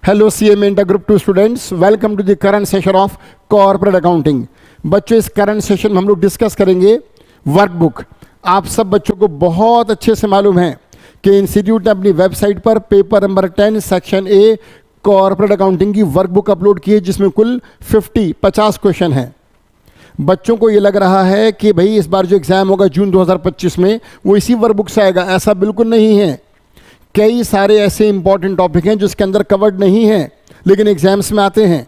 Hello CMA inter group 2 students, welcome to the current session of corporate accounting. बच्चों, इस current session में हम लोग डिस्कस करेंगे वर्कबुक। आप सब बच्चों को बहुत अच्छे से मालूम है कि इंस्टीट्यूट ने अपनी वेबसाइट पर paper number 10 section a corporate accounting की वर्कबुक अपलोड की है, जिसमें कुल 50 क्वेश्चन हैं। बच्चों को ये लग रहा है कि भाई इस बार जो एग्ज़ाम होगा जून 2025 में वो इसी वर्कबुक से आएगा। ऐसा बिल्कुल नहीं है। कई सारे ऐसे इंपॉर्टेंट टॉपिक हैं जो इसके अंदर कवर्ड नहीं हैं, लेकिन एग्जाम्स में आते हैं।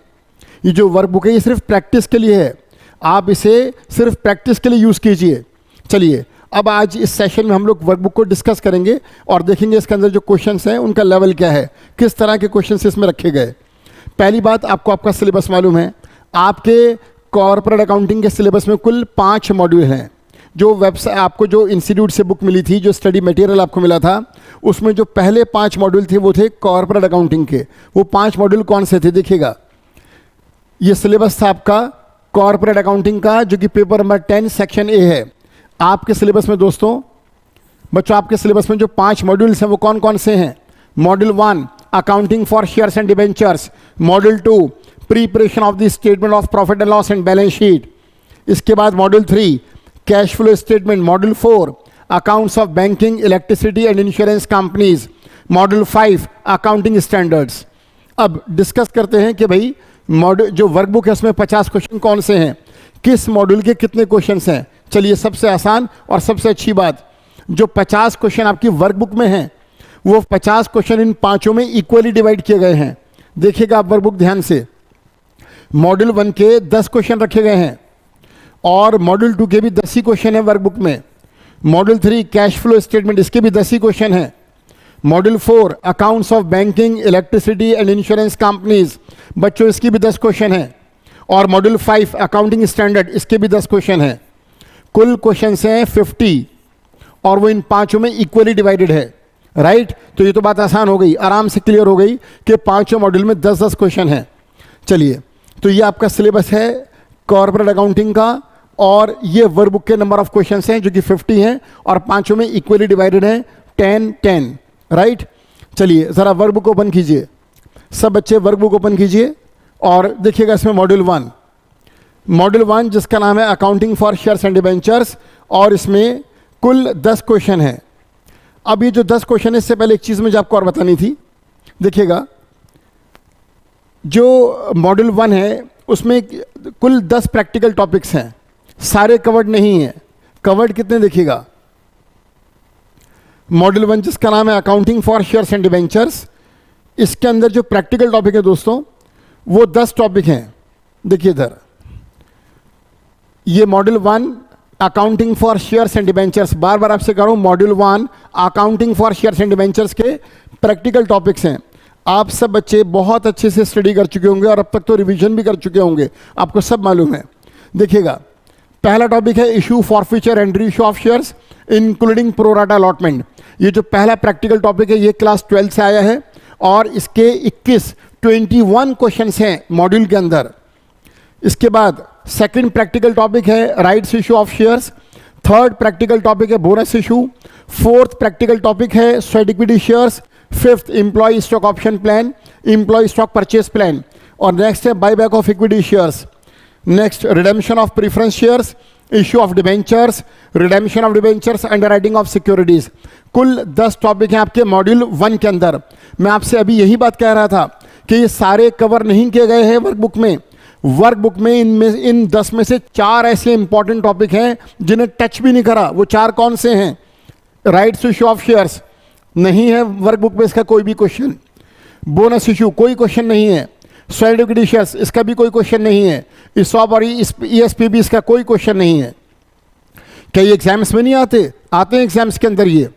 ये जो वर्कबुक है ये सिर्फ प्रैक्टिस के लिए है। आप इसे सिर्फ प्रैक्टिस के लिए यूज़ कीजिए। चलिए, अब आज इस सेशन में हम लोग वर्कबुक को डिस्कस करेंगे और देखेंगे इसके अंदर जो क्वेश्चंस हैं उनका लेवल क्या है, किस तरह के क्वेश्चंस इसमें रखे गए। पहली बात, आपको आपका सिलेबस मालूम है। आपके कॉर्पोरेट अकाउंटिंग के सिलेबस में कुल 5 मॉड्यूल हैं। जो वेबसाइट आपको जो इंस्टीट्यूट से बुक मिली थी, जो स्टडी मटेरियल आपको मिला था, उसमें जो पहले 5 मॉड्यूल थे वो थे कॉर्पोरेट अकाउंटिंग के। वो 5 मॉड्यूल कौन से थे देखिएगा। ये सिलेबस था आपका कॉर्पोरेट अकाउंटिंग का, जो कि पेपर नंबर 10 सेक्शन ए है। आपके सिलेबस में दोस्तों, बच्चों, आपके सिलेबस में जो 5 मॉड्यूल्स हैं वो कौन कौन से हैं? Module 1 accounting for shares and debentures, module 2 preparation of the statement of profit and loss and balance sheet. इसके बाद module 3 cash flow statement, module 4 accounts of banking, electricity and insurance companies, module 5 accounting standards. अब discuss करते हैं कि भाई module जो workbook है उसमें 50 क्वेश्चन कौन से हैं, किस मॉड्यूल के कितने क्वेश्चंस हैं। चलिए, सबसे आसान और सबसे अच्छी बात, जो 50 क्वेश्चन आपकी वर्कबुक में हैं वो 50 क्वेश्चन इन 5 में इक्वली डिवाइड किए गए हैं। देखिएगा आप वर्कबुक ध्यान से। मॉड्यूल 1 के 10 क्वेश्चन रखे गए हैं और मॉड्यूल 2 के भी 10 ही क्वेश्चन है वर्कबुक में। मॉड्यूल 3 कैश फ्लो स्टेटमेंट, इसके भी 10 ही क्वेश्चन हैं। Module 4 accounts of banking, electricity and insurance companies, बच्चों इसकी भी 10 क्वेश्चन हैं। और मॉड्यूल 5 अकाउंटिंग स्टैंडर्ड, इसके भी 10 क्वेश्चन हैं। कुल क्वेश्चन हैं 50 और वो इन 5 में इक्वली डिवाइडेड है। राइट, तो ये तो बात आसान हो गई, आराम से क्लियर हो गई कि 5 मॉड्यूल में 10-10 क्वेश्चन हैं। चलिए, तो ये आपका सिलेबस है कॉर्पोरेट अकाउंटिंग का, और ये वर्कबुक के नंबर ऑफ क्वेश्चंस हैं जो कि 50 हैं और 5 में इक्वली डिवाइडेड है 10-10। राइट, चलिए ज़रा वर्कबुक ओपन कीजिए। सब बच्चे वर्कबुक ओपन कीजिए और देखिएगा इसमें मॉड्यूल 1 जिसका नाम है accounting for shares and debentures, और इसमें कुल 10 क्वेश्चन हैं। अब ये जो 10 क्वेश्चन है, इससे पहले एक चीज़ मुझे आपको और बतानी थी। देखिएगा, जो मॉड्यूल 1 है उसमें कुल 10 प्रैक्टिकल टॉपिक्स हैं, सारे कवर्ड नहीं हैं। कवर्ड कितने देखिएगा। मॉड्यूल 1 जिसका नाम है accounting for shares and debentures, इसके अंदर जो प्रैक्टिकल टॉपिक है दोस्तों वो 10 टॉपिक हैं। देखिए इधर, ये module 1 accounting for shares and debentures, बार बार आपसे कह रहा हूं, module 1 accounting for shares and debentures के प्रैक्टिकल टॉपिक्स हैं। आप सब बच्चे बहुत अच्छे से स्टडी कर चुके होंगे और अब तक तो रिवीजन भी कर चुके होंगे, आपको सब मालूम है। देखिएगा, पहला टॉपिक है issue forfeiture and reissue of shares including pro rata allotment. ये जो पहला प्रैक्टिकल टॉपिक है ये क्लास 12 से आया है और इसके 21 क्वेश्चंस हैं मॉड्यूल के अंदर। इसके बाद सेकंड प्रैक्टिकल टॉपिक है rights issue of shares. Third practical topic है bonus issue. Fourth practical topic है sweat equity shares. Fifth employ stock option plan, employ stock purchase plan. और नेक्स्ट है buyback of equity shares. Next redemption of preference shares, issue of debentures, redemption of debentures, underwriting of securities. कुल 10 topic हैं आपके module 1 के अंदर। मैं आपसे अभी यही बात कह रहा था कि ये सारे कवर नहीं किए गए हैं वर्कबुक में। वर्कबुक में इन 10 में से 4 ऐसे इंपॉर्टेंट टॉपिक हैं जिन्हें टच भी नहीं करा। वो 4 कौन से हैं? राइट्स इशू ऑफ शेयर्स नहीं है वर्कबुक में, इसका कोई भी क्वेश्चन। बोनस इशू कोई क्वेश्चन नहीं है। स्वेट इक्विटी शेयर्स इसका भी कोई क्वेश्चन नहीं है। इसॉप और ईएसपीबी इसका कोई क्वेश्चन नहीं है। क्या ये एग्जाम्स में नहीं आते? आते हैं एग्जाम्स के अंदर ये,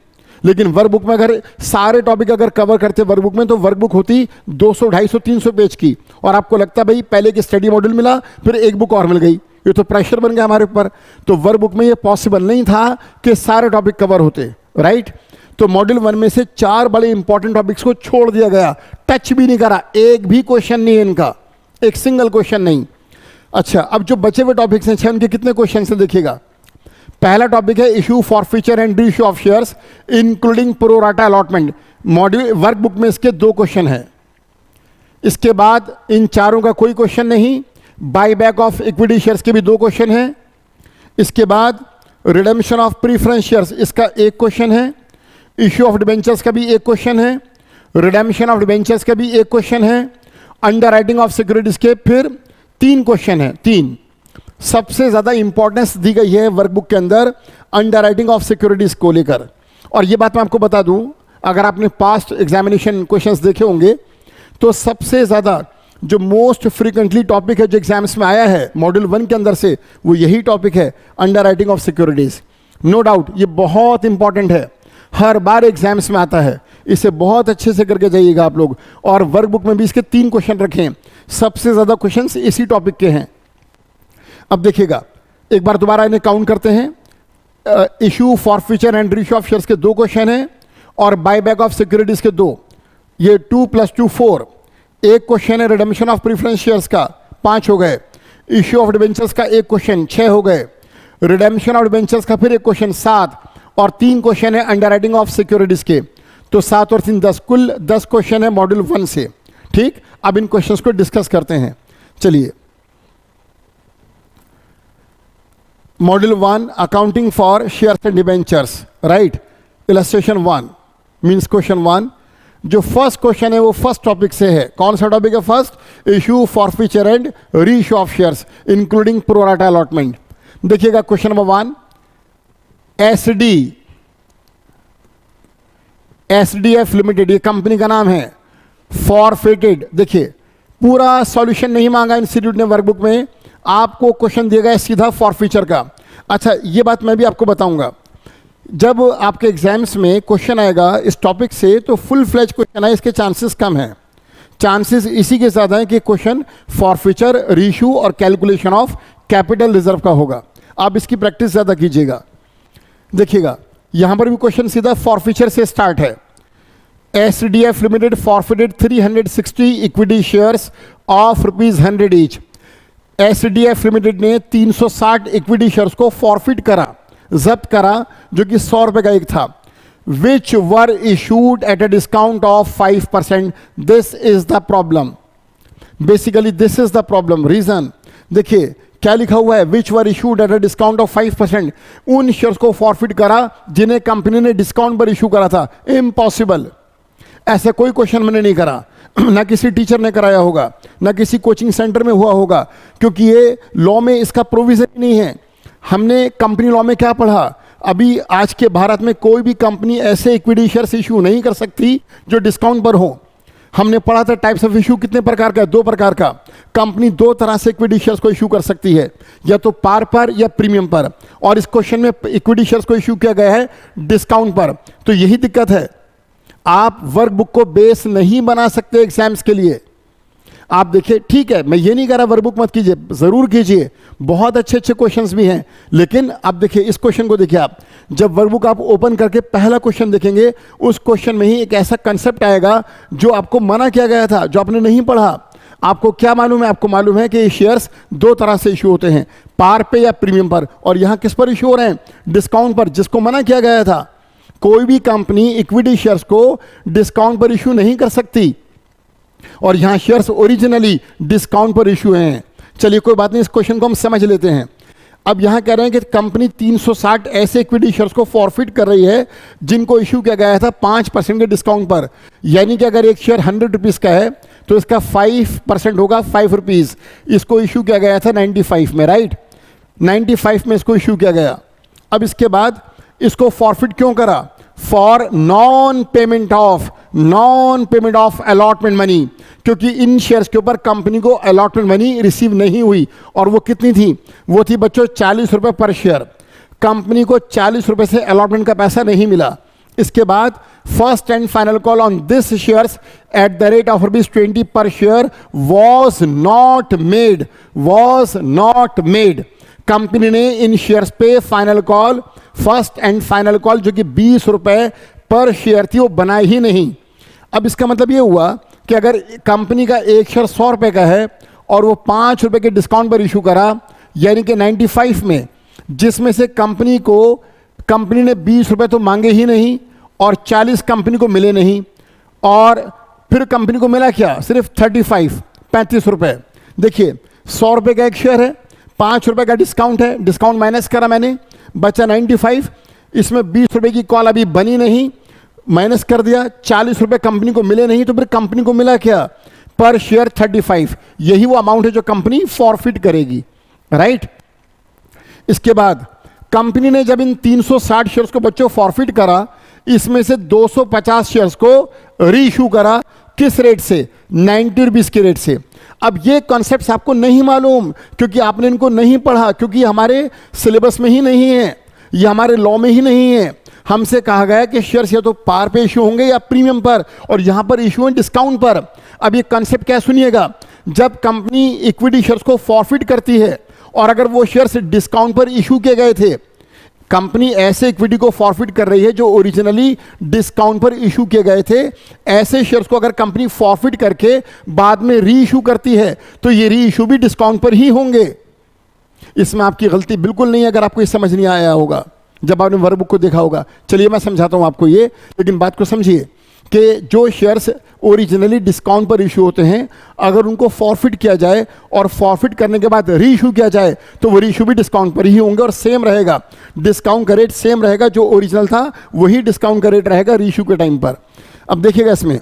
लेकिन वर्कबुक में अगर सारे टॉपिक अगर कवर करते वर्कबुक में तो वर्कबुक होती 200, 250, 300 पेज की। और आपको लगता है भाई पहले की स्टडी मॉड्यूल मिला फिर एक बुक और मिल गई, ये तो प्रेशर बन गया हमारे ऊपर। तो वर्कबुक में ये पॉसिबल नहीं था कि सारे टॉपिक कवर होते। राइट, तो मॉड्यूल 1 में से 4 बड़े इंपॉर्टेंट टॉपिक्स को छोड़ दिया गया, टच भी नहीं करा। एक भी क्वेश्चन नहीं है इनका, एक सिंगल क्वेश्चन नहीं। अच्छा, अब जो बचे हुए टॉपिक्स हैं उनके कितने क्वेश्चन हैं देखिएगा। पहला टॉपिक है issue forfeiture and reissue of shares including pro rata allotment. Module workbook में इसके 2 क्वेश्चन हैं। इसके बाद इन चारों का कोई क्वेश्चन नहीं। Bye back of equity shares के भी 2 क्वेश्चन हैं। इसके बाद रिडेम्पशन ऑफ प्रीफरेंस शेयर्स, इसका 1 क्वेश्चन है। इश्यू ऑफ डिबेंचर्स का भी 1 क्वेश्चन है। रिडेम्पशन ऑफ डिबेंचर्स का भी 1 क्वेश्चन है। अंडर राइटिंग ऑफ सिक्योरिटीज के फिर 3 क्वेश्चन है। 3 सबसे ज़्यादा इंपॉर्टेंस दी गई है वर्कबुक के अंदर अंडर राइटिंग ऑफ सिक्योरिटीज को लेकर। और ये बात मैं आपको बता दूं, अगर आपने पास्ट एग्जामिनेशन क्वेश्चंस देखे होंगे तो सबसे ज़्यादा जो मोस्ट फ्रीक्वेंटली टॉपिक है जो एग्जाम्स में आया है मॉड्यूल 1 के अंदर से, वो यही टॉपिक है underwriting of securities. No doubt ये बहुत इंपॉर्टेंट है, हर बार एग्जाम्स में आता है। इसे बहुत अच्छे से करके जाइएगा आप लोग। और वर्कबुक में भी इसके 3 क्वेश्चन रखे हैं, सबसे ज़्यादा क्वेश्चंस इसी टॉपिक के हैं। अब देखिएगा, एक बार दोबारा इन्हें काउंट करते हैं। Issue forfeiture and reissue of shares के 2 क्वेश्चन हैं और बायबैक ऑफ सिक्योरिटीज के 2। ये 2 + 2 4। 1 क्वेश्चन है रिडेम्पशन ऑफ प्रीफरेंस शेयर्स का, 5 हो गए। इश्यू ऑफ डिबेंचर्स का 1 क्वेश्चन, 6 हो गए। रिडेम्पशन ऑफ डिबेंचर्स का फिर 1 क्वेश्चन, 7। और 3 क्वेश्चन है अंडर राइटिंग ऑफ सिक्योरिटीज के, तो 7 और 3 10, कुल 10 क्वेश्चन है मॉड्यूल 1 से। ठीक, अब इन क्वेश्चंस को डिस्कस करते हैं। चलिए, module 1 accounting for shares and debentures, right. Illustration 1 means question 1। जो फर्स्ट क्वेश्चन है वो फर्स्ट टॉपिक से है। कौन सा टॉपिक है? First, issue forfeiture and reissue of shares including pro rata allotment. देखिएगा क्वेश्चन नंबर 1, एसडीएफ लिमिटेड, ये कंपनी का नाम है। फॉरफिटेड, देखिए पूरा सॉल्यूशन नहीं मांगा इंस्टीट्यूट ने वर्कबुक में, आपको क्वेश्चन दिया गया सीधा फॉरफीचर का। अच्छा, ये बात मैं भी आपको बताऊंगा, जब आपके एग्जाम्स में क्वेश्चन आएगा इस टॉपिक से तो फुल फ्लेज क्वेश्चन आए, इसके चांसेस कम हैं। चांसेस इसी के साथ हैं कि क्वेश्चन फॉरफीचर, रीइश्यू और कैलकुलेशन ऑफ कैपिटल रिजर्व का होगा। आप इसकी प्रैक्टिस ज़्यादा कीजिएगा। देखिएगा, यहां पर भी क्वेश्चन सीधा फॉरफीचर से स्टार्ट है। SDF limited forfeited 360 equity shares of ₹100 each. SDF limited ने 360 इक्विटी शेयर्स को फॉरफिट करा, जब्त करा, जो कि ₹100 का एक था। Which were issued at a discount of 5%। This is the problem, basically this is the problem. Reason देखिए क्या लिखा हुआ है, which were issued at a discount of 5%। उन शेयर्स को फॉरफिट करा जिन्हें कंपनी ने डिस्काउंट पर इशू करा था। इम्पॉसिबल, ऐसा कोई क्वेश्चन मैंने नहीं करा, ना किसी टीचर ने कराया होगा, ना किसी कोचिंग सेंटर में हुआ होगा, क्योंकि ये लॉ में इसका प्रोविजन ही नहीं है। हमने कंपनी लॉ में क्या पढ़ा, अभी आज के भारत में कोई भी कंपनी ऐसे इक्विटी शेयर्स इशू नहीं कर सकती जो डिस्काउंट पर हो। हमने पढ़ा था टाइप्स ऑफ इशू कितने प्रकार का है, 2 प्रकार का। कंपनी 2 तरह से इक्विटी शेयर्स को इशू कर सकती है, या तो पार पर या प्रीमियम पर। और इस क्वेश्चन में इक्विटी शेयर्स को इशू किया गया है डिस्काउंट पर। तो यही दिक्कत है, आप वर्कबुक को बेस नहीं बना सकते एग्जाम्स के लिए। आप देखिए, ठीक है, मैं ये नहीं कह रहा वर्कबुक मत कीजिए, जरूर कीजिए, बहुत अच्छे अच्छे क्वेश्चंस भी हैं। लेकिन आप देखिए इस क्वेश्चन को देखिए, आप जब वर्कबुक आप ओपन करके पहला क्वेश्चन देखेंगे, उस क्वेश्चन में ही एक ऐसा कंसेप्ट आएगा जो आपको मना किया गया था, जो आपने नहीं पढ़ा। आपको क्या मालूम है? आपको मालूम है कि ये शेयर्स 2 तरह से इशू होते हैं, पार पे या प्रीमियम पर। और यहां किस पर इशू हो रहे हैं? डिस्काउंट पर, जिसको मना किया गया था। कोई भी कंपनी इक्विटी शेयर्स को डिस्काउंट पर इशू नहीं कर सकती, और यहां शेयर्स ओरिजिनली डिस्काउंट पर इशू हैं। चलिए कोई बात नहीं, इस क्वेश्चन को हम समझ लेते हैं। अब यहां कह रहे हैं कि कंपनी 360 ऐसे इक्विटी शेयर्स को फॉरफिट कर रही है जिनको इशू किया गया था 5% के डिस्काउंट पर। यानी कि अगर एक शेयर ₹100 का है तो इसका 5% होगा ₹5। इसको इशू किया गया था 95 में, राइट। 95 में इसको इशू किया गया। अब इसके बाद इसको फॉरफिट क्यों करा? For non payment of allotment money, क्योंकि इन शेयर्स के ऊपर कंपनी को अलॉटमेंट मनी रिसीव नहीं हुई। और वो कितनी थी? वो थी बच्चों ₹40 पर शेयर। कंपनी को ₹40 से अलॉटमेंट का पैसा नहीं मिला। इसके बाद first and final call on this shares at the rate of ₹20 per share was not made. Company ने इन शेयर्स पे final call, first and final call जो कि ₹20 पर शेयर थी, वो बनाए ही नहीं। अब इसका मतलब ये हुआ कि अगर कंपनी का एक शेयर ₹100 का है और वो ₹5 के डिस्काउंट पर इशू करा, यानी कि 95 में, जिसमें से कंपनी ने ₹20 तो मांगे ही नहीं और 40 कंपनी को मिले नहीं, और फिर कंपनी को मिला क्या, सिर्फ 35 रुपए। देखिए 100 रुपए का एक शेयर है, 5 रुपए का डिस्काउंट है, डिस्काउंट माइनस करा मैंने, बचा 95। इसमें 20 रुपए की कॉल अभी बनी नहीं, माइनस कर दिया, 40 रुपए कंपनी को मिले नहीं, तो फिर कंपनी को मिला क्या, पर शेयर 35। यही वो अमाउंट है जो कंपनी फॉरफिट करेगी, राइट। इसके बाद कंपनी ने जब इन 360 शेयर्स को बच्चों फॉरफिट करा, इसमें से 250 शेयर्स को रीइश्यू करा, किस रेट से, 90 रुपीज के रेट से। अब ये कॉन्सेप्ट्स आपको नहीं मालूम क्योंकि आपने इनको नहीं पढ़ा, क्योंकि हमारे सिलेबस में ही नहीं है, ये हमारे लॉ में ही नहीं है। हमसे कहा गया कि शेयर्स या तो पार पे इश्यू होंगे या प्रीमियम पर, और यहां पर इश्यू है डिस्काउंट पर। अब ये कॉन्सेप्ट क्या सुनिएगा, जब कंपनी इक्विटी शेयर्स को फॉरफिट करती है और अगर वो शेयर्स डिस्काउंट पर इश्यू किए गए थे, कंपनी ऐसे इक्विटी को फॉरफिट कर रही है जो ओरिजिनली डिस्काउंट पर इशू किए गए थे, ऐसे शेयर्स को अगर कंपनी फॉरफिट करके बाद में री इशू करती है तो ये री इशू भी डिस्काउंट पर ही होंगे। इसमें आपकी गलती बिल्कुल नहीं है अगर आपको ये समझ नहीं आया होगा जब आपने वर्कबुक को देखा होगा। चलिए मैं समझाता हूं आपको ये, लेकिन बात को समझिए कि जो शेयर्स ओरिजिनली डिस्काउंट पर इशू होते हैं, अगर उनको फॉरफिट किया जाए और फॉरफिट करने के बाद री इशू किया जाए तो वो री इशू भी डिस्काउंट पर ही होंगे और सेम रहेगा, डिस्काउंट का रेट सेम रहेगा, जो ओरिजिनल था वही डिस्काउंट का रेट रहेगा री इशू के टाइम पर। अब देखिएगा इसमें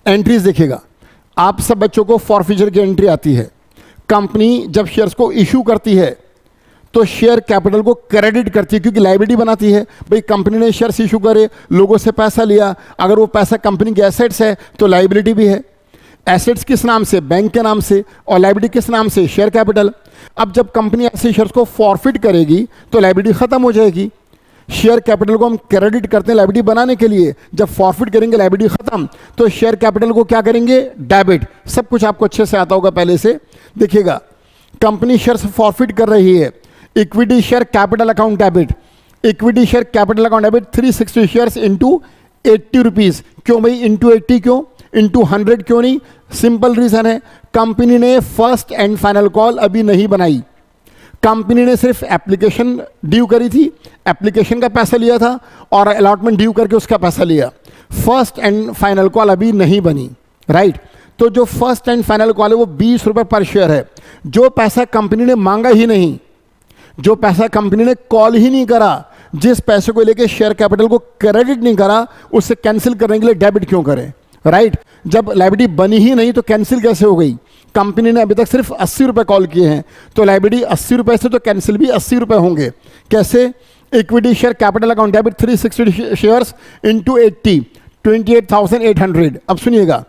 एंट्रीज देखिएगा, आप सब बच्चों को फॉरफिचर की एंट्री आती है। कंपनी जब शेयर्स को इशू करती है तो शेयर कैपिटल को क्रेडिट करती है क्योंकि लायबिलिटी बनाती है। भाई कंपनी ने शेयर्स इशू करे, लोगों से पैसा लिया, अगर वो पैसा कंपनी के एसेट्स है तो लायबिलिटी भी है। एसेट्स किस नाम से, बैंक के नाम से, और लायबिलिटी किस नाम से, शेयर कैपिटल। अब जब कंपनी ऐसे शेयर्स को फॉरफिट करेगी तो लायबिलिटी खत्म हो जाएगी। शेयर कैपिटल को हम क्रेडिट करते हैं लायबिलिटी बनाने के लिए, जब फॉरफिट करेंगे लायबिलिटी खत्म तो शेयर कैपिटल को क्या करेंगे, डेबिट। सब कुछ आपको अच्छे से आता होगा पहले से। देखिएगा कंपनी शेयर्स फॉरफिट कर रही है, equity share capital account debit, equity share capital account debit 360 shares into 80 rupees. क्यों भाई इंटू 80 क्यों, इंटू 100 क्यों नहीं? सिंपल रीजन है, कंपनी ने फर्स्ट एंड फाइनल कॉल अभी नहीं बनाई। कंपनी ने सिर्फ एप्लीकेशन ड्यू करी थी, एप्लीकेशन का पैसा लिया था और अलॉटमेंट ड्यू करके उसका पैसा लिया। फर्स्ट एंड फाइनल कॉल अभी नहीं बनी, राइट। तो जो फर्स्ट एंड फाइनल कॉल है वो 20 रुपए पर शेयर है। जो पैसा कंपनी ने मांगा ही नहीं, जो पैसा कंपनी ने कॉल ही नहीं करा, जिस पैसे को लेके शेयर कैपिटल को क्रेडिट नहीं करा, उससे कैंसिल करने के लिए डेबिट क्यों करें, राइट। जब लायबिलिटी बनी ही नहीं तो कैंसिल कैसे हो गई? कंपनी ने अभी तक सिर्फ 80 रुपए कॉल किए हैं, तो लायबिलिटी 80 रुपए से तो कैंसिल भी 80 रुपए होंगे। कैसे? Equity share capital account debit 360 shares into 80, 28,800। अब सुनिएगा,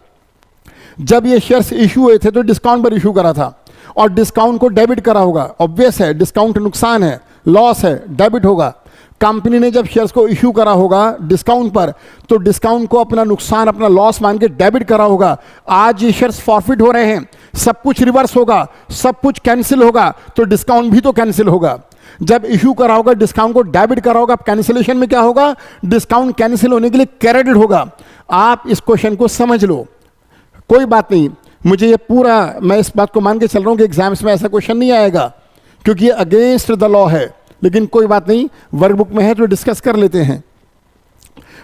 जब ये शेयर्स इशू हुए थे तो डिस्काउंट पर इशू करा था और डिस्काउंट को डेबिट करा होगा। ऑब्वियस है, डिस्काउंट नुकसान है, लॉस है, डेबिट होगा। कंपनी ने जब शेयर्स को इशू करा होगा डिस्काउंट पर तो डिस्काउंट को अपना नुकसान, अपना लॉस मान के डेबिट करा होगा। आज ये शेयर्स फॉरफिट हो रहे हैं, सब कुछ रिवर्स होगा, सब कुछ कैंसिल होगा, तो डिस्काउंट भी तो कैंसिल होगा। जब इशू करा होगा डिस्काउंट को डेबिट करा होगा, कैंसिलेशन में क्या होगा, डिस्काउंट कैंसिल होने के लिए क्रेडिट होगा। आप इस क्वेश्चन को समझ लो, कोई बात नहीं, मुझे ये पूरा, मैं इस बात को मान के चल रहा हूं कि एग्जाम्स में ऐसा क्वेश्चन नहीं आएगा क्योंकि ये अगेंस्ट द लॉ है, लेकिन कोई बात नहीं, वर्कबुक में है तो डिस्कस कर लेते हैं।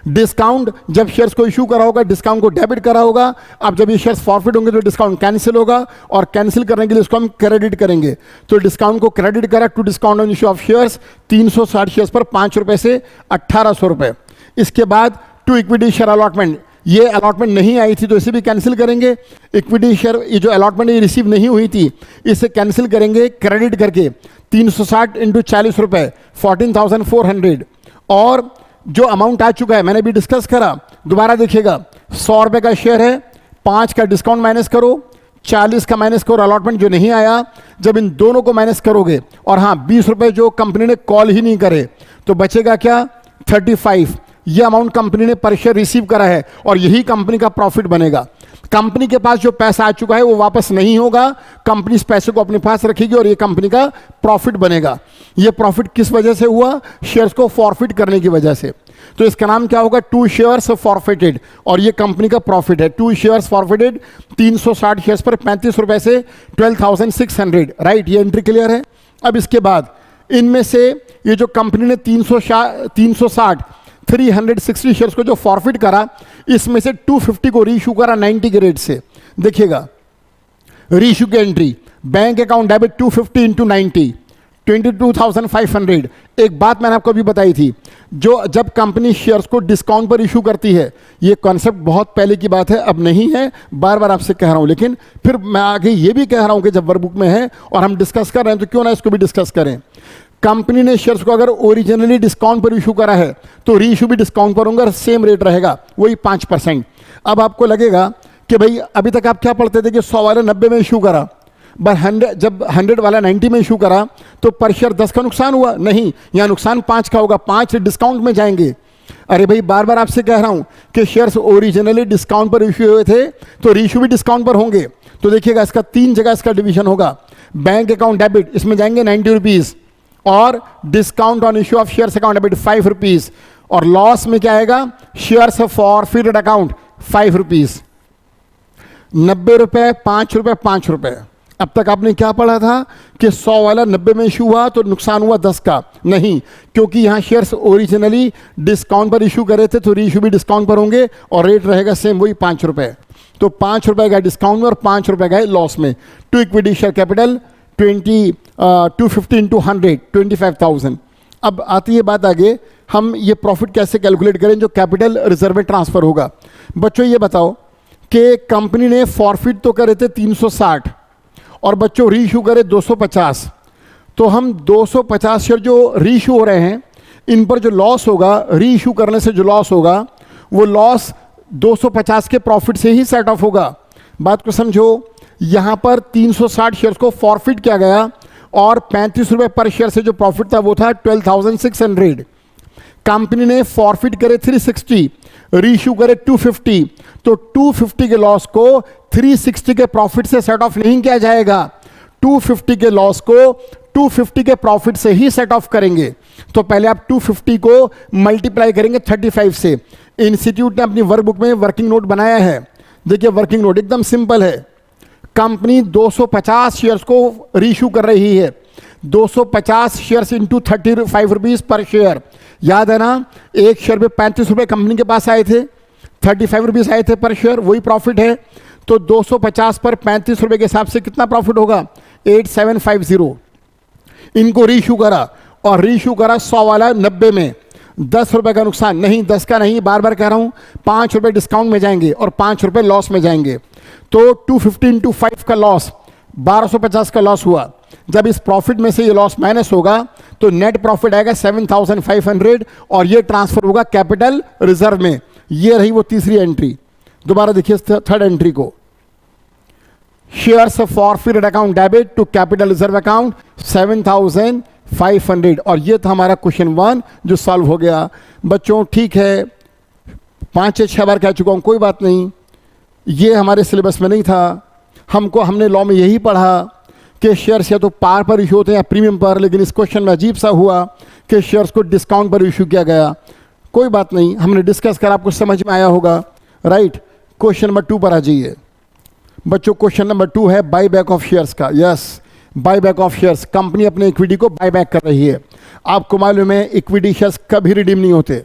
डिस्काउंट जब शेयर्स को इशू करा होगा डिस्काउंट को डेबिट करा होगा। अब जब ये शेयर्स फॉरफिट होंगे तो डिस्काउंट कैंसिल होगा और कैंसिल करने के लिए इसको हम क्रेडिट करेंगे। तो डिस्काउंट को क्रेडिट करा to discount on issue of shares, 360 shares पर 5 रुपए से 1800 रुपए। इसके बाद टू इक्विटी शेयर अलॉटमेंट, ये अलॉटमेंट नहीं आई थी तो इसे भी कैंसिल करेंगे। इक्विटी शेयर, ये जो अलॉटमेंट ये रिसीव नहीं हुई थी, इसे कैंसिल करेंगे क्रेडिट करके 360 इंटू 40 रुपए 14,400। और जो अमाउंट आ चुका है मैंने भी डिस्कस करा, दोबारा देखिएगा, 100 रुपए का शेयर है, 5 का डिस्काउंट माइनस करो, 40 का माइनस करो अलॉटमेंट जो नहीं आया। जब इन दोनों को माइनस करोगे और हाँ 20 रुपए जो कंपनी ने कॉल ही नहीं करे तो बचेगा क्या, 35। ये अमाउंट कंपनी ने पर शेयर रिसीव करा है और यही कंपनी का प्रॉफिट बनेगा। कंपनी के पास जो पैसा आ चुका है वो वापस नहीं होगा, कंपनी इस पैसे को अपने पास रखेगी और ये कंपनी का प्रॉफिट बनेगा। ये प्रॉफिट किस वजह से हुआ, शेयर्स को फॉरफिट करने की वजह से। तो इसका नाम क्या होगा, 2 शेयर्स फॉरफिटेड, और ये कंपनी का प्रॉफिट है। 2 शेयर्स फॉरफिटेड 360 शेयर्स पर 35 रुपए से 12,600, राइट। ये एंट्री क्लियर है। अब इसके बाद इनमें से ये जो कंपनी ने 360 360 शेयर्स को जो फॉरफिट करा, इसमें से 250 को रीइश्यू करा 90 के रेट से। देखिएगा रीइश्यू की entry, bank account debit 250 into 90, 22,500। एक बात मैंने आपको अभी बताई थी, जो जब कंपनी शेयर्स को डिस्काउंट पर इशू करती है, ये कॉन्सेप्ट बहुत पहले की बात है, अब नहीं है, बार बार आपसे कह रहा हूं, लेकिन फिर मैं आगे ये भी कह रहा हूं कि जब वर्कबुक में है और हम डिस्कस कर रहे हैं तो क्यों ना इसको भी डिस्कस करें। कंपनी ने शेयर्स को अगर ओरिजिनली डिस्काउंट पर इशू करा है तो री इशू भी डिस्काउंट पर होंगे और सेम रेट रहेगा, वही 5%। अब आपको लगेगा कि भाई अभी तक आप क्या पढ़ते थे कि 100 वाला 90 में इशू करा, जब 100 वाला 90 में इशू करा तो पर शेयर 10 का नुकसान हुआ, नहीं, यहाँ नुकसान 5 का होगा, 5 डिस्काउंट में जाएंगे। अरे भाई बार बार आपसे कह रहा हूं कि शेयर्स ओरिजिनली डिस्काउंट पर इशू हुए थे तो रीइशू भी डिस्काउंट पर होंगे। तो देखिएगा इसका 3 जगह इसका डिवीजन होगा। बैंक अकाउंट डेबिट इसमें जाएंगे 90 रुपीज, और discount on issue of shares account debit 5 rupees, और लॉस में क्या आएगा, शेयर्स फॉरफिटेड अकाउंट 5 रुपीज। 90 रुपए, 5 रुपए, 5 रुपए। अब तक आपने क्या पढ़ा था कि 100 वाला 90 में इशू हुआ तो नुकसान हुआ 10 का, नहीं, क्योंकि यहां शेयर्स ओरिजिनली डिस्काउंट पर इशू करे थे तो री इशू भी डिस्काउंट पर होंगे और रेट रहेगा सेम, वही 5 रुपए। तो 5 रुपए गए डिस्काउंट में और 5 रुपए गए लॉस में। To equity share capital 250 into 100, 25,000। अब आती है बात आगे, हम ये प्रॉफिट कैसे कैलकुलेट करें जो कैपिटल रिजर्व में ट्रांसफर होगा। बच्चों ये बताओ कि कंपनी ने फॉरफिट तो करे थे 360 और बच्चों री इशू करे 250, तो हम 250 शेयर जो री इशू हो रहे हैं इन पर जो लॉस होगा, री इशू करने से जो लॉस होगा वो लॉस 250 के प्रॉफिट से ही सेट ऑफ होगा। बात को समझो, यहां पर 360 शेयर्स को फॉरफिट किया गया और 35 रुपए पर शेयर से जो प्रॉफिट था वो था 12,600। कंपनी ने फॉरफिट करे 360, रीइश्यू करे 250, तो 250 के लॉस को 360 के प्रॉफिट से सेट ऑफ नहीं किया जाएगा, 250 के लॉस को 250 के प्रॉफिट से ही सेट ऑफ करेंगे। तो पहले आप 250 को मल्टीप्लाई करेंगे 35 से। इंस्टीट्यूट ने अपनी वर्कबुक में वर्किंग नोट बनाया है, देखिए वर्किंग नोट एकदम सिंपल है। कंपनी 250 शेयर्स को रीइश्यू कर रही है, 250 shares into 35 rupees per share. याद है ना, एक शेयर पे 35 रुपए कंपनी के पास आए थे, 35 रुपीज आए थे पर शेयर, वही प्रॉफिट है। तो 250 पर 35 रुपए के हिसाब से कितना प्रॉफिट होगा, 8750। इनको रीइश्यू करा और रीइश्यू करा 100 वाला 90 में, 10 रुपए का नुकसान, नहीं 10 का नहीं, बार बार कह रहा हूं, 5 रुपए डिस्काउंट में जाएंगे और 5 रुपए लॉस में जाएंगे। तो 250 इंटू 5 का लॉस 1250 का लॉस हुआ। जब इस प्रॉफिट में से ये लॉस माइनस होगा तो नेट प्रॉफिट आएगा 7,500 और ये ट्रांसफर होगा कैपिटल रिजर्व में। ये रही वो तीसरी एंट्री। दोबारा देखिए थर्ड एंट्री को, shares forfeited account debit to capital reserve account 7,500, और ये था हमारा क्वेश्चन 1 जो सॉल्व हो गया। बच्चों ठीक है, 5 या 6 बार कह चुका हूं, कोई बात नहीं, ये हमारे सिलेबस में नहीं था। हमने लॉ में यही पढ़ा कि शेयर्स या तो पार पर इशू होते हैं या प्रीमियम पर, लेकिन इस क्वेश्चन में अजीब सा हुआ कि शेयर्स को डिस्काउंट पर इशू किया गया। कोई बात नहीं, हमने डिस्कस कर, आपको समझ में आया होगा, राइट। क्वेश्चन नंबर 2 पर आ जाइए बच्चों। क्वेश्चन नंबर 2 है बाई बैक ऑफ शेयर्स का। Yes, by back of shares, company अपने इक्विटी को बाई बैक कर रही है। आपको मालूम है इक्विटी शेयर्स कभी रिडीम नहीं होते,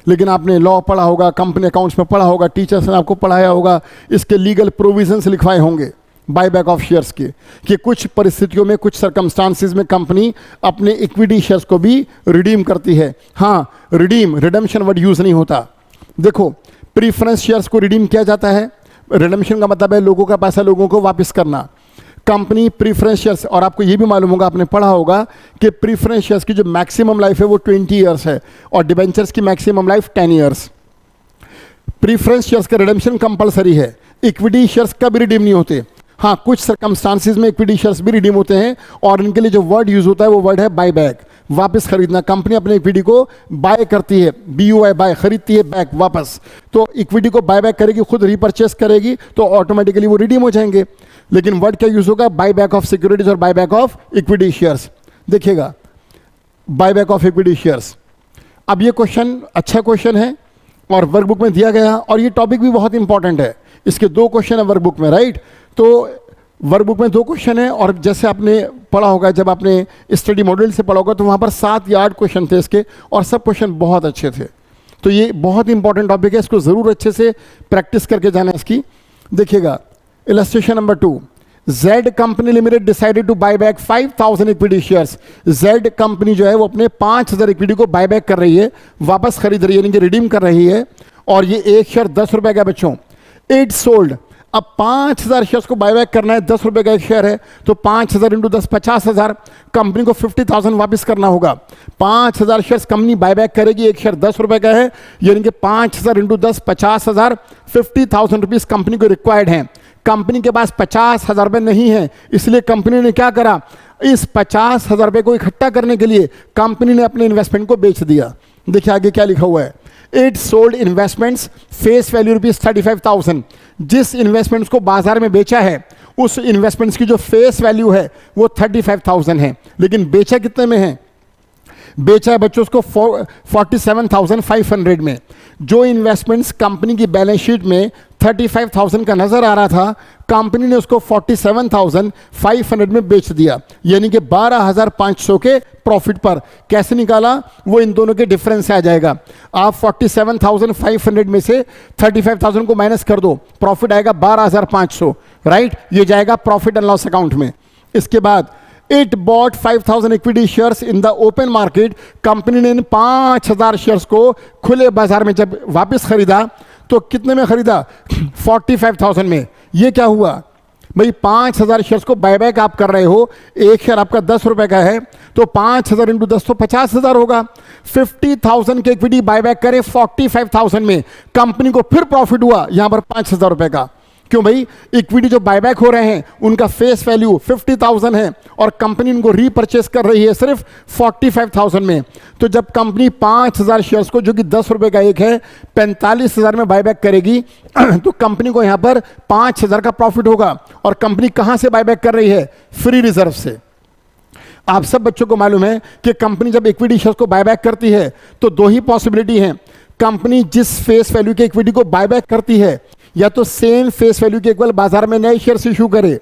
लेकिन आपने लॉ पढ़ा होगा, कंपनी अकाउंट्स में पढ़ा होगा, टीचर्स ने आपको पढ़ाया होगा, इसके लीगल प्रोविजंस लिखवाए होंगे बाय बैक ऑफ शेयर्स के, कि कुछ परिस्थितियों में, कुछ सर्कमस्टांसिस में कंपनी अपने इक्विटी शेयर्स को भी रिडीम करती है। हाँ, रिडीम, रिडम्पशन वर्ड यूज नहीं होता। देखो, प्रीफरेंस शेयर्स को रिडीम किया जाता है, रिडम्पशन का मतलब है लोगों का पैसा लोगों को वापस करना। कंपनी प्रीफरेंस शेयर्स, और आपको ये भी मालूम होगा, आपने पढ़ा होगा कि प्रीफरेंस शेयर्स की जो मैक्सिमम लाइफ है वो 20 ईयर्स है और डिबेंचर्स की maximum life 10 years. Preference shares का रिडम्पशन कंपलसरी है। इक्विटी शेयर्स कभी रिडीम नहीं होते। हाँ, कुछ सर्कमस्टांसिस में इक्विटी शेयर्स भी रिडीम होते हैं और इनके लिए जो वर्ड यूज होता है वो वर्ड है बाय बैक, वापस खरीदना। कंपनी अपने इक्विटी को बाय करती है, BUY बाय, खरीदती है, बैक वापस। तो इक्विटी को बाय बैक करेगी, खुद रीपर्चेस करेगी तो ऑटोमेटिकली वो रिडीम हो जाएंगे। लेकिन वर्ड क्या यूज होगा, बाय बैक ऑफ सिक्योरिटीज और buy back of equity shares. देखिएगा, buy back of equity shares. अब ये क्वेश्चन अच्छा क्वेश्चन है और वर्कबुक में दिया गया, और ये टॉपिक भी बहुत इंपॉर्टेंट है। इसके 2 क्वेश्चन है वर्कबुक में, राइट। तो वर्कबुक में 2 क्वेश्चन है, और जैसे आपने पढ़ा होगा, जब आपने स्टडी मॉड्यूल से पढ़ा होगा तो वहाँ पर 7 या 8 क्वेश्चन थे इसके, और सब क्वेश्चन बहुत अच्छे थे। तो ये बहुत इंपॉर्टेंट टॉपिक है, इसको ज़रूर अच्छे से प्रैक्टिस करके जाना है इसकी। देखिएगा illustration number 2, Z company limited decided to buy back 5000 equity shares. Z company जो है वो अपने 5000 इक्विटी को बाय बैक कर रही है, वापस खरीद रही है, यानी कि रिडीम कर रही है, और ये एक शेयर 10 रुपए का बच्चों। इट सोल्ड, अब 5000 शेयर्स को बायबैक करना है, 10 रुपए का एक शेयर है, तो 5000 इंटू 10 50,000, कंपनी को 50,000 वापस करना होगा। 5000 शेयर्स कंपनी बायबैक करेगी, एक शेयर 10 रुपए का है, यानी कि 5000 इंटू 10 50,000, 50,000 रुपीज कंपनी को रिक्वायर्ड है। कंपनी के पास 50,000 रुपए नहीं है, इसलिए कंपनी ने क्या करा, इस 50,000 रुपए को इकट्ठा करने के लिए कंपनी ने अपने इन्वेस्टमेंट को बेच दिया। देखिए आगे क्या लिखा हुआ है, it sold investments face value rupees 35,000। जिस इन्वेस्टमेंट्स को बाजार में बेचा है उस इन्वेस्टमेंट्स की जो फेस वैल्यू है वो 35,000 है, लेकिन बेचा कितने में है, बेचा है बच्चों उसको 47,500 में। जो इन्वेस्टमेंट्स कंपनी की बैलेंस शीट में 35,000 का नजर आ रहा था, कंपनी ने उसको 47,500 में बेच दिया, यानी कि 12,500 के प्रॉफिट पर। कैसे निकाला, वो इन दोनों के डिफरेंस से आ जाएगा। आप 47,500 में से 35,000 को माइनस कर दो, प्रॉफिट आएगा 12,500, राइट, ये जाएगा प्रॉफिट एंड लॉस अकाउंट में। इसके बाद it bought 5,000 equity shares in the open market. Company ने इन 5,000 शेयर्स को खुले बाजार में जब वापस खरीदा तो कितने में खरीदा, 45,000 में। ये क्या हुआ भाई, 5,000 शेयर्स को बायबैक आप कर रहे हो, एक शेयर आपका 10 रुपए का है, तो 5,000 इंटू 10 तो 50,000 होगा। 50,000 के इक्विटी बायबैक करे 45,000 में, कंपनी को फिर प्रॉफिट हुआ यहां पर 5,000 रुपए का। क्यों भाई, इक्विटी जो बायबैक हो रहे हैं उनका फेस वैल्यू 50,000 है और कंपनी उनको रीपरचेस कर रही है सिर्फ 45,000 में। तो जब कंपनी 5,000 शेयर्स को, जो कि 10 रुपए का एक है, 45,000 में बायबैक करेगी तो कंपनी को यहां पर 5,000 का प्रॉफिट होगा। और कंपनी कहां से बायबैक कर रही है, फ्री रिजर्व से। आप सब बच्चों को मालूम है कि कंपनी जब इक्विटी शेयर्स को बायबैक करती है तो दो ही पॉसिबिलिटी है, कंपनी जिस फेस वैल्यू के इक्विटी को बायबैक करती है या तो सेम फेस वैल्यू के इक्वल बाजार में नए शेयर्स इशू करे,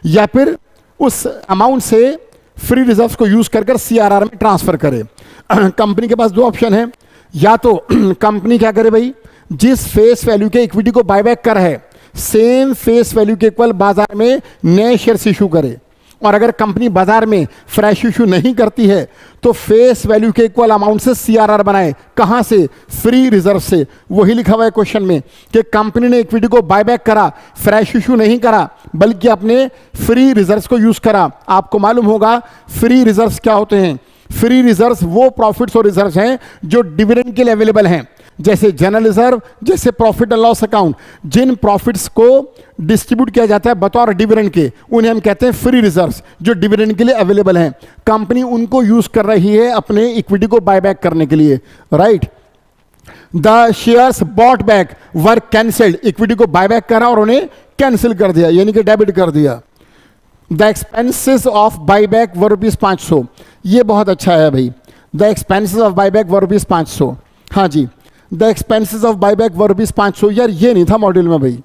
या फिर उस अमाउंट से फ्री रिजर्व्स को यूज कर सीआरआर में ट्रांसफर करे। कंपनी के पास दो ऑप्शन है, या तो कंपनी क्या करे भाई, जिस फेस वैल्यू के इक्विटी को बायबैक कर है सेम फेस वैल्यू के इक्वल बाजार में नए शेयर्स इशू करे, और अगर कंपनी बाजार में फ्रेश इशू नहीं करती है तो फेस वैल्यू के इक्वल अमाउंट से सीआरआर बनाए। कहां से, फ्री रिजर्व से। वही लिखा हुआ है क्वेश्चन में कि कंपनी ने इक्विटी को बायबैक करा, फ्रेश इशू नहीं करा, बल्कि अपने फ्री रिजर्व्स को यूज करा। आपको मालूम होगा फ्री रिजर्व्स क्या होते हैं। फ्री रिजर्व्स वो प्रॉफिट्स और रिजर्व्स हैं जो डिविडेंड के लिए अवेलेबल हैं, जैसे जनरल रिजर्व, जैसे प्रॉफिट एंड लॉस अकाउंट। जिन प्रॉफिट्स को डिस्ट्रीब्यूट किया जाता है बतौर डिविडेंड के, उन्हें हम कहते हैं फ्री रिजर्व्स, जो डिविडेंड के लिए अवेलेबल हैं। कंपनी उनको यूज कर रही है अपने इक्विटी को बायबैक करने के लिए, right. The shares bought back were cancelled, equity को बायबैक करा और उन्हें कैंसिल कर दिया, यानी कि डेबिट कर दिया। The expenses of buyback were rupees 500, ये बहुत अच्छा है भाई। The expenses of buyback were rupees 500, हाँ जी, the expenses of buyback were rupees 500। यार ये नहीं था मॉड्यूल में भाई।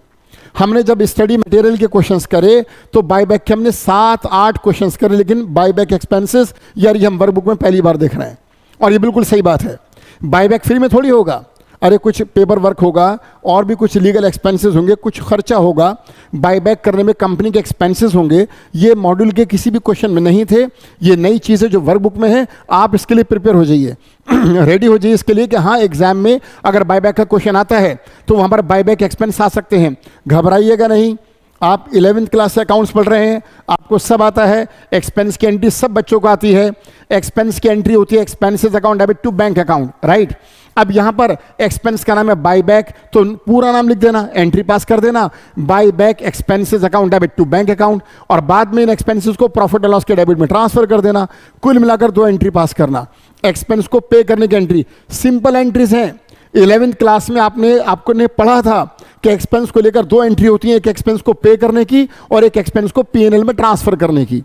हमने जब स्टडी मटेरियल के क्वेश्चंस करे तो बायबैक के हमने 7-8 क्वेश्चंस करे, लेकिन बायबैक एक्सपेंसेस यार ये हम वर्कबुक में पहली बार देख रहे हैं, और ये बिल्कुल सही बात है। बायबैक फ्री में थोड़ी होगा, अरे कुछ पेपर वर्क होगा और भी कुछ लीगल एक्सपेंसेस होंगे, कुछ खर्चा होगा, बायबैक करने में कंपनी के एक्सपेंसेस होंगे। ये मॉड्यूल के किसी भी क्वेश्चन में नहीं थे, ये नई चीज़ें जो वर्क बुक में है। आप इसके लिए प्रिपेयर हो जाइए, रेडी हो जाइए इसके लिए कि हाँ एग्जाम में अगर बायबैक का क्वेश्चन आता है तो वहाँ पर बायबैक एक्सपेंस आ सकते हैं। घबराइएगा नहीं, आप 11th क्लास से अकाउंट्स पढ़ रहे हैं, आपको सब आता है। एक्सपेंस की एंट्री सब बच्चों को आती है। एक्सपेंस की एंट्री होती है expenses account debit to bank account, right. अब यहां पर एक्सपेंस का नाम है बायबैक, तो पूरा नाम लिख देना, एंट्री पास कर देना, buyback expenses account debit to bank account, और बाद में इन एक्सपेंसेस को प्रॉफिट एंड लॉस के डेबिट में ट्रांसफर कर देना। कुल मिलाकर 2 एंट्री पास करना। एक्सपेंस को पे करने की एंट्री सिंपल एंट्रीज हैं। 11th क्लास में आपको ने पढ़ा था कि एक्सपेंस को लेकर 2 एंट्री होती है, एक एक्सपेंस को पे करने की और एक एक्सपेंस को पीएनएल में ट्रांसफर करने की।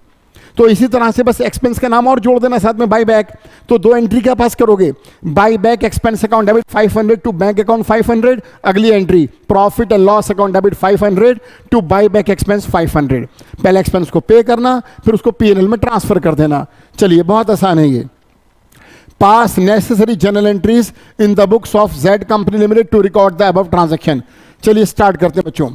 तो इसी तरह से बस एक्सपेंस का नाम और जोड़ देना साथ में बायबैक, तो 2 एंट्री क्या पास करोगे, buyback expense account debit 500 to bank account 500, अगली entry profit and loss account debit 500 to buyback expense 500। पहले एक्सपेंस को पे करना, फिर उसको पीएनएल में ट्रांसफर कर देना। चलिए बहुत आसान है ये। Pass necessary journal entries in the books of Z company limited to record the above transaction. चलिए स्टार्ट करते हैं बच्चों।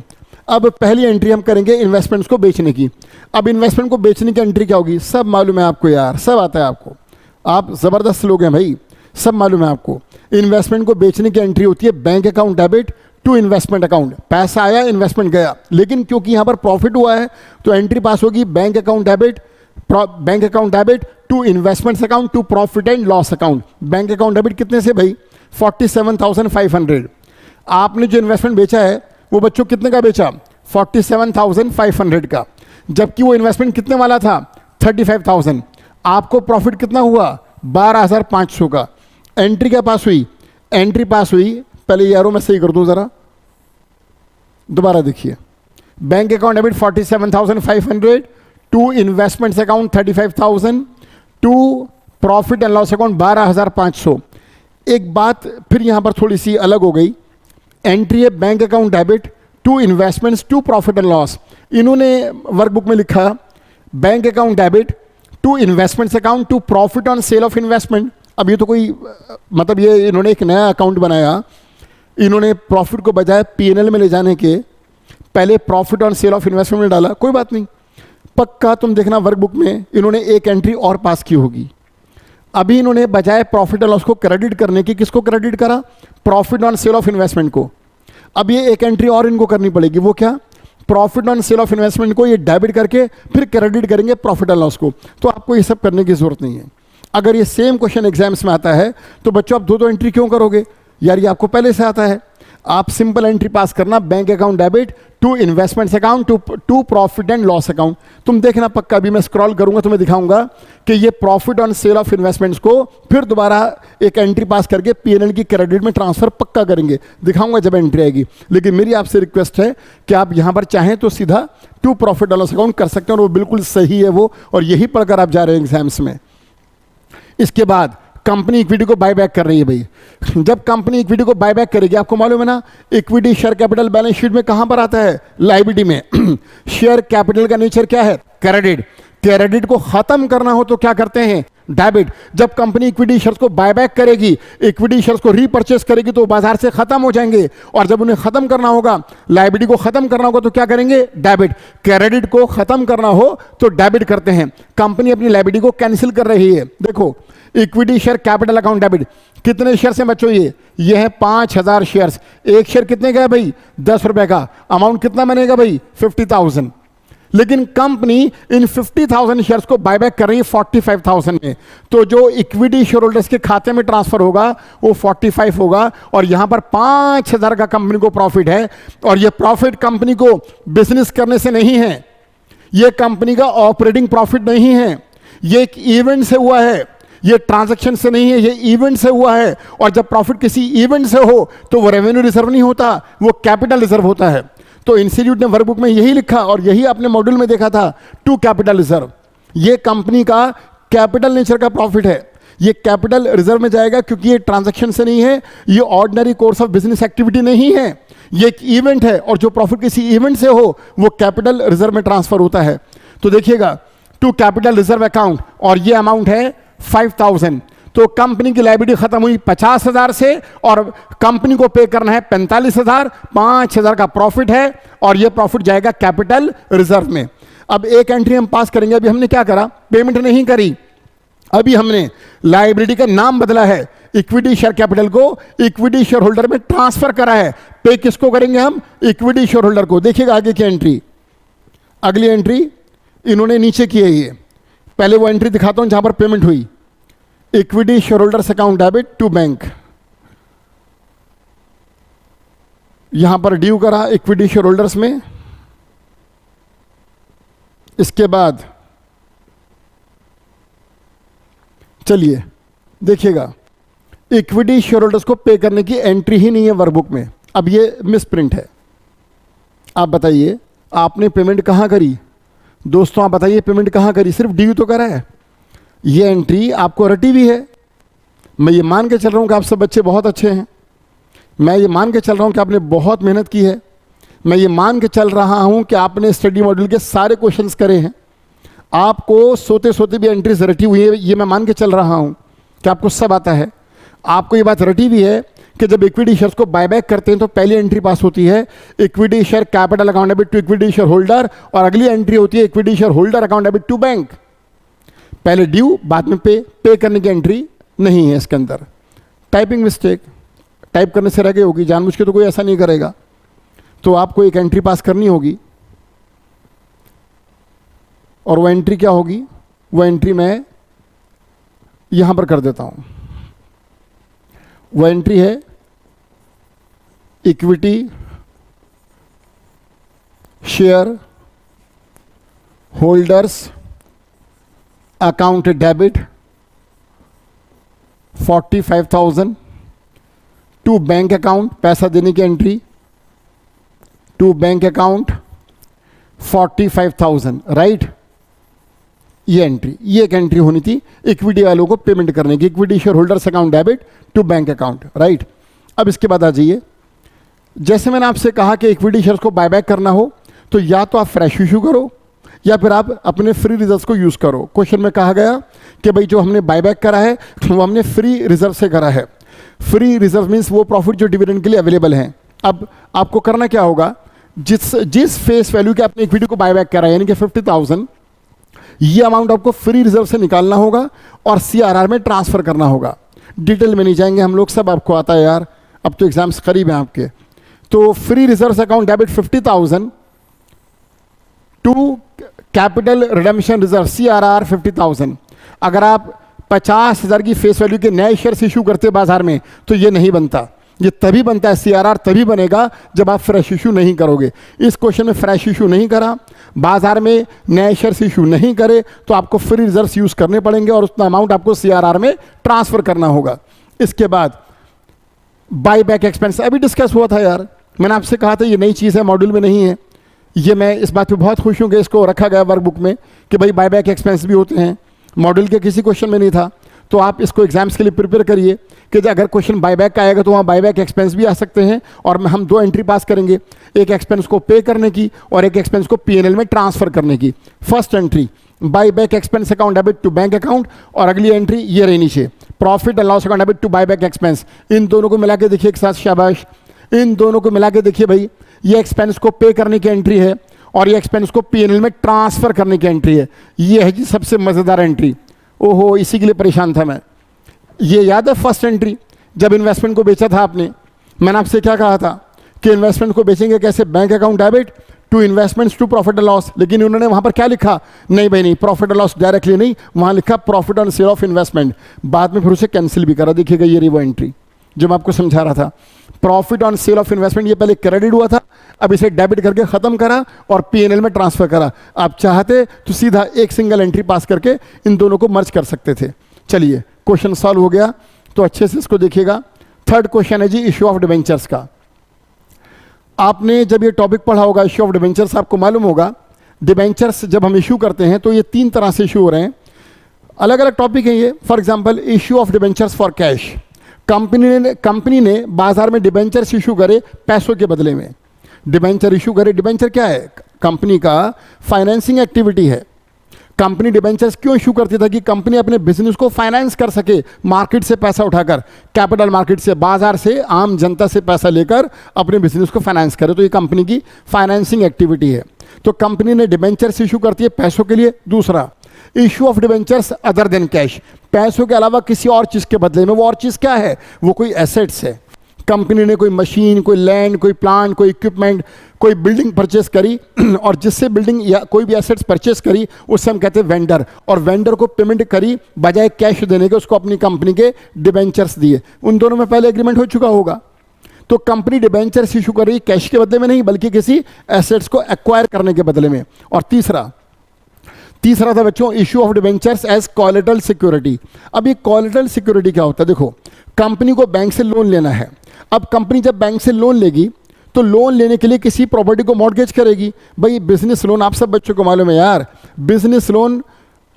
अब पहली एंट्री हम करेंगे इन्वेस्टमेंट्स को बेचने की। अब इन्वेस्टमेंट को बेचने की एंट्री क्या होगी, सब मालूम है आपको यार, सब आता है आपको, आप ज़बरदस्त लोग हैं भाई, सब मालूम है आपको। इन्वेस्टमेंट को बेचने की एंट्री होती है bank account debit to investment account. पैसा आया, इन्वेस्टमेंट गया, लेकिन क्योंकि यहाँ पर प्रॉफिट हुआ है तो एंट्री पास होगी bank account debit to investments account to profit and loss account. Bank account debit कितने से भाई, 47,500। आपने जो इन्वेस्टमेंट बेचा है वो बच्चों कितने का बेचा, 47,500 का, जबकि वो इन्वेस्टमेंट कितने वाला था, 35,000। आपको प्रॉफिट कितना हुआ, 12,500 का। एंट्री क्या पास हुई, एंट्री पास हुई, पहले यारों मैं सही कर दूं जरा, दोबारा देखिए, bank account debit 47,500 to investments account 35,000 to profit and loss account 12,500। एक बात फिर यहां पर थोड़ी सी अलग हो गई, एंट्री है bank account debit to investments to profit and loss. इन्होंने वर्कबुक में लिखा bank account debit to investments account to profit on sale of investment. अब ये तो कोई मतलब ये इन्होंने एक नया अकाउंट बनाया, इन्होंने प्रॉफिट को बजाय पीएनएल में ले जाने के पहले profit on sale of investment में डाला। कोई बात नहीं, पक्का तुम देखना वर्कबुक में इन्होंने एक एंट्री और पास की होगी। अभी इन्होंने बजाय प्रॉफिट एंड लॉस को क्रेडिट करने की किसको क्रेडिट करा, profit on sale of investment को। अब ये एक एंट्री और इनको करनी पड़ेगी, वो क्या, profit on sale of investment को ये डेबिट करके फिर क्रेडिट करेंगे प्रॉफिट एंड लॉस को। तो आपको ये सब करने की जरूरत नहीं है। अगर ये सेम क्वेश्चन एग्जाम्स में आता है तो बच्चों आप दो एंट्री क्यों करोगे यार, ये आपको पहले से आता है। आप सिंपल एंट्री पास करना, bank account debit to investments account to profit and loss account. तुम देखना पक्का, अभी मैं स्क्रॉल करूंगा तो मैं दिखाऊंगा कि ये profit on sale of investments को फिर दोबारा एक एंट्री पास करके पीएनएल की क्रेडिट में ट्रांसफर पक्का करेंगे, दिखाऊंगा जब एंट्री आएगी। लेकिन मेरी आपसे रिक्वेस्ट है कि आप यहां पर चाहें तो सीधा to profit and loss account कर सकते हैं, और वो बिल्कुल सही है वो, और यही पढ़कर आप जा रहे हैं एग्जाम्स में। इसके बाद कंपनी इक्विटी को बायबैक कर रही है भाई। जब कंपनी इक्विटी को बायबैक करेगी, आपको मालूम है ना, equity share capital balance sheet में कहां पर आता है, लायबिलिटी में। शेयर कैपिटल का नेचर क्या है, क्रेडिट। क्रेडिट को खत्म करना हो तो क्या करते हैं, डेबिट। जब कंपनी इक्विटी शेयर्स को बायबैक करेगी, इक्विटी शेयर्स को रीपर्चेस करेगी तो बाजार से खत्म हो जाएंगे, और जब उन्हें खत्म करना होगा, लायबिलिटी को खत्म करना होगा तो क्या करेंगे, डेबिट। क्रेडिट को खत्म करना हो तो डेबिट करते हैं। कंपनी अपनी लायबिलिटी को कैंसिल कर रही है। देखो equity share capital account debit, कितने शेयर्स हैं बच्चों, ये है 5,000 शेयर्स। एक शेयर कितने का है भाई, 10 रुपए का। अमाउंट कितना बनेगा भाई, 50,000। लेकिन कंपनी इन 50,000 शेयर्स को बायबैक कर रही है 45,000 में, तो जो इक्विटी शेयर होल्डर्स के खाते में ट्रांसफर होगा वो 45 होगा, और यहां पर 5,000 का कंपनी को प्रॉफिट है। और ये प्रॉफिट कंपनी को बिजनेस करने से नहीं है, ये कंपनी का ऑपरेटिंग प्रॉफिट नहीं है, ये एक इवेंट से हुआ है, ये ट्रांजैक्शन से नहीं है, ये इवेंट से हुआ है। और जब प्रॉफिट किसी इवेंट से हो तो वो रेवेन्यू रिजर्व नहीं होता, वो कैपिटल रिजर्व होता है। तो इंस्टीट्यूट ने वर्कबुक में यही लिखा, और यही अपने मॉड्यूल में देखा था, टू कैपिटल रिजर्व। ये कंपनी का कैपिटल नेचर का प्रॉफिट है, ये कैपिटल रिजर्व में जाएगा, क्योंकि ये ट्रांजैक्शन से नहीं है, ये ordinary course of business activity नहीं है, ये एक इवेंट है, और जो प्रॉफिट किसी इवेंट से हो वो कैपिटल रिजर्व में ट्रांसफर होता है। तो देखिएगा टू कैपिटल रिजर्व अकाउंट, और ये अमाउंट है 5,000। तो कंपनी की लायबिलिटी खत्म हुई 50,000 से, और कंपनी को पे करना है 45,000। 5,000 का प्रॉफिट है, और यह प्रॉफिट जाएगा कैपिटल रिजर्व में। अब एक एंट्री हम पास करेंगे। अभी हमने क्या करा, पेमेंट नहीं करी, अभी हमने लायबिलिटी का नाम बदला है, इक्विटी शेयर कैपिटल को इक्विटी शेयर होल्डर में ट्रांसफर करा है। पे किसको करेंगे हम, इक्विटी शेयर होल्डर को। देखिएगा आगे की एंट्री, अगली एंट्री इन्होंने नीचे की है। ये पहले वो एंट्री दिखाता हूं जहां पर पेमेंट हुई, equity share holders account debit to bank, यहां पर ड्यू करा इक्विटी शेयर होल्डर्स में। इसके बाद चलिए देखिएगा, इक्विटी शेयर होल्डर्स को पे करने की एंट्री ही नहीं है वर्कबुक में। अब ये मिस प्रिंट है। आप बताइए आपने पेमेंट कहां करी दोस्तों, आप बताइए पेमेंट कहां करी, सिर्फ ड्यू तो करा है। ये एंट्री आपको रटी हुई है। मैं ये मान के चल रहा हूं कि आप सब बच्चे बहुत अच्छे हैं, मैं ये मान के चल रहा हूं कि आपने बहुत मेहनत की है, मैं ये मान के चल रहा हूं कि आपने स्टडी मॉड्यूल के सारे क्वेश्चंस करे हैं, आपको सोते सोते भी एंट्रीज रटी हुई है, ये मैं मान के चल रहा हूं। क्या आपको सब आता है? आपको ये बात रटी हुई है कि जब इक्विटी शेयर्स को बायबैक करते हैं तो पहली एंट्री पास होती है equity share capital account debit to equity share holder, और अगली एंट्री होती है equity share holder account debit to bank. पहले ड्यू बाद में पे करने की एंट्री नहीं है इसके अंदर। टाइपिंग मिस्टेक, टाइप करने से रह गई होगी, जानबूझ के तो कोई ऐसा नहीं करेगा। तो आपको एक एंट्री पास करनी होगी, और वो एंट्री क्या होगी? वो एंट्री मैं यहां पर कर देता हूं। वो एंट्री है equity share holders account debit 45,000 to bank account, पैसा देने की entry to bank account 45,000, right? ये एंट्री, ये एक एंट्री होनी थी इक्विटी वालों को पेमेंट करने की, equity share holders account debit to bank account, right? अब इसके बाद आ जाइए, जैसे मैंने आपसे कहा कि इक्विटी शेयर्स को बायबैक करना हो तो या तो आप फ्रेश इशू करो या फिर आप अपने फ्री रिजर्व्स को यूज करो। क्वेश्चन में कहा गया कि भाई जो हमने बायबैक करा है वो हमने फ्री रिजर्व से करा है। फ्री रिजर्व मीन्स वो प्रॉफिट जो डिविडेंड के लिए अवेलेबल है। अब आपको करना क्या होगा, जिस फेस वैल्यू के आपने इक्विटी को बायबैक करा है यानी कि 50,000, ये अमाउंट आपको फ्री रिजर्व से निकालना होगा और सीआरआर में ट्रांसफर करना होगा। डिटेल में नहीं जाएंगे हम लोग, सब आपको आता है यार, अब तो एग्जाम्स करीब हैं आपके। तो free reserve account debit 50,000 to capital redemption reserve CRR 50,000। अगर आप 50,000 की फेस वैल्यू के नए शेयर्स इशू करते बाजार में तो ये नहीं बनता। ये तभी बनता है, सीआरआर तभी बनेगा जब आप फ्रेश इशू नहीं करोगे। इस क्वेश्चन में फ्रेश इशू नहीं करा, बाजार में नए शेयर्स इशू नहीं करे, तो आपको फ्री रिजर्व्स यूज करने पड़ेंगे और उतना अमाउंट आपको सीआरआर में ट्रांसफर करना होगा। इसके बाद बाई बैक एक्सपेंस अभी डिस्कस हुआ था यार, मैंने आपसे कहा था ये नई चीज़ है, मॉड्यूल में नहीं है। ये मैं इस बात पे बहुत खुश हूँ कि इसको रखा गया वर्कबुक में कि भाई बाई बैक एक्सपेंस भी होते हैं। मॉड्यूल के किसी क्वेश्चन में नहीं था, तो आप इसको एग्जाम्स के लिए प्रिपेयर करिए कि अगर क्वेश्चन बायबैक का आएगा तो वहाँ बायबैक एक्सपेंस भी आ सकते हैं, और हम दो एंट्री पास करेंगे, एक एक्सपेंस को पे करने की और एक एक्सपेंस को पीएनएल में ट्रांसफर करने की। First entry buyback expense account debit to bank account, और अगली एंट्री ये रही नीचे profit and loss account debit to buyback expense. इन दोनों को मिला के देखिए एक साथ, शाबाश, इन दोनों को मिला के देखिए भाई, ये एक्सपेंस को पे करने की एंट्री है और ये एक्सपेंस को पीएनएल में ट्रांसफर करने की एंट्री है। ये है जी सबसे मजेदार एंट्री। ओहो, इसी के लिए परेशान था मैं। ये याद है फर्स्ट एंट्री जब इन्वेस्टमेंट को बेचा था आपने, मैंने आपसे क्या कहा था कि इन्वेस्टमेंट को बेचेंगे कैसे, bank account debit to investments to profit and loss. लेकिन उन्होंने वहां पर क्या लिखा, नहीं भाई नहीं, प्रॉफिट एंड लॉस डायरेक्टली नहीं, वहां लिखा profit on sale of investment. बाद में फिर उसे कैंसिल भी करा। देखिएगा ये रही वो एंट्री जो मैं आपको समझा रहा था, profit on sale of investment. ये पहले क्रेडिट हुआ था, अब इसे डेबिट करके खत्म करा और पीएनएल में ट्रांसफर करा। आप चाहते तो सीधा एक सिंगल एंट्री पास करके इन दोनों को मर्ज कर सकते थे। चलिए क्वेश्चन सॉल्व हो गया, तो अच्छे से इसको देखिएगा। थर्ड क्वेश्चन है जी इश्यू ऑफ डिबेंचर्स का। आपने जब ये टॉपिक पढ़ा होगा इश्यू ऑफ डिबेंचर्स, आपको मालूम होगा डिबेंचर्स जब हम इशू करते हैं तो ये तीन तरह से इशू हो रहे हैं, अलग अलग टॉपिक है ये। For example issue of debentures for cash, company ने बाजार में डिबेंचर्स इशू करे पैसों के बदले में। डिबेंचर इशू करे, डिबेंचर क्या है, कंपनी का फाइनेंसिंग एक्टिविटी है। कंपनी डिबेंचर्स क्यों इशू करती था कि कंपनी अपने बिजनेस को फाइनेंस कर सके, मार्केट से पैसा उठाकर, कैपिटल मार्केट से, बाजार से, आम जनता से पैसा लेकर अपने बिजनेस को फाइनेंस करे। तो ये कंपनी की फाइनेंसिंग एक्टिविटी है। तो कंपनी ने डिबेंचर्स इशू करती है पैसों के लिए। दूसरा issue of debentures other than cash, पैसों के अलावा किसी और चीज के बदले में। वो और चीज क्या है, वो कोई एसेट्स है। कंपनी ने कोई मशीन, कोई लैंड, कोई प्लांट, कोई इक्विपमेंट, कोई बिल्डिंग परचेस करी और जिससे बिल्डिंग या कोई भी एसेट्स परचेस करी उससे हम कहते हैं वेंडर, और वेंडर को पेमेंट करी बजाय कैश देने के, उसको अपनी कंपनी के डिबेंचर्स दिए। उन दोनों में पहले एग्रीमेंट हो चुका होगा। तो कंपनी डिबेंचर्स इशू कर रही कैश के बदले में नहीं, बल्कि किसी एसेट्स को एक्वायर करने के बदले में। और तीसरा था बच्चों issue of debentures as collateral security. अब ये कोलेटरल सिक्योरिटी क्या होता है, देखो कंपनी को बैंक से लोन लेना है। अब कंपनी जब बैंक से लोन लेगी तो लोन लेने के लिए किसी प्रॉपर्टी को मॉर्गेज करेगी। भाई बिजनेस लोन आप सब बच्चों को मालूम है यार, बिजनेस लोन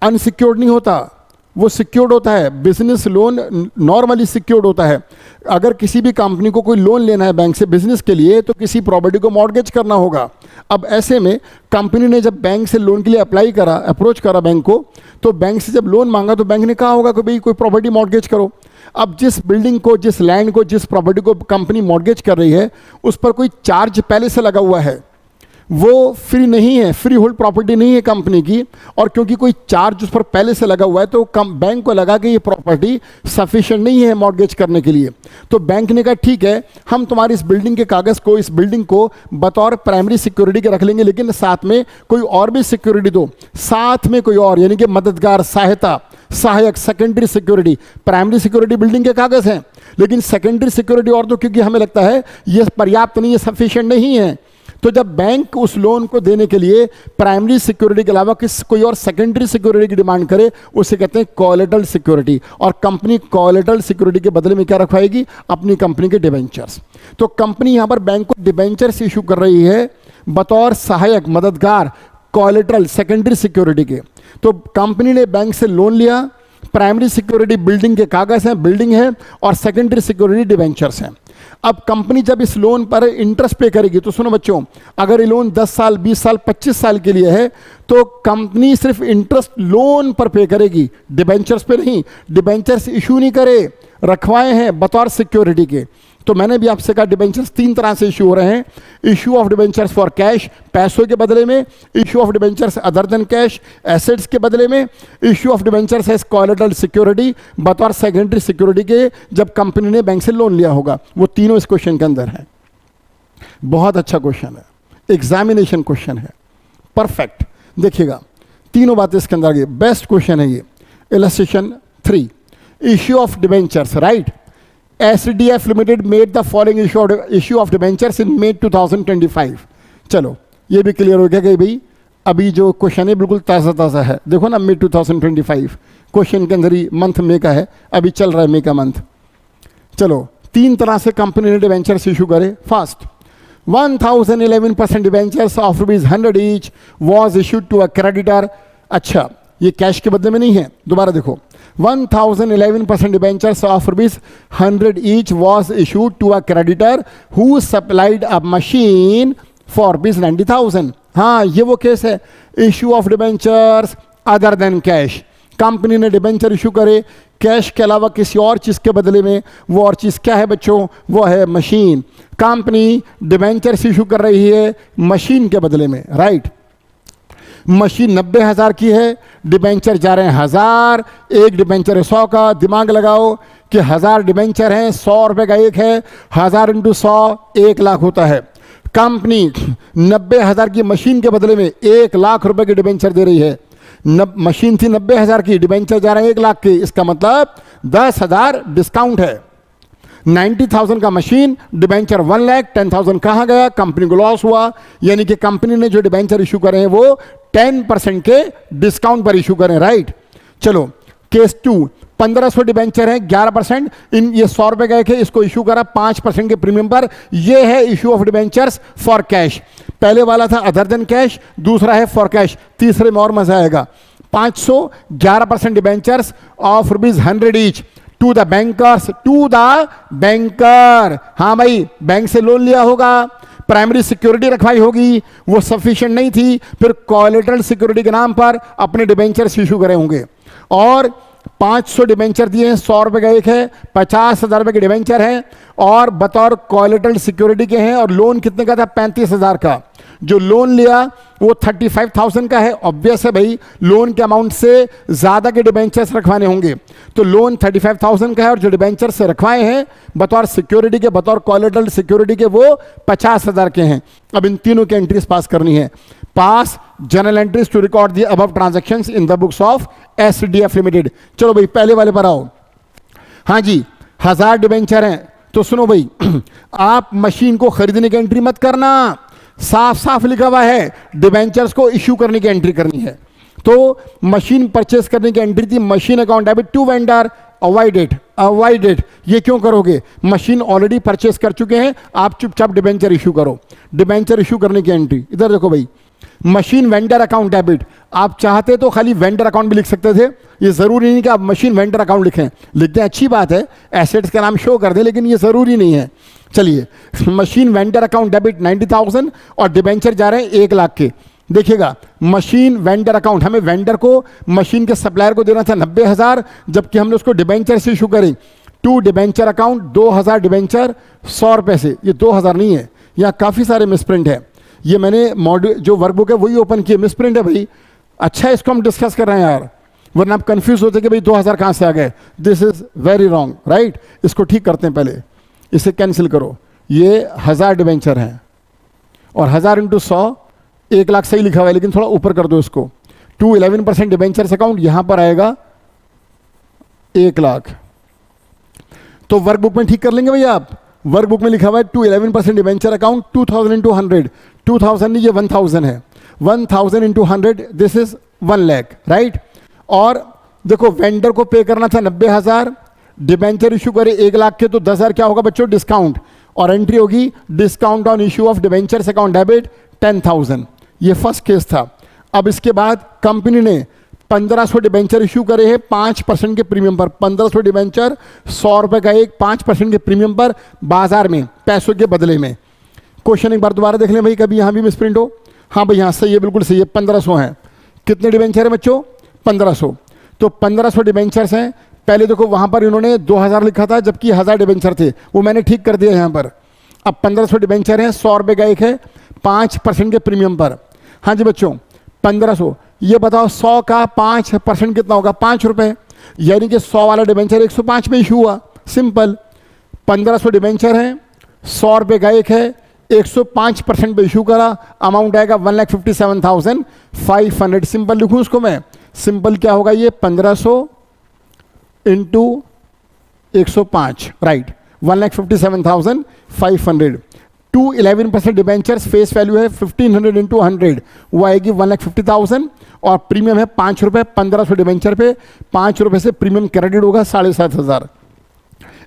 अनसिक्योर्ड नहीं होता, वो सिक्योर्ड होता है। बिजनेस लोन नॉर्मली सिक्योर्ड होता है। अगर किसी भी कंपनी को कोई लोन लेना है बैंक से बिजनेस के लिए तो किसी प्रॉपर्टी को मॉर्गेज करना होगा। अब ऐसे में कंपनी ने जब बैंक से लोन के लिए अप्लाई करा, अप्रोच करा बैंक को, तो बैंक से जब लोन मांगा तो बैंक ने कहा होगा कि भाई कोई प्रॉपर्टी मॉर्गेज करो। अब जिस बिल्डिंग को, जिस लैंड को, जिस प्रॉपर्टी को कंपनी मॉर्गेज कर रही है, उस पर कोई चार्ज पहले से लगा हुआ है, वो फ्री नहीं है, फ्री होल्ड प्रॉपर्टी नहीं है कंपनी की, और क्योंकि कोई चार्ज उस पर पहले से लगा हुआ है तो बैंक को लगा कि ये प्रॉपर्टी सफिशिएंट नहीं है मॉर्गेज करने के लिए। तो बैंक ने कहा ठीक है, हम तुम्हारी इस बिल्डिंग के कागज़ को, इस बिल्डिंग को बतौर प्राइमरी सिक्योरिटी के रख लेंगे, लेकिन साथ में कोई और भी सिक्योरिटी दो, साथ में कोई और, यानी कि मददगार, सहायता, सहायक, secondary security. Primary security building के कागज़ हैं, लेकिन सेकेंडरी सिक्योरिटी और दो, क्योंकि हमें लगता है ये पर्याप्त नहीं है, सफिशिएंट नहीं है। तो जब बैंक उस लोन को देने के लिए प्राइमरी सिक्योरिटी के अलावा कोई और सेकेंडरी सिक्योरिटी की डिमांड करे, उसे कहते हैं कोलेटरल सिक्योरिटी। और कंपनी कोलेटरल सिक्योरिटी के बदले में क्या रखवाएगी? अपनी कंपनी के डिबेंचर्स। तो कंपनी यहां पर बैंक को डिबेंचर्स इशू कर रही है बतौर सहायक, मददगार, कोलेटरल, सेकेंडरी सिक्योरिटी के। तो कंपनी ने बैंक से लोन लिया, प्राइमरी सिक्योरिटी बिल्डिंग के कागज हैं, बिल्डिंग है, और सेकेंडरी सिक्योरिटी डिबेंचर्स हैं। अब कंपनी जब इस लोन पर इंटरेस्ट पे करेगी, तो सुनो बच्चों, अगर ये लोन 10 साल, 20 साल, 25 साल के लिए है, तो कंपनी सिर्फ इंटरेस्ट लोन पर पे करेगी, डिबेंचर्स पे नहीं। डिबेंचर्स इशू नहीं करे, रखवाए हैं बतौर सिक्योरिटी के। तो मैंने भी आपसे कहा डिबेंचर्स 3 तरह से इशू हो रहे हैं। Issue of debentures for cash, पैसों के बदले में; issue of debentures other than cash, assets के बदले में; issue of debentures as collateral security, बतौर सेकेंडरी सिक्योरिटी के, जब कंपनी ने बैंक से लोन लिया होगा। वो तीनों इस क्वेश्चन के अंदर है। बहुत अच्छा क्वेश्चन है, एग्जामिनेशन क्वेश्चन है, परफेक्ट। देखिएगा तीनों बातें इसके अंदर आ गई, बेस्ट क्वेश्चन है ये। Illustration 3, issue of debentures, right. SDF Limited made the following issue of debentures in May 2025। चलो ये भी क्लियर हो गया कि भाई अभी जो क्वेश्चन है बिल्कुल ताज़ा ताज़ा है। देखो ना, May 2025 क्वेश्चन के अंदर ही मंथ मे का है, अभी चल रहा है मे का मंथ। चलो 3 तरह से कंपनी ने डिबेंचर्स इशू करे। First, 1011% debentures of ₹100 each was issued to a creditor. अच्छा, ये कैश के बदले में नहीं है, दोबारा देखो, 1011% debentures of ₹100 each was issued to a creditor who supplied a machine for ₹90,000। हाँ, ये वो केस है, issue of debentures other than cash. Company ने डिबेंचर इशू करे कैश के अलावा किसी और चीज़ के बदले में। वो और चीज़ क्या है बच्चों? वो है मशीन। कंपनी डिबेंचर्स इशू कर रही है मशीन के बदले में, राइट। मशीन 90,000 की है, डिबेंचर जा रहे हैं 1000, एक डिबेंचर है 100 का। दिमाग लगाओ कि 1000 डिबेंचर हैं, 100 रुपये का एक है, 1000 × 100 1 लाख होता है। कंपनी 90,000 की मशीन के बदले में 1 लाख रुपए की डिबेंचर दे रही है। मशीन थी 90,000 की, डिबेंचर जा रहे हैं 1 लाख के, इसका मतलब 10,000 डिस्काउंट है। 90,000 का मशीन, डिबेंचर 1 लाख, 10,000 कहाँ गया? कंपनी को लॉस हुआ। यानी कि कंपनी ने जो डिबेंचर इशू करे हैं वो 10% के डिस्काउंट पर इशू करें, राइट। चलो केस 2, 1500 डिबेंचर है, 11%, इन ये 100 रुपए गए थे, इसको इशू करा 5% के प्रीमियम पर। ये है issue of debentures for cash. पहले वाला था अदर देन कैश, दूसरा है फॉर कैश, तीसरे में और मजा आएगा। 511% debentures of ₹100 each to the bankers, to the banker. हाँ भाई, बैंक से लोन लिया होगा, प्राइमरी सिक्योरिटी रखवाई होगी, वो सफिशिएंट नहीं थी, फिर कोलेटरल सिक्योरिटी के नाम पर अपने डिबेंचर्स इशू करे होंगे। और 500 डिबेंचर दिए हैं, 100 रुपए का एक है, 50,000 रुपए के डिबेंचर है और बतौर कोलेटरल सिक्योरिटी के हैं। और लोन कितने का था? 35,000 का। जो लोन लिया वो 35,000 का है। ऑब्वियस है भाई, लोन के अमाउंट से ज़्यादा के डिबेंचर्स रखवाने होंगे, तो लोन 35,000 का है और जो डिबेंचर्स से रखवाए हैं बतौर सिक्योरिटी के, बतौर कोलेटरल सिक्योरिटी के, वो 50,000 के हैं। अब इन तीनों की एंट्रीज पास करनी है। Pass journal entries to record the above transactions in the books of SDF limited. चलो भाई पहले वाले पर आओ। हाँ जी, 1000 डिबेंचर हैं, तो सुनो भाई, आप मशीन को खरीदने की एंट्री मत करना, साफ साफ लिखा हुआ है डिबेंचर्स को इश्यू करने की एंट्री करनी है। तो मशीन परचेस करने की एंट्री थी, machine account debit to vendor, avoid it, avoid it. ये क्यों करोगे? मशीन ऑलरेडी परचेस कर चुके हैं, आप चुपचाप डिबेंचर इशू करो। डिबेंचर इशू करने की एंट्री इधर देखो भाई, मशीन वेंडर अकाउंट डेबिट। आप चाहते तो खाली वेंडर अकाउंट भी लिख सकते थे, ये जरूरी नहीं कि आप मशीन वेंडर अकाउंट लिखें। लिखते हैं अच्छी बात है, एसेट्स का नाम शो कर दें, लेकिन ये जरूरी नहीं है। चलिए, मशीन वेंडर अकाउंट डेबिट 90,000 और डिबेंचर जा रहे हैं 1 लाख के। देखिएगा, मशीन वेंडर अकाउंट, हमें वेंडर को मशीन के सप्लायर को देना था 90,000, जबकि हमने उसको डिबेंचर से इशू करी 2 डिबेंचर अकाउंट 2,000 डिबेंचर 100 रुपये से। ये 2,000 नहीं है, यहाँ काफ़ी सारे मिसप्रिंट है। ये मैंने मॉड्यूल जो वर्कबुक है वही ओपन किए, मिसप्रिंट है भाई। अच्छा इसको हम डिस्कस कर रहे हैं यार, वरना आप कंफ्यूज होते कि भाई 2,000 कहाँ से आ गए। This is very wrong, right. इसको ठीक करते हैं, पहले इसे कैंसिल करो। ये 1000 डिबेंचर हैं और 1000 इंटू 100 1 लाख सही लिखा हुआ है, लेकिन थोड़ा ऊपर कर दो इसको। 11% डिबेंचर्स अकाउंट यहां पर आएगा 1 लाख। तो वर्कबुक में ठीक कर लेंगे भैया आप। वर्कबुक में लिखा हुआ है 11% डिबेंचर अकाउंट 2000 इंटू 100, 2000 नहीं, ये 1000 है। 1000 into 100 this is 1 lakh, right. और देखो वेंडर को पे करना था 90,000, डिबेंचर इशू करे 1 लाख के, तो 10,000 क्या होगा बच्चों, डिस्काउंट। और एंट्री होगी discount on issue of debentures account debit 10,000। ये फर्स्ट केस था। अब इसके बाद कंपनी ने 1500 डिबेंचर इशू करे हैं 5% के प्रीमियम पर। 1500 डिबेंचर 100 रुपए का एक, 5% के प्रीमियम पर बाजार में पैसों के बदले में। क्वेश्चन एक बार दोबारा देख लें भाई, कभी यहां भी मिसप्रिंट हो। हाँ भाई हाँ सही है, बिल्कुल सही है, 1500 है। कितने डिबेंचर है बच्चों, 1500। तो 1500 डिबेंचर्स हैं। पहले देखो वहां पर इन्होंने 2000 लिखा था, जबकि 1000 डिबेंचर थे, वो मैंने ठीक कर दिया यहां पर। अब 1500 डिबेंचर हैं, 100 रुपए का एक है, 5% के प्रीमियम पर। हाँ जी बच्चों 1500, ये बताओ 100 का 5% कितना होगा, 5 रुपए। यानी कि 100 वाला डिबेंचर 105 में इशू हुआ, सिंपल। 1500 डिबेंचर हैं, 100 रुपए का एक है, 105% पे इशू करा, अमाउंट आएगा 1,57,500। सिंपल लिखूं उसको मैं, सिंपल क्या होगा ये 1500 into 105, right, 1,57,500। 11% debentures face value है 1500 इंटू 100, वो आएगी 1,50,000 और प्रीमियम है 5 रुपये। 1500 डिबेंचर पे 5 रुपये से प्रीमियम क्रेडिट होगा 7,500।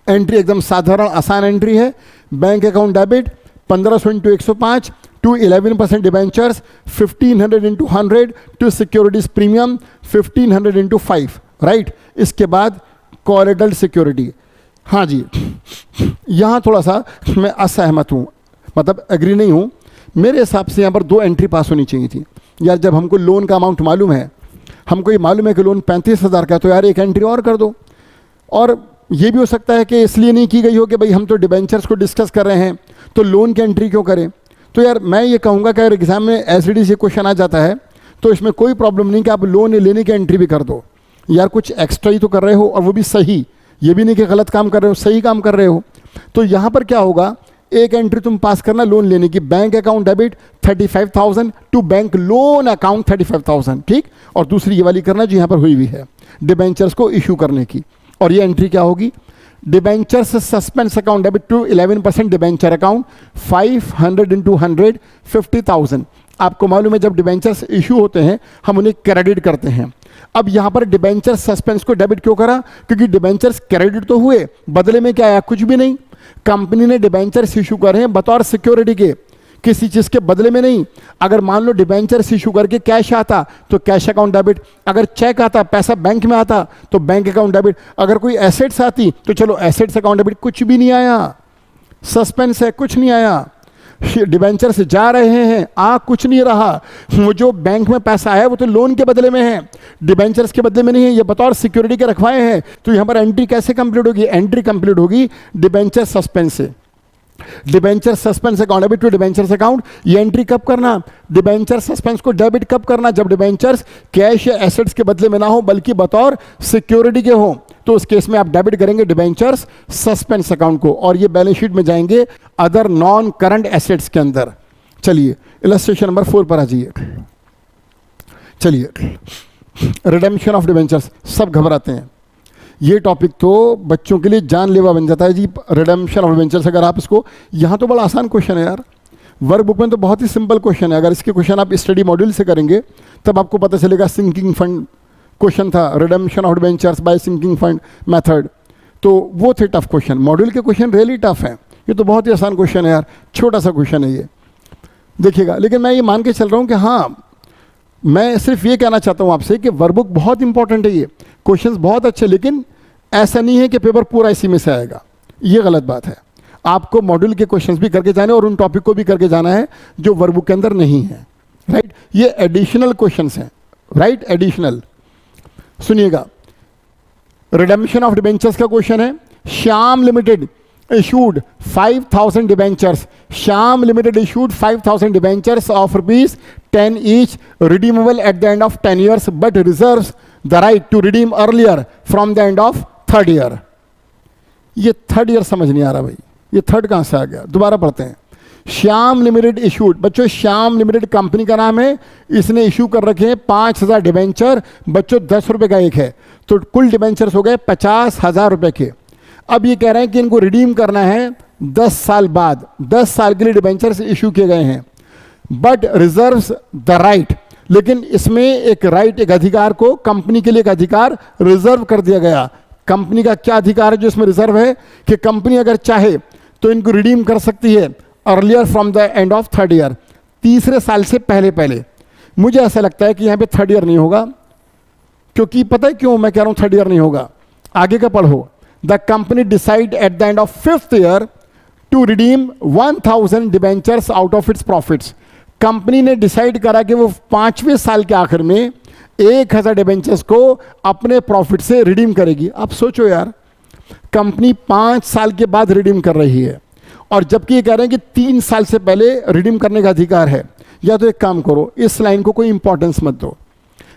एंट्री एकदम साधारण आसान एंट्री है। Bank account debit 1500 into 105 to 11% debentures 1500 into 100 to securities premium 1500 into 5, right. इसके बाद कोलेटरल सिक्योरिटी। हाँ जी, यहाँ थोड़ा सा मैं असहमत हूँ, मतलब एग्री नहीं हूँ। मेरे हिसाब से यहाँ पर 2 एंट्री पास होनी चाहिए थी यार। जब हमको लोन का अमाउंट मालूम है, हमको ये मालूम है कि लोन 35,000 का, तो यार एक एंट्री और कर दो। और ये भी हो सकता है कि इसलिए नहीं की गई हो कि भाई हम तो डिबेंचर्स को डिस्कस कर रहे हैं, तो लोन की एंट्री क्यों करें। तो यार मैं ये कहूँगा कि अगर एग्जाम में एसडीडी से क्वेश्चन आ जाता है तो इसमें कोई प्रॉब्लम नहीं कि आप लोन लेने की एंट्री भी कर दो। यार कुछ एक्स्ट्रा ही तो कर रहे हो, और वो भी सही, ये भी नहीं कि गलत काम कर रहे हो, सही काम कर रहे हो। तो यहाँ पर क्या होगा, एक एंट्री तुम पास करना लोन लेने की, bank account debit 35,000 to bank loan account 35,000, ठीक। और दूसरी ये वाली करना जो यहाँ पर हुई हुई है, डिबेंचर्स को इशू करने की। और ये एंट्री क्या होगी, debentures suspense account debit to 11% debenture account 500 into 100 50,000। आपको मालूम है जब डिबेंचर्स इशू होते हैं हम उन्हें क्रेडिट करते हैं। अब यहाँ पर डिबेंचर सस्पेंस को डेबिट क्यों करा, क्योंकि डिबेंचर्स क्रेडिट तो हुए, बदले में क्या आया, कुछ भी नहीं। कंपनी ने डिबेंचर्स इशू करे हैं बतौर सिक्योरिटी के, किसी चीज के बदले में नहीं। अगर मान लो डिबेंचर्स इशू करके कैश आता तो कैश अकाउंट डेबिट, अगर चेक आता पैसा बैंक में आता तो बैंक अकाउंट डेबिट, अगर कोई एसेट्स आती तो चलो एसेट्स अकाउंट डेबिट। कुछ भी नहीं आया, सस्पेंस है, कुछ नहीं आया। डिबेंचर्स जा रहे हैं, आ कुछ नहीं रहा। वो जो बैंक में पैसा आया वो तो लोन के बदले में है, डिबेंचर्स के बदले में नहीं है, ये बतौर सिक्योरिटी के रखवाए हैं। तो यहां पर एंट्री कैसे कंप्लीट होगी, एंट्री कंप्लीट होगी डिबेंचर सस्पेंस से। Debenture suspense account debit to debentures account, ये एंट्री कब करना, डिबेंचर सस्पेंस को डेबिट कब करना, जब डिबेंचर्स कैश या एसेट्स के बदले में ना हो बल्कि बतौर सिक्योरिटी के हो। तो उस केस में आप डेबिट करेंगे डिबेंचर्स सस्पेंस अकाउंट को, और ये बैलेंस शीट में जाएंगे अदर नॉन करंट एसेट्स के अंदर। चलिए इलस्ट्रेशन नंबर 4 पर आ जाइए। चलिए रिडेम्पशन ऑफ डिबेंचर्स, सब घबराते हैं, ये टॉपिक तो बच्चों के लिए जानलेवा बन जाता है जी, रिडेम्पशन ऑफ डिबेंचर्स। अगर आप इसको, यहाँ तो बड़ा आसान क्वेश्चन है यार, वर्क बुक में तो बहुत ही सिंपल क्वेश्चन है। अगर इसके क्वेश्चन आप स्टडी मॉड्यूल से करेंगे तब आपको पता चलेगा। सिंकिंग फंड क्वेश्चन था, redemption of debentures by sinking fund method, तो वो थे टफ क्वेश्चन। मॉड्यूल के क्वेश्चन रियली टफ हैं, ये तो बहुत ही आसान क्वेश्चन है यार, छोटा सा क्वेश्चन है ये, देखिएगा। लेकिन मैं ये मान के चल रहा हूँ कि हाँ, मैं सिर्फ ये कहना चाहता हूँ आपसे कि वर्कबुक बहुत इंपॉर्टेंट है, ये क्वेश्चंस बहुत अच्छे, लेकिन ऐसा नहीं है कि पेपर पूरा इसी में से आएगा, ये गलत बात है। आपको मॉड्यूल के क्वेश्चंस भी करके जाने और उन टॉपिक को भी करके जाना है जो वर्कबुक के अंदर नहीं है। राइट। ये एडिशनल क्वेश्चंस हैं, राइट, एडिशनल। सुनिएगा, रिडेम्पशन ऑफ डिबेंचर्स का क्वेश्चन है। Shyam limited issued 5,000 debentures. Shyam Limited issued 5,000 debentures of rupees 10 each, redeemable at the end of 10 years, but reserves the right to redeem earlier from the end of third year. ये third year समझ नहीं आ रहा भाई, ये third कहाँ से आ गया? दोबारा पढ़ते हैं। श्याम लिमिटेड इशूड, बच्चों श्याम लिमिटेड कंपनी का नाम है, इसने इशू कर रखे हैं 5,000 डिबेंचर, बच्चों 10 रुपए का एक है, तो कुल डिबेंचर्स हो गए 50,000 रुपए के। अब ये कह रहे हैं कि इनको रिडीम करना है 10 साल बाद, 10 साल के लिए डिबेंचर्स इशू किए गए हैं, बट रिजर्व्स द राइट, लेकिन इसमें एक राइट, एक अधिकार को, कंपनी के लिए एक अधिकार रिजर्व कर दिया गया। कंपनी का क्या अधिकार है जो इसमें रिजर्व है? कि कंपनी अगर चाहे तो इनको रिडीम कर सकती है earlier from the end of third year, तीसरे साल से पहले पहले। मुझे ऐसा लगता है कि यहाँ पे थर्ड ईयर नहीं होगा, क्योंकि पता है क्यों मैं कह रहा हूँ थर्ड ईयर नहीं होगा? आगे का पढ़ो। The company decide at the end of 5th year to redeem 1,000 debentures out of its profits. Company ने डिसाइड करा कि वो 5वें साल के आखिर में 1,000 डिबेंचर्स को अपने प्रॉफिट से रिडीम करेगी। आप सोचो यार, कंपनी 5 साल के बाद रिडीम कर रही है, और जबकि ये कह रहे हैं कि 3 साल से पहले रिडीम करने का अधिकार है। या तो एक काम करो, इस लाइन को कोई इंपॉर्टेंस मत दो,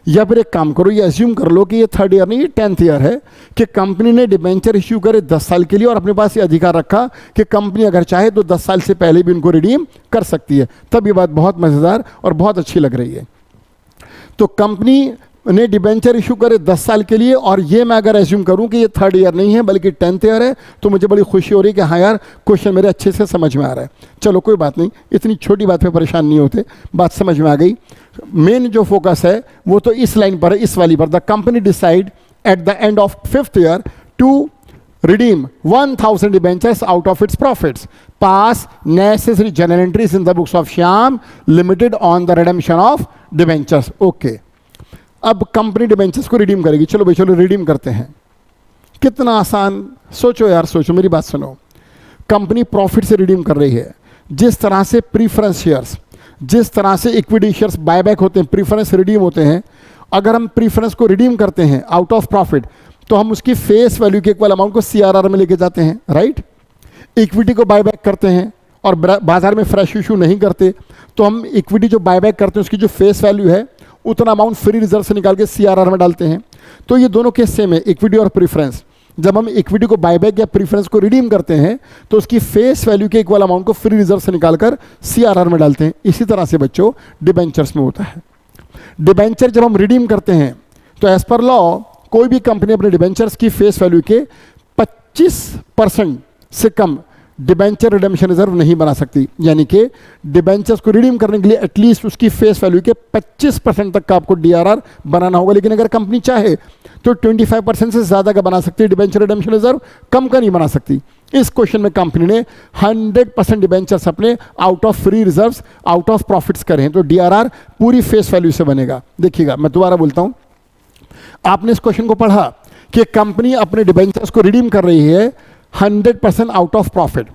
या फिर एक काम करो, ये अज्यूम कर लो कि ये थर्ड ईयर नहीं, ये 10th ईयर है, कि कंपनी ने डिबेंचर इश्यू करे 10 साल के लिए, और अपने पास ये अधिकार रखा कि कंपनी अगर चाहे तो 10 साल से पहले भी उनको रिडीम कर सकती है। तब ये बात बहुत मज़ेदार और बहुत अच्छी लग रही है। तो कंपनी ने डिबेंचर इशू करे 10 साल के लिए, और ये मैं अगर एज्यूम करूं कि ये थर्ड ईयर नहीं है बल्कि 10th ईयर है, तो मुझे बड़ी खुशी हो रही है कि हाँ यार, क्वेश्चन मेरे अच्छे से समझ में आ रहा है। चलो कोई बात नहीं, इतनी छोटी बात पे परेशान नहीं होते, बात समझ में आ गई। मेन जो फोकस है वो तो इस लाइन पर है, इस वाली पर। The company decide at the end of 5th year to redeem 1,000 debentures out of its profits. Pass necessary journal entries in the books of Shyam Limited on the redemption of debentures. Okay. अब company debentures को redeem करेगी। चलो भाई, चलो redeem करते हैं। कितना आसान, सोचो यार, सोचो, मेरी बात सुनो। कंपनी प्रॉफिट से रिडीम कर रही है। जिस तरह से प्रीफरेंस शेयर्स, जिस तरह से इक्विटी शेयर्स बायबैक होते हैं, प्रीफरेंस रिडीम होते हैं, अगर हम प्रीफरेंस को रिडीम करते हैं आउट ऑफ प्रॉफिट, तो हम उसकी फेस वैल्यू के इक्वल अमाउंट को CRR में लेके जाते हैं, राइट। इक्विटी को बायबैक करते हैं और बाजार में फ्रेश इशू नहीं करते, तो हम इक्विटी जो बायबैक करते हैं उसकी जो फेस वैल्यू है उतना अमाउंट फ्री रिजर्व से निकाल के CRR में डालते हैं। तो ये दोनों केस सेम है, इक्विटी और प्रीफरेंस। जब हम इक्विटी को बायबैक या प्रीफरेंस को रिडीम करते हैं तो उसकी फेस वैल्यू के इक्वल अमाउंट को फ्री रिजर्व से निकालकर CRR में डालते हैं। इसी तरह से बच्चों डिबेंचर्स में होता है। डिबेंचर जब हम रिडीम करते हैं तो एज पर लॉ कोई भी कंपनी अपने डिबेंचर्स की फेस वैल्यू के 25% से कम डिबेंचर रिडेम्पशन रिजर्व नहीं बना सकती। यानी कि डिबेंचर्स को रिडीम करने के लिए एटलीस्ट उसकी फेस वैल्यू के 25% तक का आपको DRR बनाना होगा। लेकिन अगर कंपनी चाहे तो 25% से ज़्यादा का बना सकती है डिबेंचर रिडेम्पशन रिजर्व, कम का नहीं बना सकती। इस क्वेश्चन में कंपनी ने 100% डिबेंचर्स अपने out of free reserves, out of profits करे हैं, तो DRR पूरी फेस वैल्यू से बनेगा। देखिएगा, मैं दोबारा बोलता हूँ, आपने इस क्वेश्चन को पढ़ा कि कंपनी अपने डिबेंचर्स को रिडीम कर रही है 100% आउट ऑफ प्रॉफिट।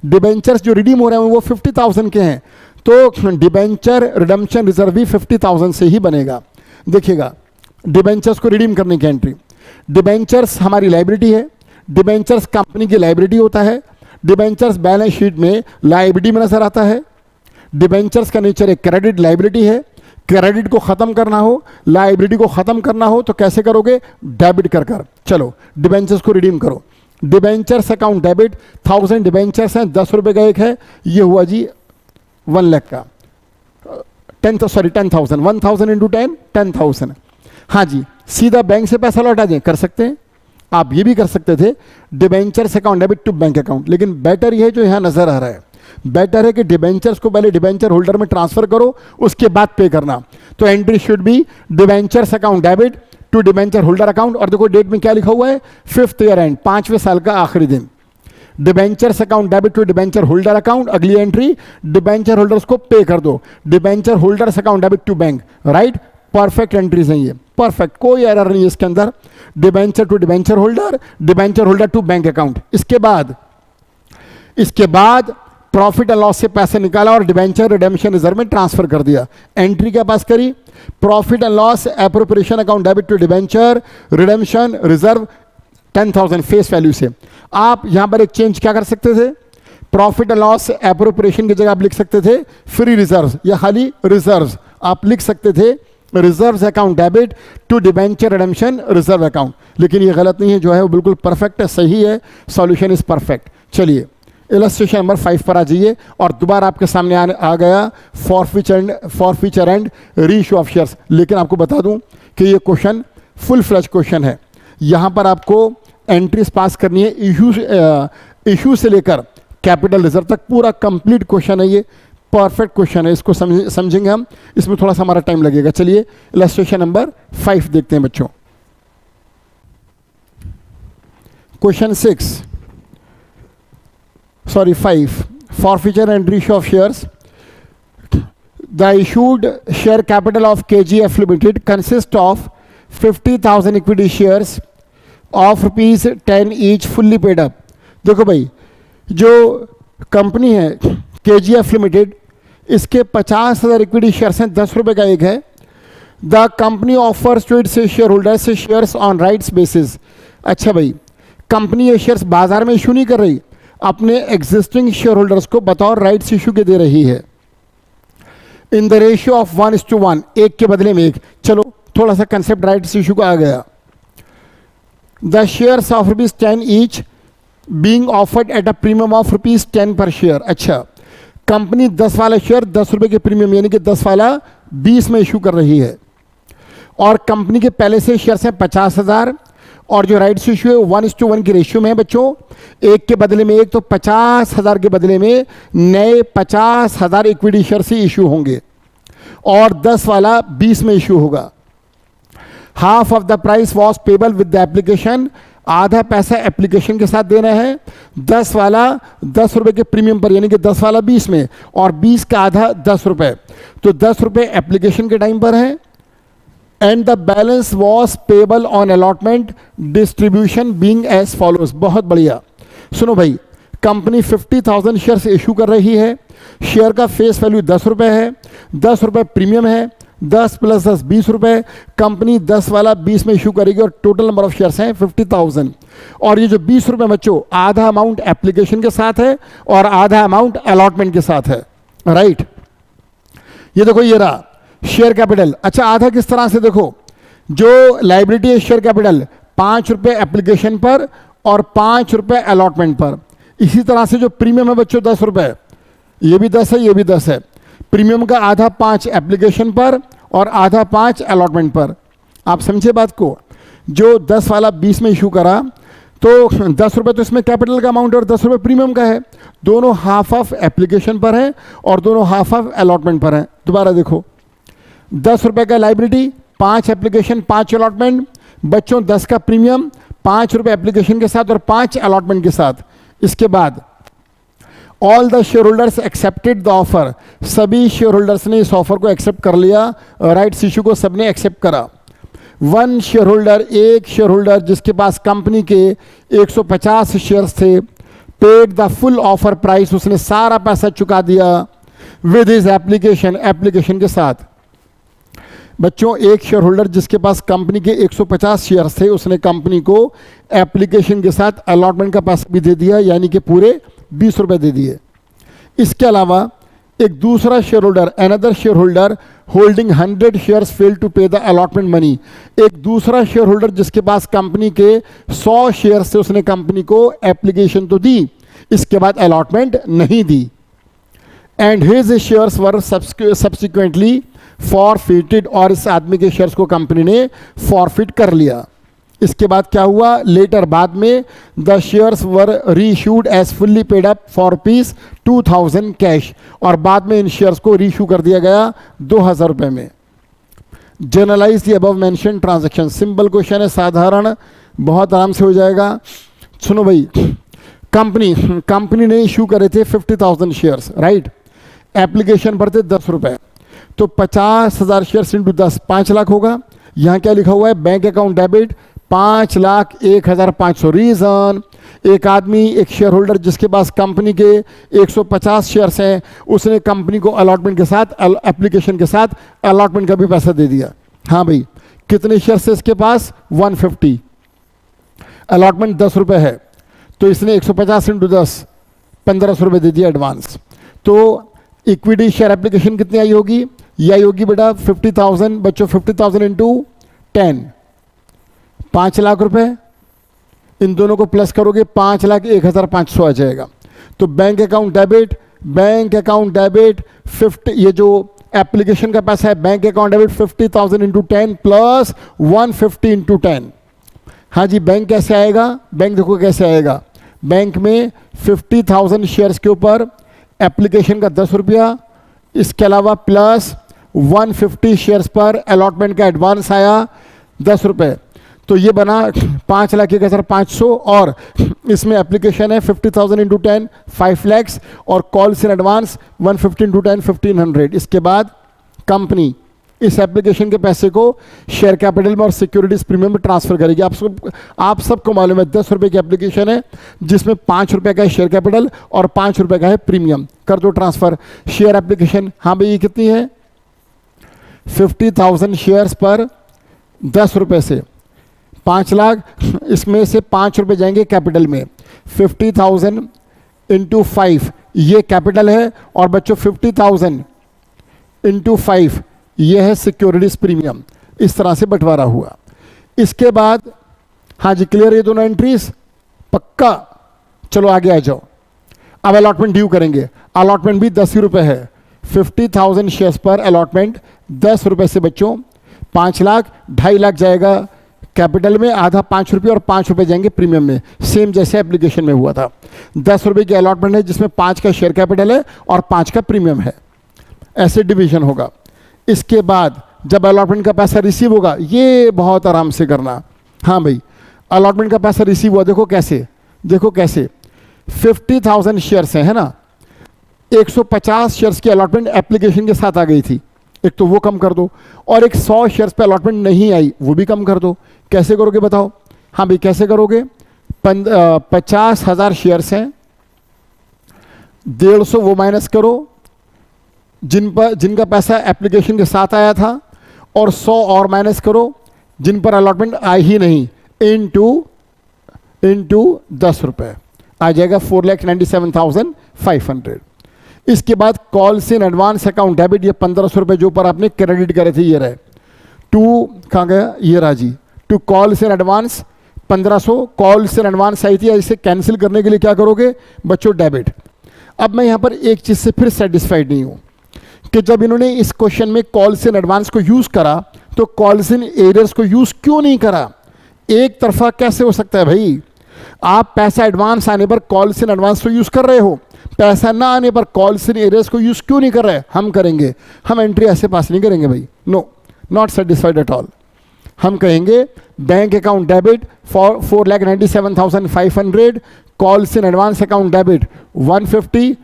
डिबेंचर्स जो रिडीम हो रहे हैं वो 50,000 के हैं, तो डिबेंचर रिडम्पशन रिजर्व भी 50,000 से ही बनेगा। देखिएगा, डिबेंचर्स को रिडीम करने की एंट्री, डिबेंचर्स हमारी लाइबिलिटी है, डिबेंचर्स कंपनी की लाइबिलिटी होता है, डिबेंचर्स बैलेंस शीट में लाइबिलिटी में नजर आता है। डिबेंचर्स का नेचर एक क्रेडिट लाइबिलिटी है। क्रेडिट को खत्म करना हो, लाइबिलिटी को खत्म करना हो तो कैसे करोगे? डेबिट कर कर। चलो डिबेंचर्स को रिडीम करो। डिबेंचर्स अकाउंट डेबिट, 1000 डिबेंचर्स हैं, 10 रुपए का एक है, ये हुआ जी 1 लाख का, 10,000, 1000 इंटू 10, 10,000। हाँ जी, सीधा बैंक से पैसा लौटा दें, कर सकते हैं। आप ये भी कर सकते थे debentures account debit to bank account, लेकिन बेटर ये है जो यहाँ नजर आ रहा है, बेटर है कि डिबेंचर्स को पहले डिबेंचर होल्डर में ट्रांसफर करो, उसके बाद पे करना। तो entry should be debentures account debit to debenture holder account, और देखो डेट में क्या लिखा हुआ है, 5th ईयर एंड, 5वें साल का आखिरी दिन। Debentures account debit to debenture holder account, अगली एंट्री डिबेंचर होल्डर्स को पे कर दो, debenture holders account debit to bank, right. Perfect entries हैं ये, परफेक्ट, कोई एरर नहीं है इसके अंदर। Debenture to debenture holder to bank account. इसके बाद प्रॉफिट एंड लॉस से पैसे निकाला और डिबेंचर रिडेम्पशन रिजर्व में ट्रांसफर कर दिया। एंट्री क्या पास करी, profit and loss appropriation account debit to debenture redemption reserve 10,000 face value से। आप यहां पर एक चेंज क्या कर सकते थे, प्रॉफिट एंड लॉस एप्रोप्रिएशन की जगह आप लिख सकते थे फ्री रिजर्व या खाली रिजर्व, आप लिख सकते थे reserve account debit to debenture redemption reserve account, लेकिन ये गलत नहीं है, जो है वो बिल्कुल परफेक्ट है, सही है, सॉल्यूशन इज परफेक्ट। चलिए इलस्ट्रेशन नंबर 5 पर आ जाइए और दोबारा आपके सामने आ गया forfeiture and reissue of shares. लेकिन आपको बता दूं कि ये क्वेश्चन फुल फ्लैश क्वेश्चन है, यहाँ पर आपको एंट्रीज पास करनी है, इशू से लेकर कैपिटल रिजर्व तक पूरा कंप्लीट क्वेश्चन है, ये परफेक्ट क्वेश्चन है, इसको समझेंगे हम, इसमें थोड़ा सा हमारा टाइम लगेगा। चलिए इलस्ट्रेशन नंबर 5 देखते हैं बच्चों। Question 5, forfeiture and reissue of shares. The issued share capital of KGF Limited consists of 50,000 equity shares of ₹10 each fully paid up. देखो भाई, जो कंपनी है KGF Limited, इसके 50,000 इक्विटी शेयर्स हैं, 10 रुपये का एक है। The company offers to its share holders shares on rights basis. अच्छा भाई, कंपनी ये शेयर्स बाजार में इशू नहीं कर रही, अपने एग्जिस्टिंग शेयर होल्डर्स को बतौर राइट्स इशू के दे रही है। इन द रेशियो ऑफ 1:1, एक के बदले में एक। चलो थोड़ा सा कंसेप्ट राइट्स इशू का आ गया। The shares of ₹10 each being offered eight a premium of ₹10 पर शेयर। अच्छा, कंपनी 10 वाला शेयर 10 रुपये के प्रीमियम यानी कि 10 वाला 20 में इशू कर रही है, और कंपनी के पहले से शेयर्स हैं 50,000 और जो राइट्स इशू है 1:1 की रेशियो में है बच्चों, एक के बदले में एक, तो 50,000 के बदले में नए 50,000 इक्विटी शेयर से इशू होंगे और 10 वाला 20 में इशू होगा। Half of the price was payable with the application, आधा पैसा एप्लीकेशन के साथ देना है, 10 वाला 10 रुपये के प्रीमियम पर यानी कि 10 वाला 20 में और 20 का आधा 10 रुपये, तो 10 रुपये एप्लीकेशन के टाइम पर है। And the balance was payable on allotment, distribution being as follows. बहुत बढ़िया, सुनो भाई, कंपनी 50,000 शेयर इशू कर रही है, शेयर का फेस वैल्यू 10 रुपये है, 10 रुपये प्रीमियम है, 10 + 10 20 रुपये, कंपनी 10 वाला 20 में इशू करेगी और टोटल नंबर ऑफ शेयर्स हैं 50,000। और ये जो 20 रुपये बच्चों, आधा अमाउंट एप्लीकेशन के साथ है और आधा अमाउंट अलॉटमेंट के साथ है, राइट। ये देखो, ये रहा शेयर कैपिटल। अच्छा, आधा किस तरह से, देखो जो लायबिलिटी है शेयर कैपिटल 5 रुपये एप्लीकेशन पर और 5 रुपये अलॉटमेंट पर। इसी तरह से जो प्रीमियम है बच्चों 10 रुपये, ये भी 10 है, ये भी 10 है। प्रीमियम का आधा 5 एप्लीकेशन पर और आधा 5 अलॉटमेंट पर। आप समझे बात को, जो 10 वाला 20 में इशू करा तो 10 रुपये तो इसमें कैपिटल का अमाउंट और 10 रुपये प्रीमियम का है, दोनों हाफ ऑफ एप्लीकेशन पर है और दोनों हाफ ऑफ अलॉटमेंट पर है। दोबारा देखो, 10 रुपये का लाइबिलिटी, 5 एप्लीकेशन 5 अलॉटमेंट, बच्चों 10 का प्रीमियम, 5 रुपये एप्लीकेशन के साथ और 5 अलॉटमेंट के साथ। इसके बाद all the share holders accepted the offer, सभी शेयर होल्डर्स ने इस ऑफर को एक्सेप्ट कर लिया, राइट्स इशू को सबने एक्सेप्ट करा। वन शेयर होल्डर, एक शेयर होल्डर जिसके पास कंपनी के 150 शेयर्स थे, paid the full offer price, उसने सारा पैसा चुका दिया विद हिज एप्लीकेशन, एप्लीकेशन के साथ। बच्चों, एक शेयर होल्डर जिसके पास कंपनी के 150 शेयर्स थे, उसने कंपनी को एप्लीकेशन के साथ अलॉटमेंट का पैसा भी दे दिया, यानी कि पूरे 20 रुपये दे दिए। इसके अलावा एक दूसरा share holder, another share holder holding 100 shares fail to pay the allotment money, एक दूसरा शेयर होल्डर जिसके पास कंपनी के 100 शेयर्स थे, उसने कंपनी को एप्लीकेशन तो दी, इसके बाद अलॉटमेंट नहीं दी। And his shares were subsequently forfeited, और इस आदमी के शेयर्स को कंपनी ने फॉरफिट कर लिया। इसके बाद क्या हुआ, लेटर बाद में the shares were reissued as fully paid up for ₹2000 cash, और बाद में इन शेयर्स को रीइश्यू कर दिया गया 2000 रुपये में। Journalise the above mention transaction, simple question है, साधारण, बहुत आराम से हो जाएगा। सुनो भाई, कंपनी ने इशू करे थे 50,000 शेयर्स, राइट। एप्लीकेशन पर थे 10 रुपये, तो 50,000 शेयर्स इंटू 10 5 लाख होगा। यहाँ क्या लिखा हुआ है, बैंक अकाउंट डेबिट 5,01,500 रीज़न, एक आदमी, एक शेयर होल्डर जिसके पास कंपनी के 150 शेयर्स हैं, उसने कंपनी को अलॉटमेंट के साथ, एप्लीकेशन के साथ अलॉटमेंट का भी पैसा दे दिया। हाँ भाई, कितने शेयर्स है इसके पास? 150। अलॉटमेंट 10 रुपये है, तो इसने 150 इंटू 10 1500 रुपये दे दिया एडवांस। तो इक्विटी शेयर एप्लीकेशन कितनी आई होगी? ये आई होगी बेटा 50,000, बच्चों 50,000 इंटू 10, 5 लाख रुपए। इन दोनों को प्लस करोगे 5,01,500 आ जाएगा। तो bank account debit, bank account debit 50, ये जो एप्लीकेशन का पैसा है, bank account debit 50,000 into 10 plus 150 into 10। हाँ जी, बैंक कैसे आएगा? बैंक देखो कैसे आएगा। बैंक में 50,000 शेयर्स के ऊपर एप्लीकेशन का 10 रुपया, इसके अलावा प्लस 150 शेयर्स पर अलॉटमेंट का एडवांस आया 10 रुपये, तो ये बना 5,01,500। और इसमें एप्लीकेशन है 50,000 इंटू 10 5 लैक्स, और कॉल्स इन एडवांस 150 इंटू 10 1500। इसके बाद कंपनी इस एप्लीकेशन के पैसे को शेयर कैपिटल में और सिक्योरिटीज प्रीमियम में ट्रांसफर करेगी। आप सबको मालूम है 10 रुपये की एप्लीकेशन है जिसमें 5 रुपये का है शेयर कैपिटल और 5 रुपये का है प्रीमियम। कर दो ट्रांसफर। शेयर एप्लीकेशन, हाँ भाई ये कितनी है? 50,000 शेयर्स पर 10 रुपये से 5 लाख, इसमें से 5 रुपये जाएंगे कैपिटल में। 50,000 इंटू 5 ये कैपिटल है, और बच्चों 50,000 इंटू 5 ये है सिक्योरिटीज प्रीमियम। इस तरह से बंटवारा हुआ। इसके बाद, हाँ जी क्लियर ये दोनों एंट्रीज? पक्का? चलो आगे आ जाओ। अब अलॉटमेंट ड्यू करेंगे। अलॉटमेंट भी 10 ही रुपये है। 50,000 शेयर्स पर अलॉटमेंट 10 रुपये से बच्चों 5 लाख, 2.5 लाख जाएगा कैपिटल में, आधा 5 रुपये और 5 रुपये जाएंगे प्रीमियम में, सेम जैसे एप्लीकेशन में हुआ था। 10 रुपये की अलॉटमेंट है जिसमें 5 का शेयर कैपिटल है और 5 का प्रीमियम है। ऐसे डिवीजन होगा। इसके बाद जब अलॉटमेंट का पैसा रिसीव होगा, ये बहुत आराम से करना। हाँ भाई, अलॉटमेंट का पैसा रिसीव हुआ, देखो कैसे, देखो कैसे। 50,000 शेयर्स है ना, 150 शेयर्स की अलॉटमेंट एप्लीकेशन के साथ आ गई थी, एक तो वो कम कर दो, और एक 100 शेयर्स पे अलॉटमेंट नहीं आई, वो भी कम कर दो। कैसे करोगे बताओ? हाँ भाई कैसे करोगे? 50,000 शेयर्स हैं, 150 वो माइनस करो जिनका पैसा एप्लीकेशन के साथ आया था, और 100 और माइनस करो जिन पर अलॉटमेंट आई ही नहीं, इनटू 10 रुपये आ जाएगा 4,97,500। इसके बाद calls in advance account debit, ये 1500 रुपये जो ऊपर आपने क्रेडिट करे थे, ये रहे। टू कहाँ गया? ये राजी। To calls in advance 1500 calls in advance आई थी, इसे कैंसिल करने के लिए क्या करोगे बच्चों? डेबिट। अब मैं यहाँ पर एक चीज़ से फिर सेटिस्फाइड नहीं हूँ कि जब इन्होंने इस क्वेश्चन में कॉल्स इन एडवांस को यूज़ करा तो कॉल्स इन एरियर्स को यूज़ क्यों नहीं करा? एक तरफा कैसे हो सकता है भाई? आप पैसा एडवांस आने पर कॉल्स इन एडवांस को यूज़ कर रहे हो, पैसा ना आने पर कॉल्स इन एरियर्स को यूज़ क्यों नहीं कर रहे? हम करेंगे, हम एंट्री ऐसे पास नहीं करेंगे भाई, no, not satisfied at all. हम कहेंगे bank account debit 4,97,500, calls in advance account debit 150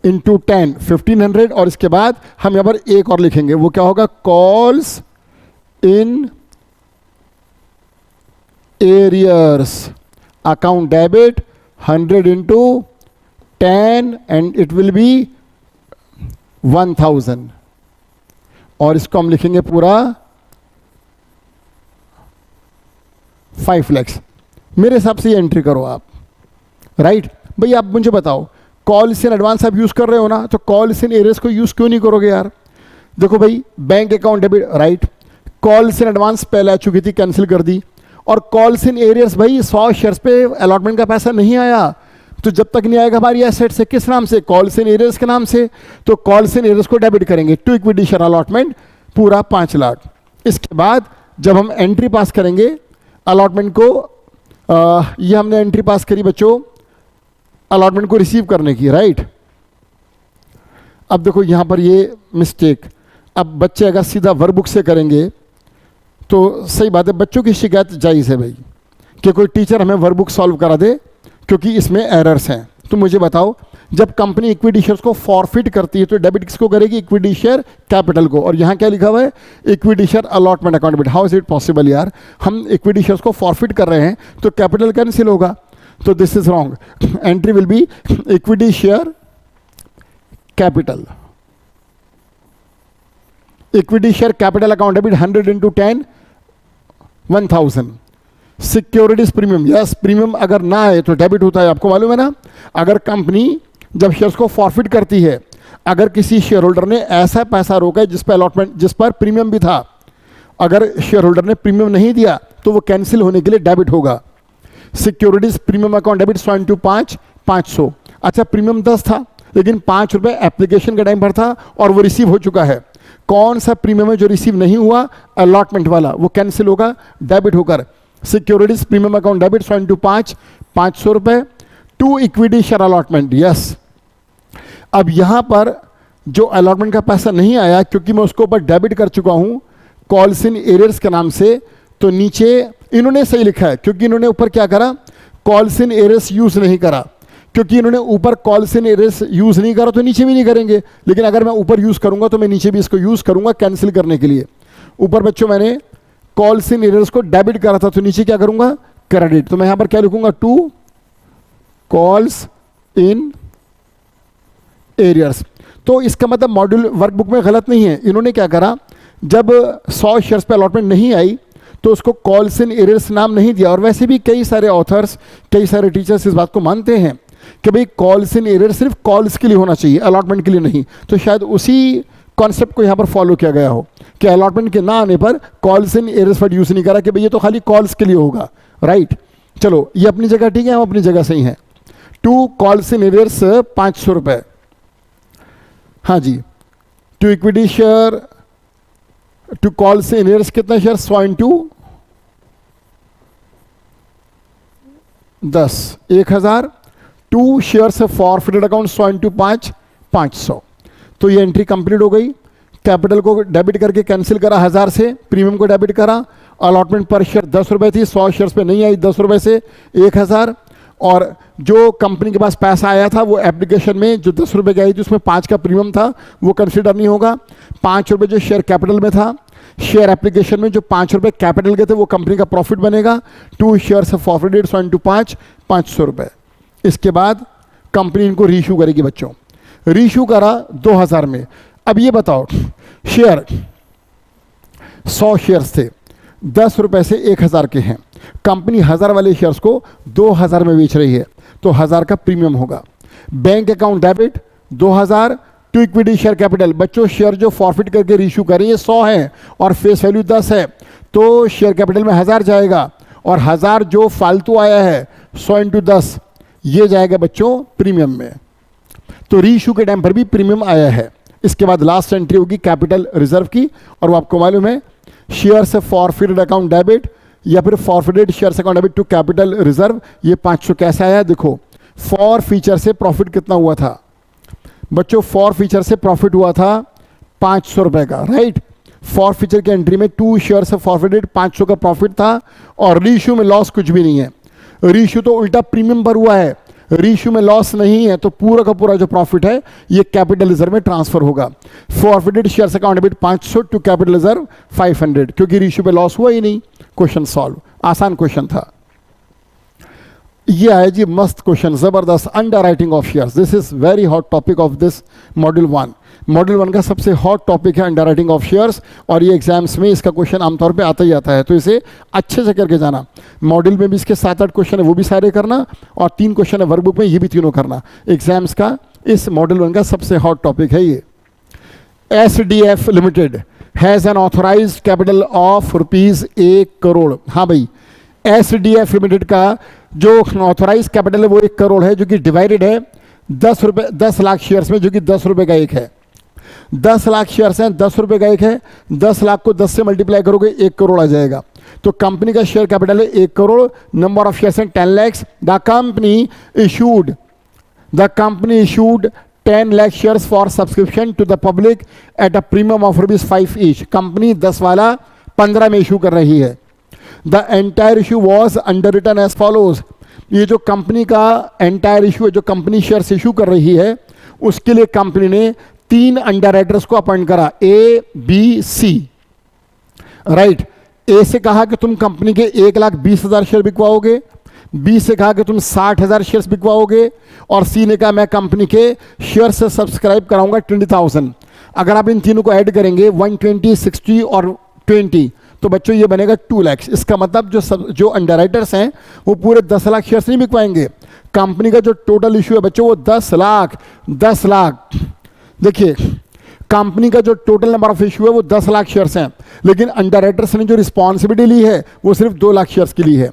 into 10 1500, और इसके बाद हम यहाँ पर एक और लिखेंगे, वो क्या होगा? Calls in arrears account debit 100 into 10 and it will be 1000, और इसको हम लिखेंगे पूरा 5 लैक्स। मेरे हिसाब से ये एंट्री करो आप, राइट? भाई आप मुझे बताओ, कॉल्स इन एडवांस आप यूज़ कर रहे हो ना, तो कॉल्स इन एरियर्स को यूज़ क्यों नहीं करोगे यार? देखो भाई, bank account debit, right, calls in advance पहले आ चुकी थी, कैंसिल कर दी, और कॉल्स इन एरियर्स भाई 100 शेयर्स पे अलॉटमेंट का पैसा नहीं आया, तो जब तक नहीं आएगा हमारी एसेट से, किस नाम से? कॉल्स इन एरियर्स के नाम से, तो कॉल्स इन एरियर्स को डेबिट करेंगे। टू इक्विटी शेयर अलॉटमेंट पूरा 5 लाख। इसके बाद जब हम एंट्री पास करेंगे अलॉटमेंट को, ये हमने एंट्री पास करी बच्चों अलॉटमेंट को रिसीव करने की, राइट? अब देखो यहाँ पर ये मिस्टेक, अब बच्चे अगर सीधा वर्कबुक से करेंगे तो सही बात है, बच्चों की शिकायत जायज़ है भाई कि कोई टीचर हमें वर्कबुक सॉल्व करा दे क्योंकि इसमें एरर्स हैं। तो मुझे बताओ जब कंपनी इक्विटी शेयर्स को फॉरफिट करती है तो डेबिट किसको करेगी? इक्विटी शेयर कैपिटल को। और यहाँ क्या लिखा हुआ है? Equity share allotment account debit. How is it possible यार? हम इक्विटी शेयर्स को फॉरफिट कर रहे हैं तो कैपिटल कैंसिल होगा, तो this is wrong. Entry will be equity share capital. Equity share capital account debit 100 into 10 1000। Securities premium, yes premium अगर ना आए तो डेबिट होता है, आपको मालूम है ना। अगर कंपनी जब शेयर्स को फॉरफिट करती है, अगर किसी शेयर होल्डर ने ऐसा पैसा रोका है जिस पर अलॉटमेंट, जिस पर प्रीमियम भी था, अगर शेयर होल्डर ने प्रीमियम नहीं दिया तो वो कैंसिल होने के लिए डेबिट होगा। Securities premium account debit 100 into 5 500। अच्छा प्रीमियम 10 था लेकिन 5 रुपये एप्लीकेशन का टाइम पर था और वो रिसीव हो चुका है। कौन सा प्रीमियम है जो रिसीव नहीं हुआ? अलॉटमेंट वाला, वो कैंसिल होगा डेबिट होकर। Securities premium account debit 100 into 5 500 रुपये to equity share allotment, yes. अब यहां पर जो अलॉटमेंट का पैसा नहीं आया क्योंकि मैं उसको ऊपर डेबिट कर चुका हूं कॉल्स इन एरियर्स के नाम से, तो नीचे इन्होंने सही लिखा है क्योंकि इन्होंने ऊपर क्या करा? कॉल्स इन एरियर्स यूज नहीं करा। क्योंकि इन्होंने ऊपर कॉल्स इन एरियर्स यूज नहीं करा तो नीचे भी नहीं करेंगे, लेकिन अगर मैं ऊपर यूज करूंगा तो मैं नीचे भी इसको यूज करूंगा कैंसिल करने के लिए। ऊपर बच्चों मैंने कॉल्स इन एरियर्स को डेबिट करा था तो नीचे क्या करूंगा? क्रेडिट। तो मैं यहां पर क्या लिखूंगा? To calls in arrears. तो इसका मतलब मॉड्यूल वर्कबुक में गलत नहीं है। इन्होंने क्या करा? जब 100 शेयर्स पे अलॉटमेंट नहीं आई तो उसको कॉल्स इन एरियर्स नाम नहीं दिया। और वैसे भी कई सारे ऑथर्स, कई सारे टीचर्स इस बात को मानते हैं कि भाई कॉल्स इन एरियर सिर्फ कॉल्स के लिए होना चाहिए, अलॉटमेंट के लिए नहीं। तो शायद उसी कॉन्सेप्ट को यहाँ पर फॉलो किया गया हो कि अलॉटमेंट के ना आने पर calls in arrears word use नहीं करा कि भाई ये तो खाली कॉल्स के लिए होगा, राइट। चलो ये अपनी जगह ठीक है, हम अपनी जगह सही हैं। टू कॉल्स इन एरियर्स 500 रुपये, हाँ जी। To equity share, to calls in arrears कितना share? 100 into 10 1000। To shares forfeited account 100 into 5 500। तो ये एंट्री कंप्लीट हो गई। कैपिटल को डेबिट करके कैंसिल करा 1000 से, प्रीमियम को डेबिट करा। अलॉटमेंट पर शेयर 10 रुपये थी, 100 शेयर्स पे नहीं आई, 10 रुपये से 1000। और जो कंपनी के पास पैसा आया था वो एप्लीकेशन में जो 10 रुपये की आई थी उसमें 5 का प्रीमियम था, वो कंसिडर नहीं होगा। 5 रुपये जो शेयर कैपिटल में था, शेयर एप्लीकेशन में जो 5 रुपये कैपिटल के थे वो कंपनी का प्रॉफिट बनेगा। टू शेयर्स फॉरफिटेड 100 into 5 500 रुपये। इसके बाद कंपनी इनको रीइशू करेगी बच्चों। रीइशू करा 2000 में। अब ये बताओ, शेयर 100 शेयर्स थे, 10 रुपये से 1000 के हैं। कंपनी 1000 वाले शेयर्स को 2000 में बेच रही है तो 1000 का प्रीमियम होगा। Bank account debit 2000 to equity share capital. बच्चों शेयर जो फॉरफिट करके रीइशू करें ये 100 है और फेस वैल्यू 10 है तो शेयर कैपिटल में 1000 जाएगा और 1000 जो फालतू आया है 100 into 10 ये जाएगा बच्चों प्रीमियम में। तो रीइशू के टाइम पर भी प्रीमियम आया है। इसके बाद लास्ट एंट्री होगी कैपिटल रिजर्व की, और वो आपको मालूम है शेयर से फॉरफिटेड अकाउंट डेबिट या फिर forfeited shares account debit to capital reserve. ये 500 कैसे आया? देखो, फॉर फीचर से प्रॉफिट कितना हुआ था बच्चों? फॉर फीचर से प्रॉफिट हुआ था 500 रुपये का, राइट। फॉर फीचर की एंट्री में टू शेयर से फॉरफिटेड 500 का प्रॉफिट था और रीइशू में लॉस कुछ भी नहीं है। रीइशू तो उल्टा प्रीमियम पर हुआ है, रीइशू में लॉस नहीं है, तो पूरा का पूरा जो प्रॉफिट है ये कैपिटल रिजर्व में ट्रांसफर होगा। Forfeited shares account debit 500 to capital reserve 500, क्योंकि रीइशू पे लॉस हुआ ही नहीं। क्वेश्चन सॉल्व, आसान क्वेश्चन था। ये है जी मस्त क्वेश्चन, जबरदस्त। Under writing of shares, this is very hot topic of this module 1। Module 1 का सबसे हॉट टॉपिक है अंडर राइटिंग ऑफ शेयर्स, और ये एग्जाम्स में इसका क्वेश्चन आमतौर पे आता ही आता है, तो इसे अच्छे से करके जाना। मॉड्यूल में भी इसके 7-8 क्वेश्चन है, वो भी सारे करना, और 3 क्वेश्चन है वर्कबुक में, ये भी तीनों करना। एग्जाम्स का इस मॉड्यूल 1 का सबसे हॉट टॉपिक है ये। SDF limited has an authorised capital of ₹1 crore. हाँ भाई, SDF लिमिटेड का जो ऑथोराइज कैपिटल है वो 1 करोड़ है, जो कि डिवाइडेड है 10 लाख शेयर्स में, जो कि 10 रुपये का एक है। 10 लाख शेयर्स हैं, 10 रुपये का एक है। 10 लाख को 10 से मल्टीप्लाई करोगे 1 करोड़ आ जाएगा। तो कंपनी का शेयर कैपिटल है 1 करोड़, नंबर ऑफ शेयर्स हैं 10 lakhs। The company issued 10 lakh shares for subscription to the public at a premium of ₹5 each. कंपनी 10 वाला 15 में इशू कर रही है। The entire issue was underwritten as follows. ये जो कंपनी का एंटायर इशू है, जो कंपनी शेयर्स इशू कर रही है, उसके लिए कंपनी ने 3 अंडरराइटर्स को अपॉइंट करा, ए बी सी। राइट, ए से कहा कि तुम कंपनी के 1,20,000 शेयर बिकवाओगे, बी से कहा कि तुम 60,000 शेयर्स बिकवाओगे, और सी ने कहा मैं कंपनी के शेयर से सब्सक्राइब कराऊंगा 20,000। अगर आप इन तीनों को ऐड करेंगे 120, 60 और 20, तो बच्चों ये बनेगा 2 लाख। इसका मतलब जो अंडरराइटर्स हैं वो पूरे 10 लाख शेयर्स नहीं बिकवाएंगे। कंपनी का जो टोटल इशू है बच्चों वो 10 लाख। देखिए, कंपनी का जो टोटल नंबर ऑफ इशू है वो 10 लाख शेयर्स हैं, लेकिन अंडरराइटर्स ने जो रिस्पॉन्सिबिलिटी ली है वो सिर्फ 2 लाख शेयर्स की ली है।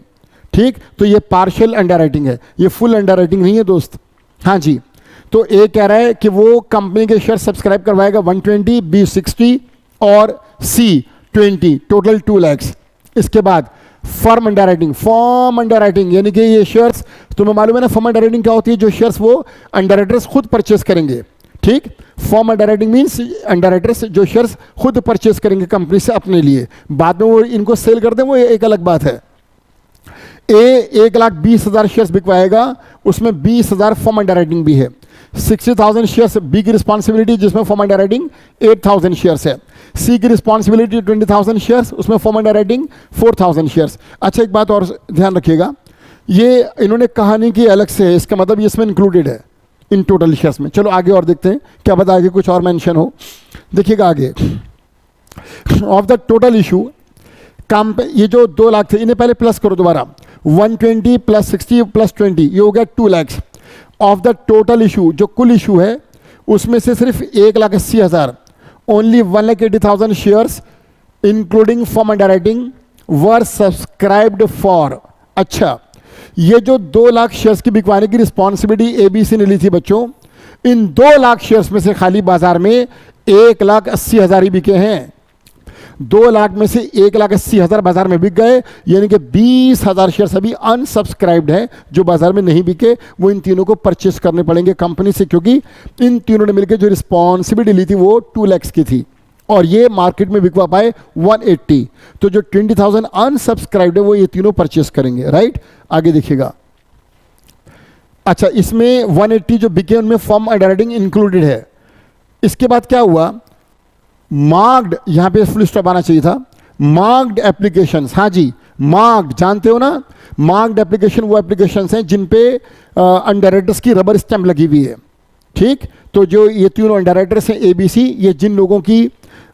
ठीक, तो ये पार्शियल अंडरराइटिंग है, ये फुल अंडरराइटिंग नहीं है दोस्त। हाँ जी, तो ए कह रहा है कि वो कंपनी के शेयर सब्सक्राइब करवाएगा 120, बी 60 और सी 20, टोटल 2 लाख। इसके बाद फर्म अंडरराइटिंग यानी कि ये शेयर्स, तुम्हें मालूम है ना फर्म अंडरराइटिंग क्या होती है, जो शेयर्स वो अंडरराइटर्स खुद परचेस करेंगे। ठीक, फर्म अंडरराइटिंग मीन्स अंडरराइटर्स जो शेयर्स खुद परचेस करेंगे कंपनी से अपने लिए, बाद में वो इनको सेल कर दें, वो एक अलग बात है। ए 1,20,000 शेयर्स बिकवाएगा, उसमें 20,000 फर्म अंडरराइटिंग भी है। 60,000 शेयर्स बी की रिस्पॉन्सिबिलिटी, जिसमें फर्म अंडरराइटिंग 8,000 शेयर्स है। सी की रिस्पॉन्सिबिलिटी 20,000 शेयर्स, उसमें फर्म अंडरराइटिंग 4,000 शेयर्स। अच्छा, एक बात और ध्यान रखिएगा, ये इन्होंने कहानी की अलग से है, इसका मतलब ये इसमें इंक्लूडेड है इन टोटल शेयर्स में। चलो आगे और देखते हैं, क्या पता आगे कुछ और मेंशन हो। देखिएगा आगे, ऑफ द टोटल इशू ये जो 2 लाख थे, इन्हें पहले प्लस करो दोबारा, 120 प्लस 60 प्लस 20, ये हो गया 2 lakh. Of the total issue, जो कुल इशू है उसमें से सिर्फ 1,80,000, only 1,80,000 shares including firm underwriting were subscribed for. अच्छा, ये जो 2 लाख शेयर्स की बिकवाने की रिस्पॉन्सिबिलिटी एबीसी ने ली थी बच्चों, इन 2 लाख शेयर्स में से खाली बाजार में 1,80,000 ही बिके हैं। 2 लाख में से 1,80,000 बाजार में बिक गए, यानी कि 20,000 शेयर्स अभी अनसब्सक्राइब्ड है जो बाजार में नहीं बिके, वो इन तीनों को परचेस करने पड़ेंगे कंपनी से, क्योंकि इन तीनों ने मिलकर जो रिस्पॉन्सिबिलिटी ली थी वो 2 लाख की थी, और ये मार्केट में बिकवा पाए 180। तो जो 20,000 अनसब्सक्राइब्ड है वो ये तीनों परचेस करेंगे। राइट, आगे देखिएगा। अच्छा, इसमें 180 जो बिके उनमें फर्म अंडरराइटिंग इंक्लूडेड है। इसके बाद क्या हुआ, मार्क्ड, यहां पे फुल स्टॉप आना चाहिए था, मार्क्ड एप्लीकेशंस। हाँ जी, मार्क्ड जानते हो ना, मार्क्ड एप्लीकेशन वो एप्लीकेशंस हैं जिन पे अंडरराइटर्स की रबर स्टैंप लगी हुई है। ठीक, तो जो ये तीनों अंडरराइटर्स हैं एबीसी, ये जिन लोगों की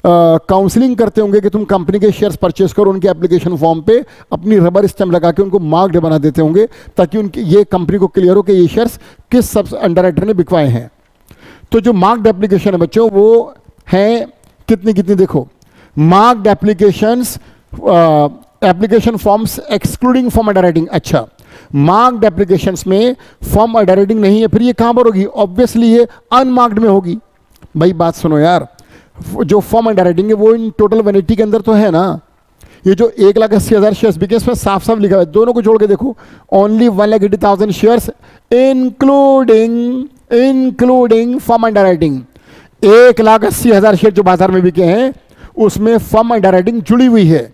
काउंसलिंग करते होंगे कि तुम कंपनी के शेयर्स परचेस करो, उनके एप्लीकेशन फॉर्म पे अपनी रबर स्टैंप लगा के उनको मार्क्ड बना देते होंगे, ताकि उनकी ये कंपनी को क्लियर हो कि ये शेयर्स किस सब अंडरराइटर ने बिकवाए हैं। तो जो मार्क्ड एप्लीकेशन है बच्चों वो हैं कितनी देखो, marked applications, application forms excluding form underwriting. अच्छा, मार्क्ड एप्लीकेशंस में फॉर्म अंडरराइटिंग नहीं है, फिर ये कहां पर होगी, ऑब्वियसली ये अनमार्क्ड में होगी। भाई बात सुनो यार, जो फॉर्म अंडरराइटिंग है वो इन टोटल 180 के अंदर तो है ना। ये जो 1,80,000 शेयर्स बिके इसमें साफ साफ लिखा है, दोनों को जोड़ के देखो, only 1,80,000 shares including form underwriting. 1,80,000 share जो बाजार में बिके हैं उसमें फर्म अंडरराइटिंग जुड़ी हुई है,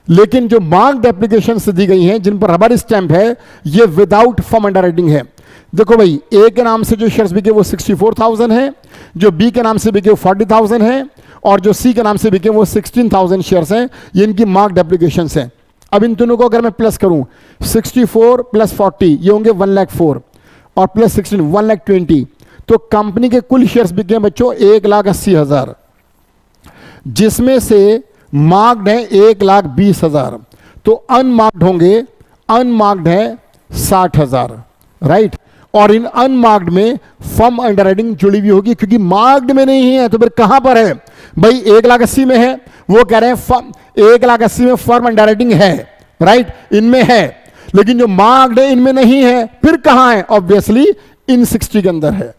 लेकिन जो मार्क्ड एप्लीकेशन दी गई हैं जिन पर रबर स्टैंप है ये विदाउट फर्म अंडरराइटिंग है। देखो भाई, ए के नाम से जो शेयर्स बिके वो 64,000 है, जो बी के नाम से बिके वो 40,000 है, और जो सी के नाम से बिके वो 16,000 शेयर्स हैं। ये इनकी मार्क्ड एप्लीकेशंस हैं। अब इन दोनों को अगर मैं प्लस करूं, 64 प्लस 40 ये होंगे 1,04,000 और प्लस 16 1,20,000, तो कंपनी के कुल शेयर्स बिके बच्चों 1,80,000, जिसमें से मार्क्ड है 1,20,000, तो अनमार्क्ड होंगे, अनमार्क्ड है 60,000। राइट, और इन अनमार्क्ड में फर्म अंडरराइटिंग जुड़ी हुई होगी, क्योंकि मार्क्ड में नहीं है तो फिर कहां पर है भाई, 1,80,000 में है, वो कह रहे हैं 1,80,000 में फर्म अंडरराइटिंग है। राइट, इनमें है, लेकिन जो मार्क्ड है इनमें नहीं है, फिर कहां है, ऑब्वियसली इन 60 के अंदर है।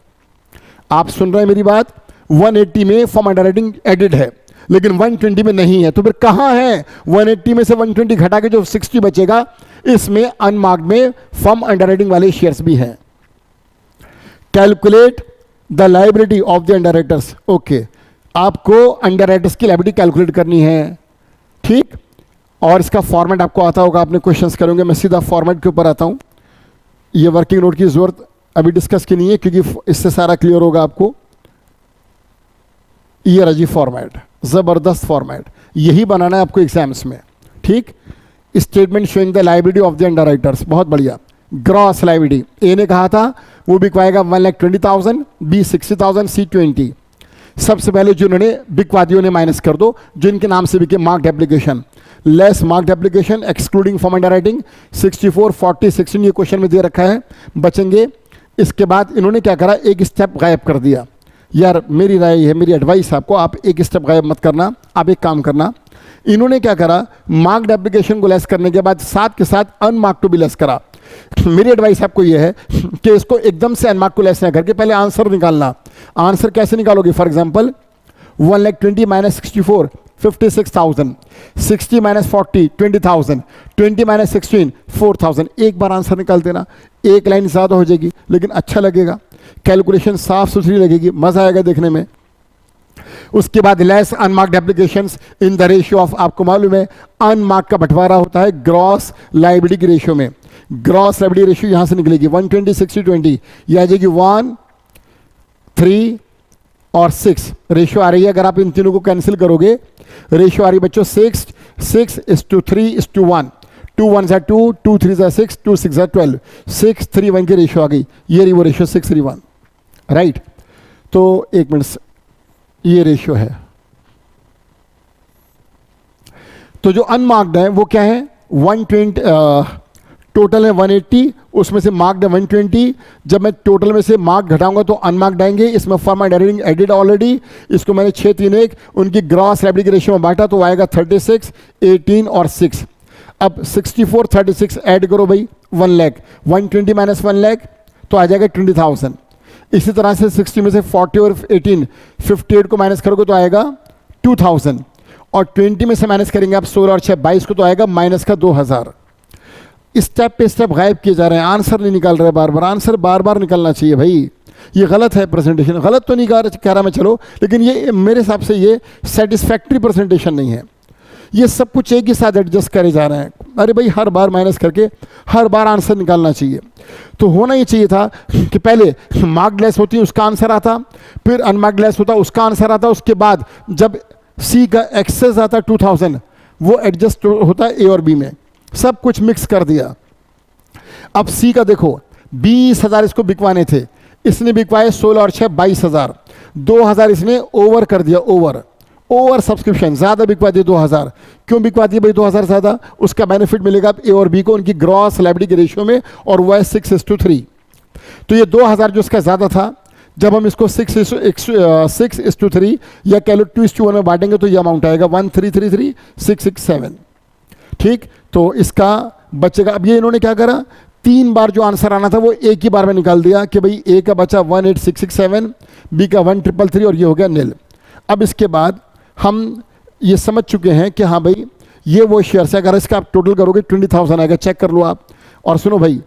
आप सुन रहे हैं मेरी बात, 180 में फर्म अंडरराइटिंग एडिड है लेकिन 120 में नहीं है, तो फिर कहां है, 180 में से 120 घटा के जो 60 बचेगा इसमें अनमार्क्ड में फर्म अंडरराइटिंग वाले शेयर्स भी हैं। Calculate the liability of the underwriters. Okay, आपको अंडरराइटर्स की लायबिलिटी कैलकुलेट करनी है। ठीक, और इसका फॉर्मेट आपको आता होगा, आपने क्वेश्चंस करेंगे, मैं सीधा फॉर्मेट के ऊपर आता हूं। ये वर्किंग नोट की ज़रूरत अभी डिस्कस की नहीं है, क्योंकि इससे सारा क्लियर होगा आपको। ये रहा जी फॉर्मेट, ज़बरदस्त फॉर्मेट, यही बनाना है आपको एग्जाम्स में। ठीक, statement showing the liability of the underwriters, बहुत बढ़िया। ग्रॉस लायबिलिटी, ए ने कहा था वो बिकवाएगा 1,20,000, बी 60,000, सी 20। सबसे पहले जिन्होंने बिकवादियों ने माइनस कर दो, जिनके नाम से बिके marked application, less marked application excluding from underwriting 64, 40, 16, ये क्वेश्चन में दे रखा है, बचेंगे। इसके बाद इन्होंने क्या करा, एक स्टेप गायब कर दिया। यार मेरी राय है, मेरी एडवाइस आपको, आप एक स्टेप गायब मत करना, आप एक काम करना। इन्होंने क्या करा, मार्क्ड एप्लीकेशन को लेस करने के बाद साथ के साथ अनमार्क्ड को भी लेस करा। मेरी एडवाइस आपको यह है कि इसको एकदम से अनमार्क्ड को लेस न करके पहले आंसर निकालना। आंसर कैसे निकालोगे, for example 1,20,000 minus 64, 56,000, 60 minus 40, 20,000, 20 minus 16, 4,000। एक बार आंसर निकाल देना, एक लाइन ज़्यादा हो जाएगी लेकिन अच्छा लगेगा, कैलकुलेशन साफ सुथरी लगेगी, मज़ा आएगा देखने में। उसके बाद less unmarked applications in the ratio of, आपको मालूम है अनमार्क्ड का बंटवारा होता है ग्रॉस लायबिलिटी की रेशियो में। ग्रॉस लायबिलिटी रेशियो यहां से निकलेगी 120, 60, 20, यह आ जाएगी 1, 3 और 6 रेशियो आ रही है। अगर आप इन तीनों को कैंसिल करोगे, रेशियो आ रही है बच्चों 6, 6:3:1, 2 1 जा 2, 2 3 जा 6, 2 6 जा 12, 6 3 1 की रेशियो आ गई। ये रही वो रेशियो 6 3 1, राइट। तो एक मिनट, ये रेशियो है। तो जो अनमार्क्ड है वो क्या है, 120, टोटल है 180, उसमें से मार्क्ड है 120। जब मैं टोटल में से मार्क घटाऊंगा तो अनमार्क्ड आएंगे। इसमें फॉर्मेट एडिड ऑलरेडी, इसको मैंने 6 3 1 उनकी ग्रॉस लायबिलिटी रेशियो में बांटा तो आएगा 36, 18 और 6। अब 64, 36 ऐड करो भाई, 1 लाख, 120 माइनस 1 लाख तो आ जाएगा 20,000। इसी तरह से 60 में से 40 और 18, 58 को माइनस करोगे तो आएगा 2000, और 20 में से माइनस करेंगे आप 16 और 6 22 को तो आएगा माइनस का 2000। स्टेप पे स्टेप गायब किए जा रहे हैं, आंसर नहीं निकाल रहे बार बार। आंसर बार बार निकलना चाहिए भाई, ये गलत है प्रेजेंटेशन, गलत तो नहीं कह रहा मैं चलो, लेकिन ये मेरे हिसाब से ये सेटिस्फैक्ट्री प्रेजेंटेशन नहीं है। ये सब कुछ एक ही साथ एडजस्ट करे जा रहे हैं। अरे भाई हर बार माइनस करके हर बार आंसर निकालना चाहिए। तो होना ये चाहिए था कि पहले मार्क्ड लेस होती उसका आंसर आता, फिर अनमार्क्ड लेस होता उसका आंसर आता, उसके बाद जब सी का एक्सेस आता 2000 वो एडजस्ट होता है ए और बी में, सब कुछ मिक्स कर दिया। अब सी का देखो 20,000 इसको बिकवाने थे, इसने बिकवाए 16 और 6 22,000, 2,000 इसने ओवर कर दिया, ओवर सब्सक्रिप्शन, ज़्यादा बिकवा दिए 2,000। क्यों बिकवा दिए भाई 2,000 ज़्यादा, उसका बेनिफिट मिलेगा ए और बी को उनकी ग्रॉस लायबिलिटी के रेशियो में, और वह है 6:3। तो ये 2,000 जो इसका ज़्यादा था, जब हम इसको 6:3 या कह लो 2:1 में बांटेंगे तो ये अमाउंट आएगा 1333,667। ठीक, तो इसका बचेगा। अब ये इन्होंने क्या करा, 3 बार जो आंसर आना था वो एक ही बार में निकाल दिया कि भाई ए का बचा 18667, बी का 1333 और ये हो गया नील। अब इसके बाद हम ये समझ चुके हैं कि हाँ भाई ये वो शेयर है, अगर इसका आप टोटल करोगे 20,000 आएगा, चेक कर लो आप। और सुनो भाई,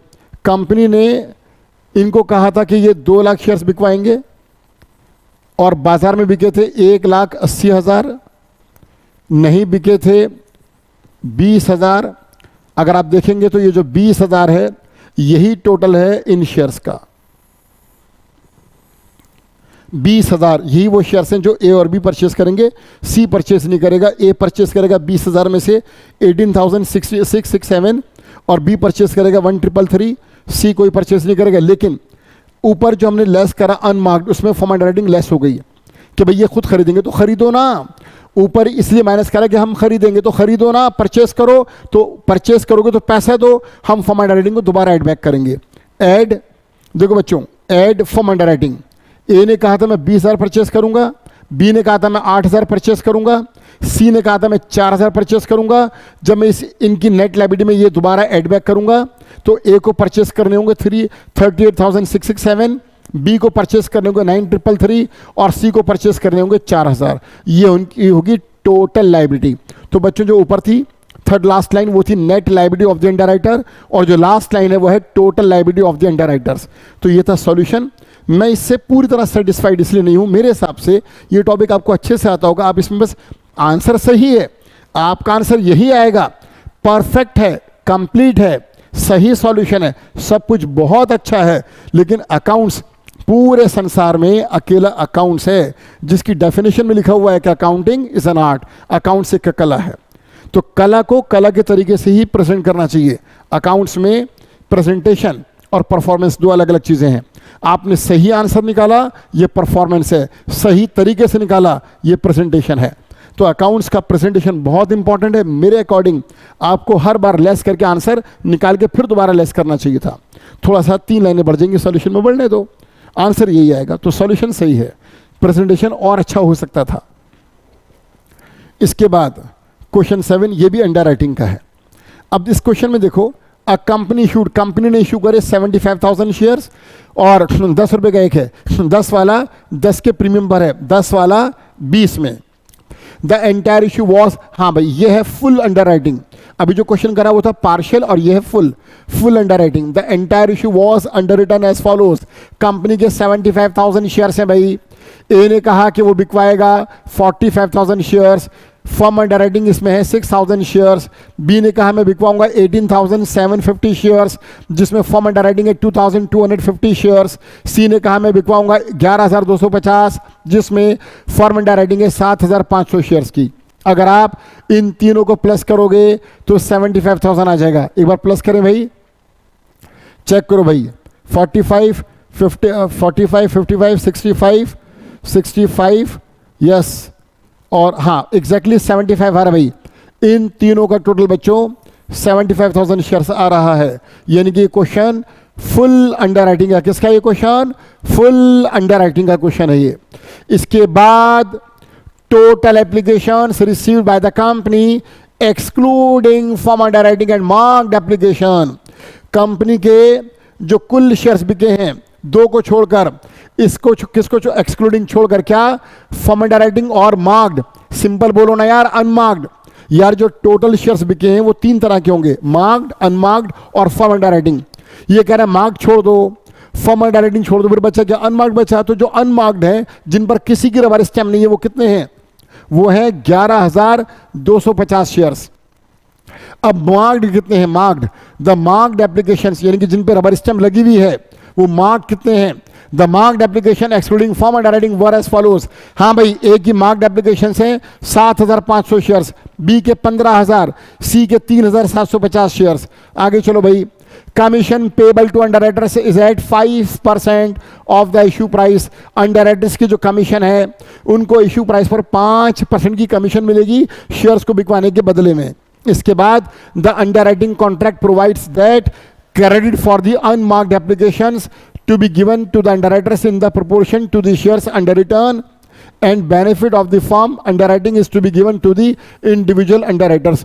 कंपनी ने इनको कहा था कि ये 2 लाख शेयर्स बिकवाएंगे और बाजार में बिके थे 1,80,000, नहीं बिके थे 20,000। अगर आप देखेंगे तो ये जो 20,000 है यही टोटल है इन शेयर्स का, 20,000 यही वो शेयर्स हैं जो ए और बी परचेस करेंगे। सी परचेस नहीं करेगा, ए परचेस करेगा 20,000 में से 18,667 और बी परचेस करेगा 1,333। सी कोई परचेस नहीं करेगा। लेकिन ऊपर जो हमने लेस करा अनमार्क्ड, उसमें फॉर्मेट रेटिंग लेस हो गई कि भाई ये खुद खरीदेंगे तो खरीदो ना। ऊपर इसलिए माइनस करा कि हम खरीदेंगे तो खरीदो ना, परचेस करो, तो परचेस करोगे तो पैसा दो, हम फॉर्मेट रेटिंग को दोबारा ऐड बैक करेंगे। ऐड, देखो बच्चों, ऐड फॉर्मेट रेटिंग, ए ने कहा था मैं 20,000 परचेस करूंगा, बी ने कहा था मैं 8,000 परचेस करूंगा, सी ने कहा था मैं 4,000 परचेस करूंगा। जब मैं इनकी नेट लायबिलिटी में ये दोबारा ऐड बैक करूंगा तो ए को परचेस करने होंगे 38,667, बी को परचेस करने होंगे 9,333 और सी को परचेस करने होंगे 4,000। ये उनकी होगी टोटल लायबिलिटी। तो बच्चों जो ऊपर थी थर्ड लास्ट लाइन वो थी net liability of the underwriter, और जो लास्ट लाइन है वो है total liability of the underwriters. तो ये था सॉल्यूशन। मैं इससे पूरी तरह सेटिस्फाइड इसलिए नहीं हूं, मेरे हिसाब से ये टॉपिक आपको अच्छे से आता होगा। आप इसमें बस आंसर सही है, आपका आंसर यही आएगा, परफेक्ट है, कंप्लीट है, सही सॉल्यूशन है, सब कुछ बहुत अच्छा है, लेकिन अकाउंट्स पूरे संसार में अकेला अकाउंट्स है जिसकी डेफिनेशन में लिखा हुआ है कि accounting is an art, accounts एक कला है। तो कला को कला के तरीके से ही प्रेजेंट करना चाहिए। अकाउंट्स में प्रेजेंटेशन और परफॉर्मेंस दो अलग अलग चीज़ें हैं। आपने सही आंसर निकाला, ये परफॉर्मेंस है, सही तरीके से निकाला, ये प्रेजेंटेशन है। तो अकाउंट्स का प्रेजेंटेशन बहुत इंपॉर्टेंट है। मेरे अकॉर्डिंग आपको हर बार लेस करके आंसर निकाल के फिर दोबारा लेस करना चाहिए था। थोड़ा सा 3 लाइनें बढ़ जाएंगी, सॉल्यूशन में बढ़ने दो, आंसर यही आएगा। तो सॉल्यूशन सही है, प्रेजेंटेशन और अच्छा हो सकता था। इसके बाद क्वेश्चन 7, ये भी अंडर राइटिंग का है। अब इस क्वेश्चन में देखो, अ कंपनी इशूड, कंपनी ने इशू करे 75,000 शेयर्स और 10 रुपये का एक है, 10 वाला 10 के प्रीमियम पर है, 10 वाला 20 में। द एंटायर इशू वॉज, हाँ भाई ये है फुल अंडर राइटिंग। अभी जो क्वेश्चन करा वो था पार्शियल और ये है full underwriting. The entire issue was underwritten as follows. Company के 75,000 शेयर्स हैं भाई। ए ने कहा कि वो बिकवाएगा 45,000 शेयर्स, फर्म अंडर राइटिंग इसमें है 6,000 शेयर्स। बी ने कहा मैं बिकवाऊंगा 18,750 शेयर्स, जिसमें फर्म अंडर राइटिंग है 2,250 शेयर्स। सी ने कहा मैं बिकवाऊंगा 11,250, जिसमें फर्म अंडर राइटिंग है 7,500 शेयर्स की। अगर आप इन तीनों को प्लस करोगे तो 75,000 आ जाएगा। एक बार प्लस करें भाई, चेक करो भाई, 45, 55, 65, यस, और हाँ एग्जैक्टली 75 आ रहा है भाई। इन तीनों का टोटल बच्चों 75,000 शेयर्स आ रहा है। यानी कि क्वेश्चन फुल अंडर राइटिंग है। किसका ये क्वेश्चन? फुल अंडर राइटिंग का क्वेश्चन है ये। इसके बाद total applications received by the company excluding form under writing and marked application. Company के जो कुल शेयर्स बिके हैं, 2 को छोड़कर, इसको किसको एक्सक्लूडिंग छोड़कर, क्या? फॉर्म अंडर राइटिंग और मार्क्ड। सिंपल बोलो ना यार, अनमार्क्ड। यार जो टोटल शेयर्स बिके हैं वो 3 तरह के होंगे, मार्क्ड, अनमार्क्ड और फॉर्म अंडर राइटिंग। ये कह रहा है मार्क्ड छोड़ दो, फॉर्म अंडर राइटिंग छोड़ दो, फिर बचा क्या? अनमार्क्ड बचा। तो जो अनमार्क्ड है, जिन पर किसी की रबर स्टैम्प नहीं है, वो कितने हैं? वो है 11,250 शेयर्स। अब मार्क्ड कितने हैं? मार्क्ड, द मार्क्ड एप्लीकेशंस, यानी कि जिन पे रबर स्टैम्प लगी हुई है, वो मार्क्ड कितने हैं? The marked application excluding form underwriting were as follows. हाँ भाई, ए की मार्क्ड एप्लीकेशन है 7,500 शेयर्स, बी के 15,000, सी के 3,750 शेयर्स। आगे चलो भाई, commission payable to underwriters is at 5% of the issue price. Underwriters की जो कमीशन है, उनको इशू प्राइस पर 5% की कमीशन मिलेगी शेयर्स को बिकवाने के बदले में। इसके बाद the underwriting contract provides that credit for the unmarked applications to be given to the underwriters in the proportion to the shares underwritten, and benefit of the firm underwriting is to be given to the individual underwriters।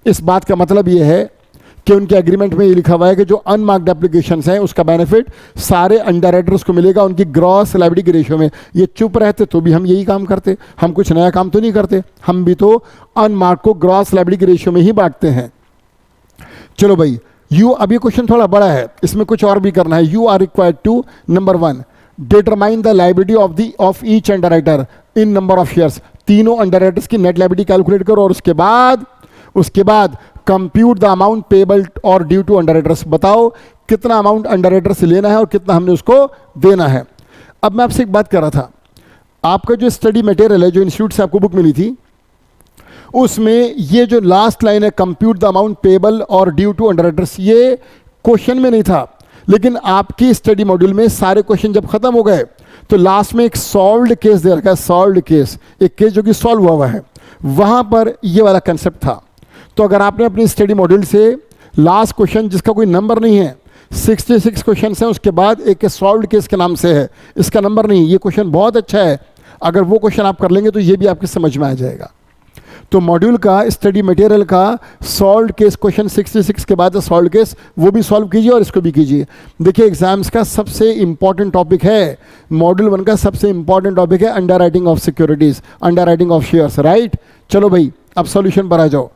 इस बात का मतलब ये है कि उनके agreement में ये लिखा हुआ है कि जो अनमार्क्ड एप्लीकेशंस हैं उसका बेनिफिट सारे अंडरराइटर्स को मिलेगा उनकी ग्रॉस लायबिलिटी रेशियो में। ये चुप रहते तो भी हम यही काम करते, हम कुछ नया काम तो नहीं करते, हम भी तो अनमार्क्ड को ग्रॉस लायबिलिटी रेशियो में ही बांटते हैं। चलो भाई, यू, अब ये क्वेश्चन थोड़ा बड़ा है, इसमें कुछ और भी करना है। You are required to, number 1, determine the liability of each underwriter in number of shares. तीनों अंडरराइटर्स की नेट लायबिलिटी कैलकुलेट करो और उसके बाद कंप्यूट द अमाउंट पेबल और ड्यू टू अंडरराइटर्स। बताओ कितना अमाउंट अंडरराइटर से लेना है और कितना हमने उसको देना है। अब मैं आपसे एक बात कर रहा था, आपका जो स्टडी मटेरियल है, जो इंस्टीट्यूट से आपको बुक मिली थी, उसमें ये जो लास्ट लाइन है, कंप्यूट द अमाउंट पेबल और ड्यू टू अंडरराइटर्स, ये क्वेश्चन में नहीं था, लेकिन आपकी स्टडी मॉड्यूल में सारे क्वेश्चन जब खत्म हो गए तो लास्ट में एक सॉल्व्ड केस दे रखा है, सॉल्व्ड केस, एक केस जो कि सॉल्व हुआ है, वहां पर ये वाला कंसेप्ट था। तो अगर आपने अपनी स्टडी मॉड्यूल से लास्ट क्वेश्चन जिसका कोई नंबर नहीं है, 66 क्वेश्चन हैं, उसके बाद एक सॉल्व्ड केस के नाम से है, इसका नंबर नहीं, ये क्वेश्चन बहुत अच्छा है, अगर वो क्वेश्चन आप कर लेंगे तो ये भी आपके समझ में आ जाएगा। तो मॉड्यूल का स्टडी मटेरियल का सॉल्व्ड केस क्वेश्चन 66 के बाद सॉल्व्ड केस, वो भी सॉल्व कीजिए और इसको भी कीजिए। देखिए एग्जाम्स का सबसे इंपॉर्टेंट टॉपिक है, मॉड्यूल 1 का सबसे इंपॉर्टेंट टॉपिक है underwriting of securities, under writing of shares, right. चलो भाई, अब सॉल्यूशन पर आ जाओ।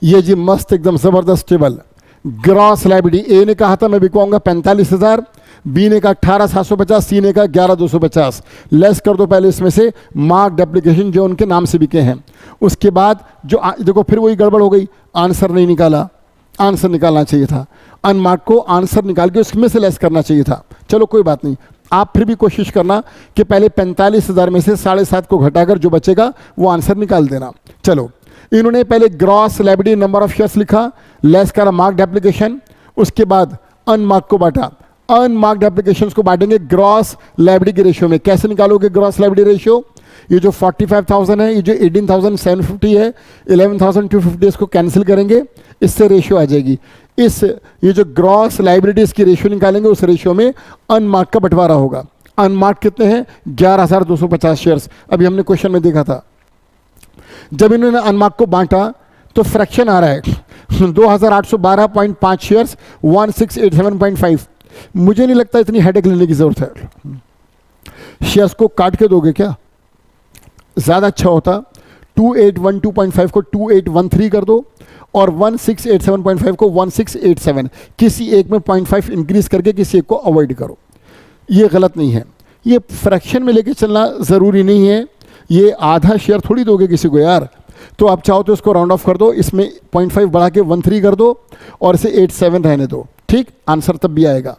ये जी मस्त एकदम जबरदस्त टेबल। ग्रॉस लायबिलिटी, ए ने कहा था मैं बिकवाऊंगा 45,000, बी ने कहा 18,750, सी ने कहा 11,250। लेस कर दो पहले इसमें से मार्क्ड एप्लीकेशन जो उनके नाम से बिके हैं। उसके बाद जो देखो फिर वही गड़बड़ हो गई, आंसर नहीं निकाला। आंसर निकालना चाहिए था, अनमार्क को आंसर निकाल के उसमें से लेस करना चाहिए था। चलो कोई बात नहीं, आप फिर भी कोशिश करना कि पहले 45,000 में से 7.5 को घटाकर जो बचेगा वो आंसर निकाल देना। चलो, इन्होंने पहले gross liability number of shares लिखा, लेस करा मार्क्ड एप्लीकेशन, उसके बाद अनमार्क को बांटा। अनमार्क्ड एप्लीकेशंस को बांटेंगे ग्रॉस लायबिलिटी के रेशियो में। कैसे निकालोगे ग्रॉस लायबिलिटी रेशियो? ये जो 45,000 है, ये जो 18,750 है, 11,250 इसको कैंसिल करेंगे, इससे रेशियो आ जाएगी। ये जो ग्रॉस लायबिलिटीज की रेशियो निकालेंगे, उस रेशियो में अनमार्क का बंटवारा होगा। अनमार्क कितने हैं? 11,250 शेयर्स। अभी हमने क्वेश्चन में देखा था। जब इन्होंने अनमार्क को बांटा तो फ्रैक्शन आ रहा है 2,812.5 शेयर्स 1,687.5। मुझे नहीं लगता इतनी हेडेक लेने की जरूरत है। शेयर्स को काट के दोगे क्या? ज़्यादा अच्छा होता 2812.5 को 2813 कर दो और 1687.5 को 1687, किसी एक में 0.5 इंक्रीज करके किसी एक को अवॉइड करो। ये गलत नहीं है। ये फ्रैक्शन में लेके चलना ज़रूरी नहीं है। ये आधा शेयर थोड़ी दोगे किसी को यार। तो आप चाहो तो इसको राउंड ऑफ कर दो, इसमें 0.5 बढ़ा के 13 कर दो और इसे 87 रहने दो। ठीक, आंसर तब भी आएगा।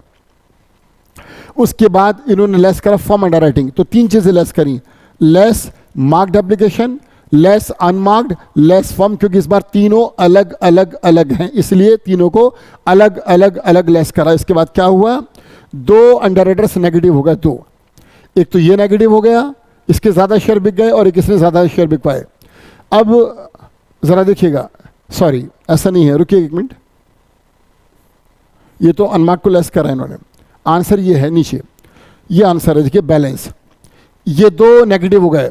उसके बाद इन्होंने लेस करा फॉर्म अंडर राइटिंग। तो 3 चीज़ें लेस करी, less marked application, less unmarked, less form, क्योंकि इस बार तीनों अलग अलग अलग हैं, इसलिए तीनों को अलग अलग अलग लेस करा। इसके बाद क्या हुआ? 2 अंडरराइटर्स नेगेटिव हो गए। 2, एक तो ये नेगेटिव हो गया, इसके ज़्यादा शेयर बिक गए और एक इसने ज़्यादा शेयर बिक पाए। अब ज़रा देखिएगा, सॉरी ऐसा नहीं है, रुकिए 1 मिनट। ये तो अनमार्क को लेस करा है इन्होंने। आंसर ये है नीचे, ये आंसर है। देखिए बैलेंस, ये 2 नेगेटिव हो गए।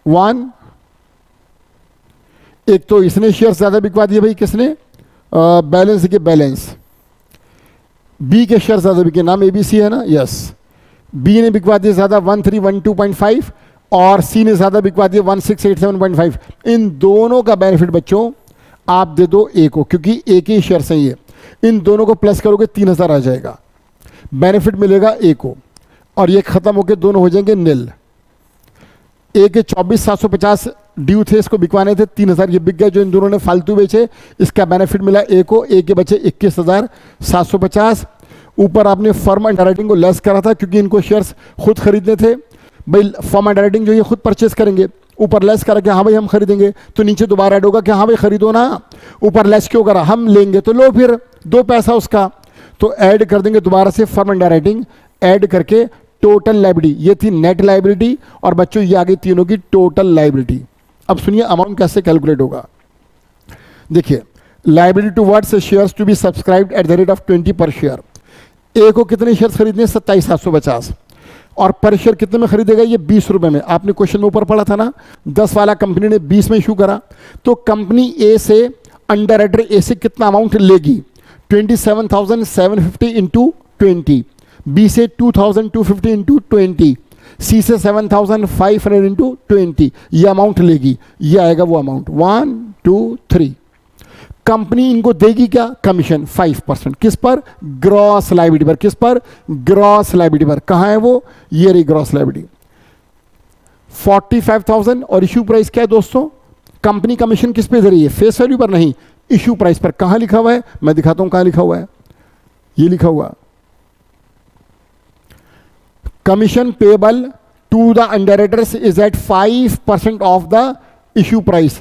1, एक तो इसने शेयर ज़्यादा बिकवा दिए भाई, किसने? बैलेंस के बैलेंस, बी के शेयर ज़्यादा बिके, नाम ABC है ना, यस। बी ने बिकवा दिए ज़्यादा 1312.5 और सी ने ज़्यादा बिकवा दिए 1687.5। इन दोनों का बेनिफिट बच्चों आप दे दो ए को, क्योंकि एक ही शेयर सही है। इन दोनों को प्लस करोगे 3,000 आ जाएगा, बेनिफिट मिलेगा ए को, और ये खत्म होकर दोनों हो जाएंगे निल। ए के 24,750 ड्यू थे, इसको बिकवाने थे, 3,000 ये बिक गए जो इन दोनों ने फालतू बेचे। इसका बेनिफिट मिला ए को, ए के बचे 21,750। ऊपर आपने फर्म अंडरराइटिंग को लेस करा था क्योंकि इनको शेयर्स खुद खरीदने थे भाई। फर्म अंडरराइटिंग जो ये खुद परचेस करेंगे, ऊपर लेस करा कि हाँ भाई हम खरीदेंगे, तो नीचे दोबारा ऐड होगा कि हाँ भाई खरीदो ना। ऊपर लेस क्यों करा? हम लेंगे तो लो, फिर 2 पैसा उसका, तो ऐड कर देंगे दोबारा से फर्म अंडरराइटिंग, ऐड करके टोटल लायबिलिटी। ये थी नेट लायबिलिटी और बच्चों ये आ गई तीनों की टोटल लायबिलिटी। अब सुनिए अमाउंट कैसे कैलकुलेट होगा। देखिए, liability towards shares to be subscribed at the rate of 20 per share. ए को कितने शेयर खरीदने? 27,750, और पर शेयर कितने में खरीदेगा? ये 20 रुपए में। आपने क्वेश्चन में ऊपर पढ़ा था ना, 10 वाला कंपनी ने 20 में इशू करा, तो कंपनी ए से अंडरराइटर ए से कितना अमाउंट लेगी? 27,750 इंटू 20, बी से 2,250 इंटू 20, सी से 7,500 इंटू 20, ये अमाउंट लेगी। ये आएगा वो अमाउंट 1, 2, 3। कंपनी इनको देगी क्या? कमीशन 5%। किस पर? ग्रॉस लायबिलिटी पर। किस पर? ग्रॉस लायबिलिटी पर। कहां है वो? ये रही ग्रॉस लायबिलिटी 45,000। और इश्यू प्राइस क्या है दोस्तों? कंपनी कमीशन किस पे दे रही है? फेस वैल्यू पर नहीं, इश्यू प्राइस पर। कहां लिखा हुआ है? मैं दिखाता हूं कहां लिखा हुआ है। ये लिखा हुआ, commission payable to the underwriters is at 5% of the issue price.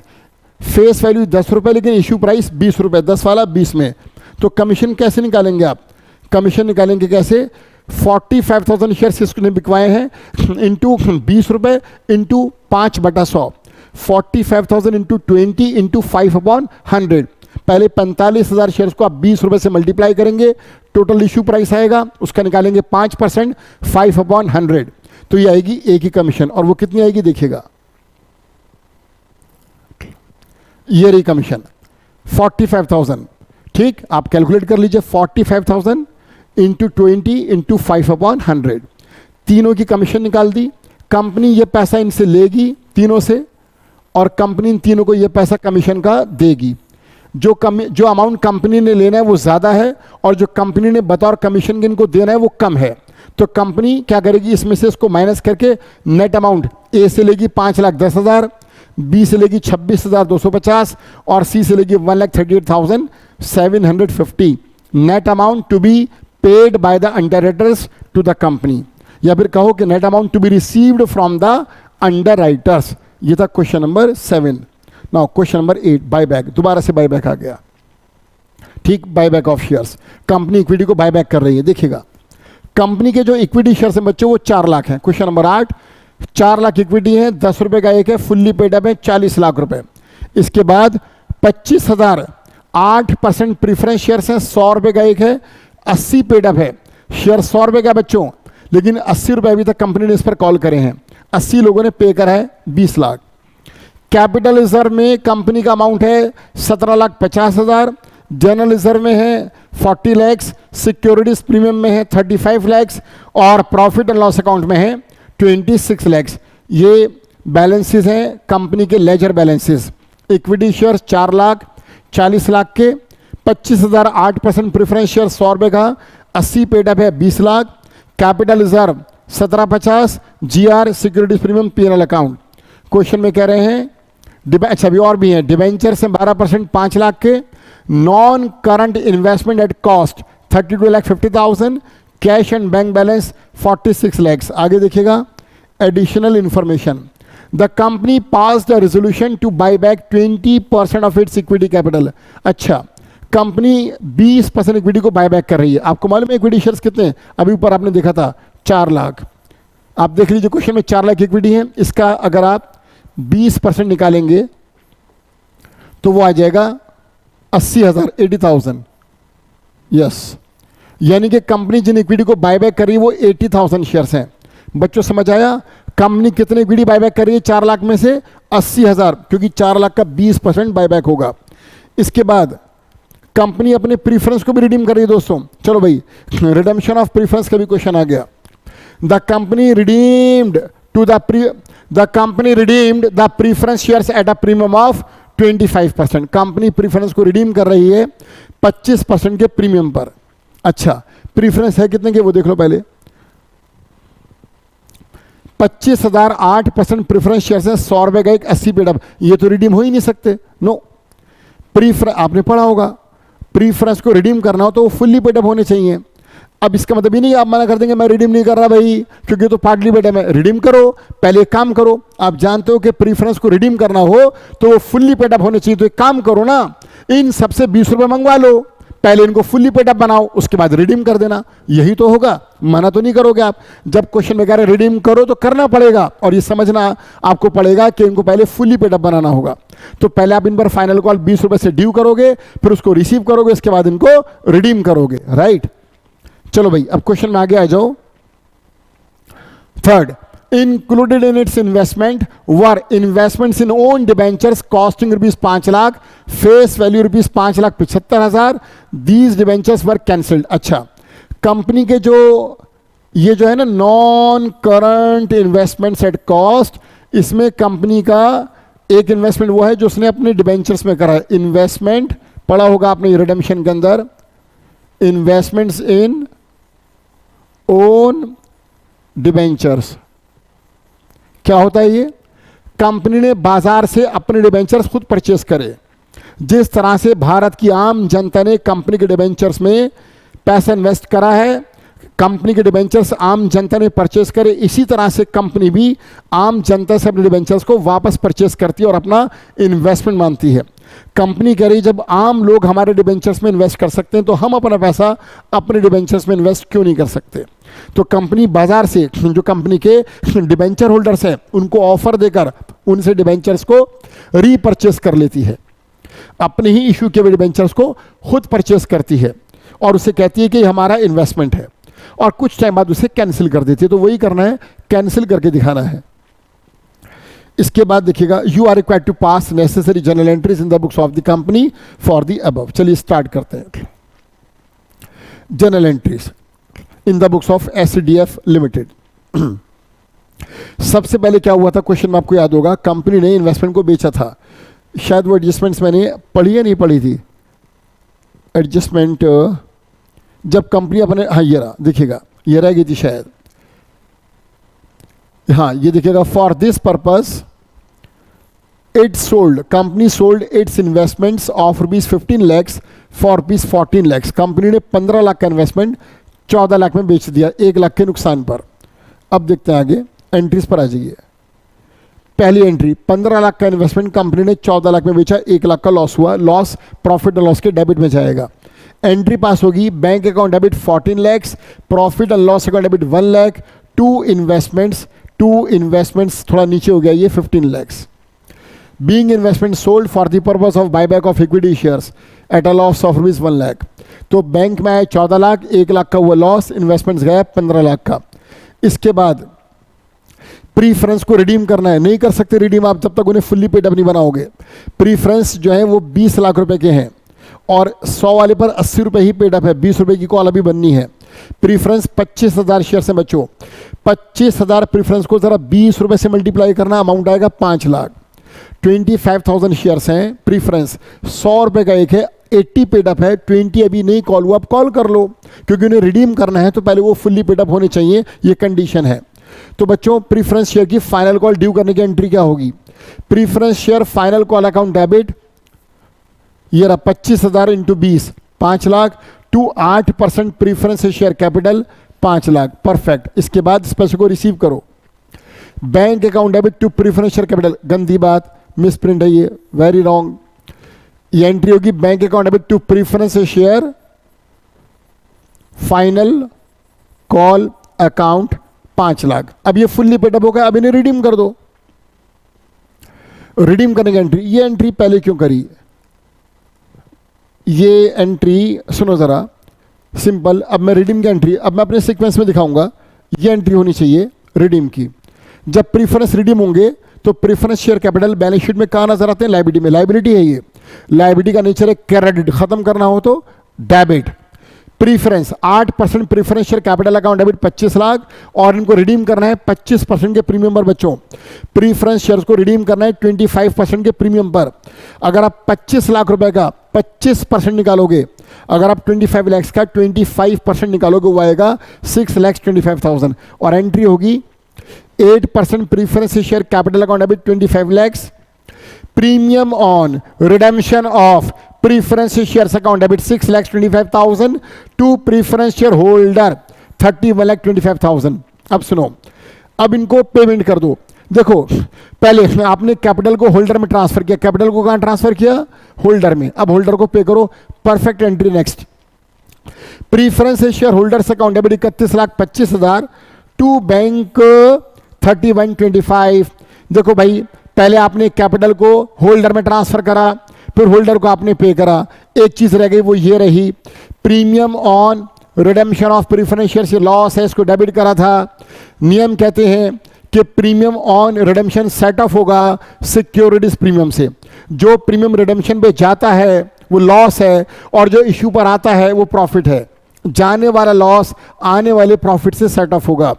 Face value 10 रुपए, लेकिन इश्यू प्राइस 20 रुपए, 10 वाला 20 में। तो कमीशन कैसे निकालेंगे आप? कमीशन निकालेंगे कैसे? 45,000 शेयर्स इसने बिकवाए हैं इंटू 20 रुपए इंटू 5/100, 45,000 इंटू 20 इंटू 5/100। पहले 45,000 शेयर्स को आप 20 रुपए से मल्टीप्लाई करेंगे, टोटल इश्यू प्राइस आएगा, उसका निकालेंगे 5%, 5/100, तो ये आएगी ए की कमीशन। और वो कितनी आएगी देखिएगा, ये रही कमीशन 45,000। ठीक, आप कैलकुलेट कर लीजिए, 45,000 इंटू 20 इंटू 5/100, तीनों की कमीशन निकाल दी। कंपनी ये पैसा इनसे लेगी तीनों से, और कंपनी इन तीनों को ये पैसा कमीशन का देगी। जो अमाउंट कंपनी ने लेना है वो ज़्यादा है, और जो कंपनी ने बतौर कमीशन के इनको देना है वो कम है। तो कंपनी क्या करेगी? इसमें से इसको माइनस करके नेट अमाउंट ए से लेगी 5,10,000, बी से लेगी 26,250 और सी से लेगी 1,38,000 750 net amount to be paid by the underwriters to the company, या फिर कहो कि net amount to be received from the underwriters. ये था question number 7। Now question number 8, buyback. दोबारा से बायबैक आ गया, ठीक, buyback of shares. Company equity को बायबैक कर रही है। देखिएगा, कंपनी के जो इक्विटी शेयर्स हैं बच्चों वो 4 लाख हैं। क्वेश्चन नंबर 8, 4 लाख इक्विटी है, 10 रुपए का एक है, फुल्ली पेड अप है 40 लाख रुपए। इसके बाद 25,000 8% प्रीफरेंस शेयर्स हैं, 100 रुपए का एक है, 80 पेड अप है। शेयर 100 रुपए का बच्चों, लेकिन 80 रुपए अभी तक कंपनी ने इस पर कॉल करे हैं। 80 लोगों ने पे करा है, 20 लाख। कैपिटल रिजर्व में कंपनी का अमाउंट है 17,50,000, जनरल रिजर्व में है 40 लैक्स, सिक्योरिटीज प्रीमियम में है 35 लैक्स और प्रॉफिट एंड लॉस अकाउंट में है 26 लैक्स। ये बैलेंसेस हैं कंपनी के ledger balances. Equity shares 4 lakh 40 lakh के, 25,000 8% प्रेफरेंस शेयर 100 रुपए का, 80 पेड अप है 20 lakh. Capital reserve 1750, GR securities premium PNL account. Question में कह रहे हैं अच्छा अभी और भी हैं, डिबेंचर से 12% 5 लाख के, non current investment at cost 32,50,000, cash and bank balance 46 lakhs. आगे देखिएगा, additional information, the company pass the resolution two by back 20% of its equity capital. अच्छा, कंपनी 20% इक्विटी को बाय बैक कर रही है। आपको मालूम है इक्विटी शेयर्स कितने हैं? अभी ऊपर आपने देखा था 4 लाख। आप देख लीजिए क्वेश्चन में 4 लाख इक्विटी है, इसका अगर आप 20% निकालेंगे तो वो आ जाएगा 80,000 80,000। यस, यानी कि कंपनी जिन इक्विटी को बायबैक कर रही है वो 80,000 शेयर्स हैं। बच्चों समझ आया? कंपनी कितने इक्विटी बायबैक कर रही है? 4 लाख में से 80,000, क्योंकि 4 लाख का 20% बायबैक होगा। इसके बाद कंपनी अपने प्रीफरेंस को भी रिडीम कर रही है दोस्तों। चलो भाई, रिडेम्पशन ऑफ प्रीफरेंस का भी क्वेश्चन आ गया। The company redeemed the preference shares at a premium of 25%। Company preference को रिडीम कर रही है 25% के प्रीमियम पर। अच्छा, प्रीफरेंस है कितने के वो देख लो पहले। 25,000 8% प्रीफरेंस शेयर्स है, 100 रुपए का एक, 80 पेड अप। ये तो रिडीम हो ही नहीं सकते। नो, प्रीफरेंस आपने पढ़ा होगा, प्रीफरेंस को रिडीम करना हो तो वो फुल्ली पेड अप होने चाहिए। अब इसका मतलब ये नहीं आप मना कर देंगे मैं रिडीम नहीं कर रहा भाई क्योंकि तो पार्टली पेड अप है। रिडीम करो, पहले एक काम करो, आप जानते हो कि प्रीफरेंस को रिडीम करना हो तो वो फुल्ली पेड अप होने चाहिए। तो एक काम करो ना, इन सबसे 20 रुपए मंगवा लो, पहले इनको फुल्ली पेड अप बनाओ, उसके बाद रिडीम कर देना। यही तो होगा, मना तो नहीं करोगे आप। जब क्वेश्चन में कह रहे रिडीम करो तो करना पड़ेगा, और ये समझना आपको पड़ेगा कि इनको पहले फुल्ली पेड अप बनाना होगा। तो पहले आप इन पर फाइनल कॉल 20 रुपए से ड्यू करोगे, फिर उसको रिसीव करोगे, इसके बाद इनको रिडीम करोगे, राइट। चलो भाई, अब क्वेश्चन में आगे आ जाओ। Third, included in its investment were investments in own debentures costing rupees 5 lakh, face value rupees 5,75,000. These debentures were cancelled. अच्छा, कंपनी के जो ये जो है ना non current investments at cost, इसमें कंपनी का एक इन्वेस्टमेंट वो है जो उसने अपने डिबेंचर्स में करा है। इन्वेस्टमेंट पढ़ा होगा आपने रिडेम्पशन के अंदर, इन्वेस्टमेंट्स इन ओन डिबेंचर्स। क्या होता है ये? कंपनी ने बाजार से अपने डिबेंचर्स खुद परचेस करे। जिस तरह से भारत की आम जनता ने कंपनी के डिबेंचर्स में पैसा इन्वेस्ट करा है, कंपनी के डिबेंचर्स आम जनता ने परचेस करे, इसी तरह से कंपनी भी आम जनता से अपने डिबेंचर्स को वापस परचेस करती है और अपना इन्वेस्टमेंट मानती है। कंपनी कह रही जब आम लोग हमारे डिबेंचर्स में इन्वेस्ट कर सकते हैं तो हम अपना पैसा अपने डिबेंचर्स में इन्वेस्ट क्यों नहीं कर सकते। तो कंपनी बाजार से जो कंपनी के डिबेंचर होल्डर्स हैं उनको ऑफर देकर उनसे डिबेंचर्स को रीपरचेस कर लेती है, अपने ही इशू के डिबेंचर्स को खुद परचेस करती है और उसे कहती है कि हमारा इन्वेस्टमेंट है, और कुछ टाइम बाद उसे कैंसिल कर देती है। तो वही करना है, कैंसिल करके दिखाना है। इसके बाद देखिएगा, you are required to pass necessary journal entries in the books of the company for the above. चलिए स्टार्ट करते हैं। Journal entries in the books of SDF limited. सबसे पहले क्या हुआ था, क्वेश्चन में आपको याद होगा, कंपनी ने इन्वेस्टमेंट को बेचा था। शायद वो एडजस्टमेंट्स मैंने पढ़ी या नहीं पढ़ी थी। एडजस्टमेंट जब कंपनी अपने, हाँ ये रहा, देखिएगा ये रह गई थी शायद, हाँ ये देखिएगा, for this purpose It sold, company sold its investments of rupees 15 lakhs for rupees 14 lakhs. Company ने 15 लाख का इन्वेस्टमेंट 14 लाख में बेच दिया, 1 लाख के नुकसान पर. अब देखते हैं आगे, एंट्रीज पर आ जाइए. पहली एंट्री, 15 लाख का इन्वेस्टमेंट कंपनी ने 14 लाख में बेचा, 1 लाख का लॉस हुआ. लॉस प्रॉफिट एंड लॉस के डेबिट में जाएगा. एंट्री पास होगी. Bank account debit 14 lakhs, profit and loss account debit 1 lakh. To investments थोड़ा नीचे हो गया, ये 15 lakhs. Being investment sold for the purpose of buyback of equity shares at a loss of rupees 1 lakh. तो बैंक में आए 14 लाख, 1 लाख का हुआ लॉस, इन्वेस्टमेंट्स गया 15 लाख का. इसके बाद प्रीफरेंस को रिडीम करना है. नहीं कर सकते रिडीम आप जब तक उन्हें फुल्ली पेड अप नहीं बनाओगे. प्रीफरेंस जो है वो 20 लाख रुपए के हैं और 100 वाले पर 80 रुपये ही पेड अप है, 20 रुपये की कॉल अभी बननी है. प्रीफरेंस 25,000 शेयर से बचो. 25,000 प्रीफरेंस को जरा 20 रुपये से मल्टीप्लाई करना, अमाउंट आएगा 5 लाख. 25,000 शेयर्स हैं प्रीफरेंस, 100 रुपये का एक है, 80 पेड अप है, 20 अभी नहीं कॉल हुआ. आप कॉल कर लो क्योंकि उन्हें रिडीम करना है तो पहले वो फुल्ली पेड अप होने चाहिए, ये कंडीशन है. तो बच्चों प्रीफरेंस शेयर की फाइनल कॉल ड्यू करने की एंट्री क्या होगी? Preference share final call account debit, ये रहा 25,000 into 20, 5 lakh. To 8% preference share capital 5 lakh. Perfect. इसके बाद इस पैसे को रिसीव करो. Bank account debit to preference share capital, गंदी बात, मिस प्रिंट है ये, वेरी रॉन्ग. ये एंट्री होगी bank account debit to preference share final call account 5 lakh. अब ये फुल्ली पेड अप हो गया, अब इन्हें रिडीम कर दो. रिडीम करने की एंट्री, ये एंट्री पहले क्यों करी? ये एंट्री सुनो जरा, सिंपल. अब मैं रिडीम की एंट्री, अब मैं अपने सीक्वेंस में दिखाऊंगा. ये एंट्री होनी चाहिए रिडीम की. जब प्रीफरेंस रिडीम होंगे तो preference share capital balance sheet में कहाँ नजर आते हैं? लायबिलिटी में. लायबिलिटी है ये, लायबिलिटी का नेचर है क्रेडिट, खत्म करना हो तो debit. Preference 8% preference share capital account debit 25 lakh और इनको रिडीम करना है 25% के प्रीमियम पर. बच्चों प्रीफरेंस शेयर्स को रिडीम करना है 25% के प्रीमियम पर. अगर आप 25 लाख रुपए का 25% निकालोगे, अगर आप 25 लैक्स का 25% निकालोगे, वो आएगा 6,25,000 और एंट्री होगी 8% preference share capital account debit 25 lakhs. Premium on redemption of preference shares account debit 6,25,000 to preference share holder 31,25,000. अब सुनो, अब इनको पेमेंट कर दो. देखो पहले आपने कैपिटल को होल्डर में ट्रांसफर किया, कैपिटल को कहां ट्रांसफर किया? होल्डर में. अब होल्डर को पे करो. Perfect entry. Next, preference share holders account debit 31,25,000 to bank 31,25. देखो भाई, पहले आपने कैपिटल को होल्डर में ट्रांसफर करा, फिर होल्डर को आपने पे करा. एक चीज रह गई, वो ये रही, premium on redemption of preference shares. Loss है, इसको डेबिट करा था. नियम कहते हैं कि premium on redemption set of होगा सिक्योरिटीज प्रीमियम से. जो प्रीमियम रिडेम्पशन पे जाता है वो लॉस है और जो इश्यू पर आता है वो प्रॉफिट है. जाने वाला लॉस आने वाले प्रॉफिट से सेट ऑफ होगा.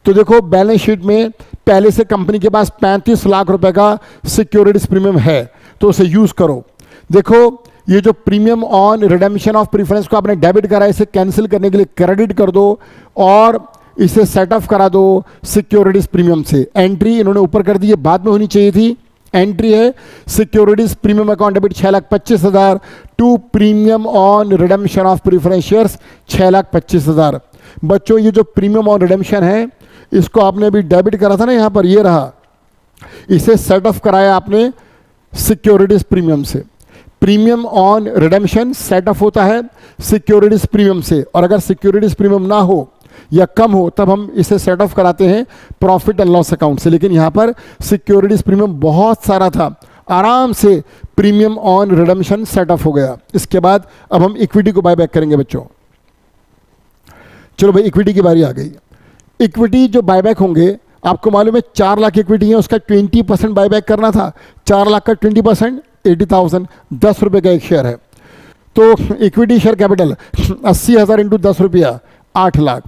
तो देखो बैलेंस शीट में पहले से कंपनी के पास 35 लाख रुपए का सिक्योरिटीज प्रीमियम है, तो उसे यूज करो. देखो ये जो premium on redemption of preference को आपने डेबिट करा, इसे कैंसिल करने के लिए क्रेडिट कर दो और इसे सेट ऑफ करा दो सिक्योरिटीज प्रीमियम से. एंट्री इन्होंने ऊपर कर दी, बाद में होनी चाहिए थी. एंट्री है securities premium account debit 6,25,000 to premium on redemption of preference shares 6,25,000. बच्चों ये जो प्रीमियम ऑन रिडेम्पशन है, इसको आपने अभी डेबिट करा था ना, यहां पर ये रहा, इसे सेट ऑफ कराया आपने सिक्योरिटीज प्रीमियम से. Premium on redemption set of होता है सिक्योरिटीज प्रीमियम से, और अगर सिक्योरिटीज प्रीमियम ना हो या कम हो तब हम इसे सेट ऑफ कराते हैं प्रॉफिट एंड लॉस अकाउंट से. लेकिन यहां पर सिक्योरिटीज प्रीमियम बहुत सारा था, आराम से premium on redemption set of हो गया. इसके बाद अब हम इक्विटी को बाय बैक करेंगे बच्चों. चलो भाई, इक्विटी की बारी आ गई. इक्विटी जो बायबैक होंगे, आपको मालूम है 4 लाख इक्विटी है, उसका 20% बायबैक करना था. 4 लाख का 20% 80,000, 10 रुपये का एक शेयर है. तो इक्विटी शेयर कैपिटल 80,000 इंटू 10 रुपया 8 लाख.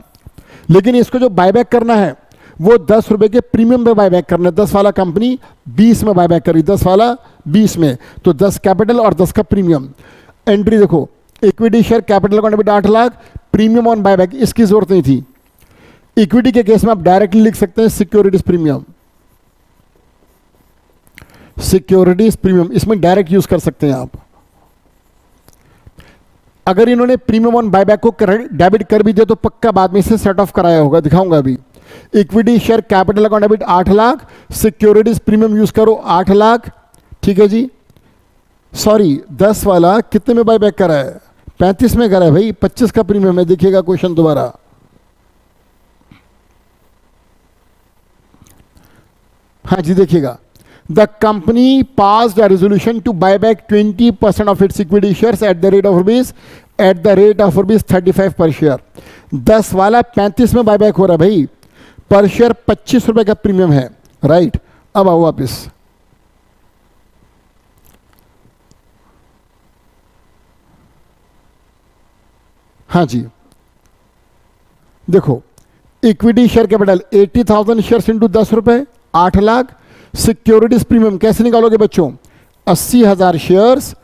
लेकिन इसको जो बायबैक करना है वो 10 रुपये के प्रीमियम पे बायबैक करना है. 10 वाला कंपनी 20 में बायबैक करी, 10 वाला 20 में, तो 10 कैपिटल और 10 का प्रीमियम. एंट्री देखो, equity share capital account debit 8 lakh, premium on buyback, इसकी जरूरत नहीं थी. इक्विटी के केस में आप डायरेक्टली लिख सकते हैं सिक्योरिटीज प्रीमियम. सिक्योरिटीज प्रीमियम, इसमें डायरेक्ट यूज कर सकते हैं आप। अगर इन्होंने प्रीमियम ऑन बायबैक को डेबिट कर भी दिया तो पक्का बाद में इसे सेट ऑफ कराया होगा, दिखाऊंगा अभी। Equity share capital account debit 8 lakh, securities premium use करो 8 लाख, ठीक है जी। सॉरी 10 वाला कितने में बायबैक करा है? 35 में करा है भाई, 25 का प्रीमियम है। देखिएगा क्वेश्चन दोबारा, हाँ जी देखिएगा। The company passed a resolution to buy back 20% of its equity shares at the rate of rupees 35 per share. 10 वाला 35 में बायबैक हो रहा है भाई, पर शेयर 25 रुपए का प्रीमियम है, राइट। अब आओ वापिस, हाँ जी देखो, equity share capital 80,000 shares into 10 रुपए 8 लाख। सिक्योरिटीज प्रीमियम कैसे निकालोगे बच्चों? 80,000 शेयर्स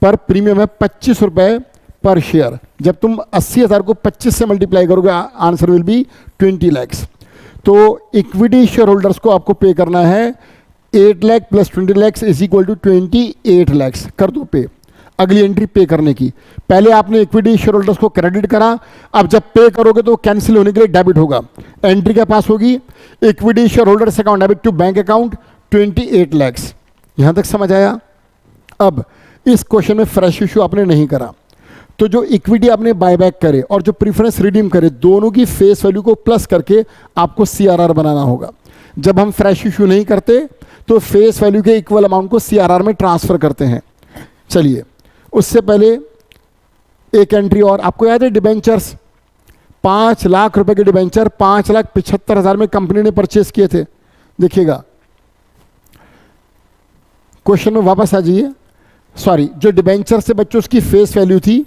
पर प्रीमियम है 25 रुपए पर शेयर। जब तुम 80,000 को 25 से मल्टीप्लाई करोगे आंसर विल बी 20 लैक्स। तो इक्विटी शेयर होल्डर्स को आपको पे करना है 8 lakh plus 20 lakhs is equal to 28 lakhs. कर दो पे, अगली एंट्री पे करने की। पहले आपने इक्विटी शेयर होल्डर्स को क्रेडिट करा, अब जब पे करोगे तो कैंसिल होने के लिए डेबिट होगा। एंट्री क्या पास होगी? Equity share holders account debit to bank account 28 lakhs. यहां तक समझ आया? अब इस क्वेश्चन में फ्रेश इशू आपने नहीं करा, तो जो इक्विटी आपने बायबैक करे और जो प्रीफरेंस रिडीम करे, दोनों की फेस वैल्यू को प्लस करके आपको सीआरआर बनाना होगा। जब हम फ्रेश इशू नहीं करते तो फेस वैल्यू के इक्वल अमाउंट को सीआरआर में ट्रांसफर करते हैं। चलिए, उससे पहले एक एंट्री और। आपको याद है डिबेंचर्स, 5 लाख रुपए के डिबेंचर 5,75,000 में कंपनी ने परचेस किए थे। देखिएगा क्वेश्चन में वापस आ जाइए। सॉरी, जो डिबेंचर से बच्चों उसकी फेस वैल्यू थी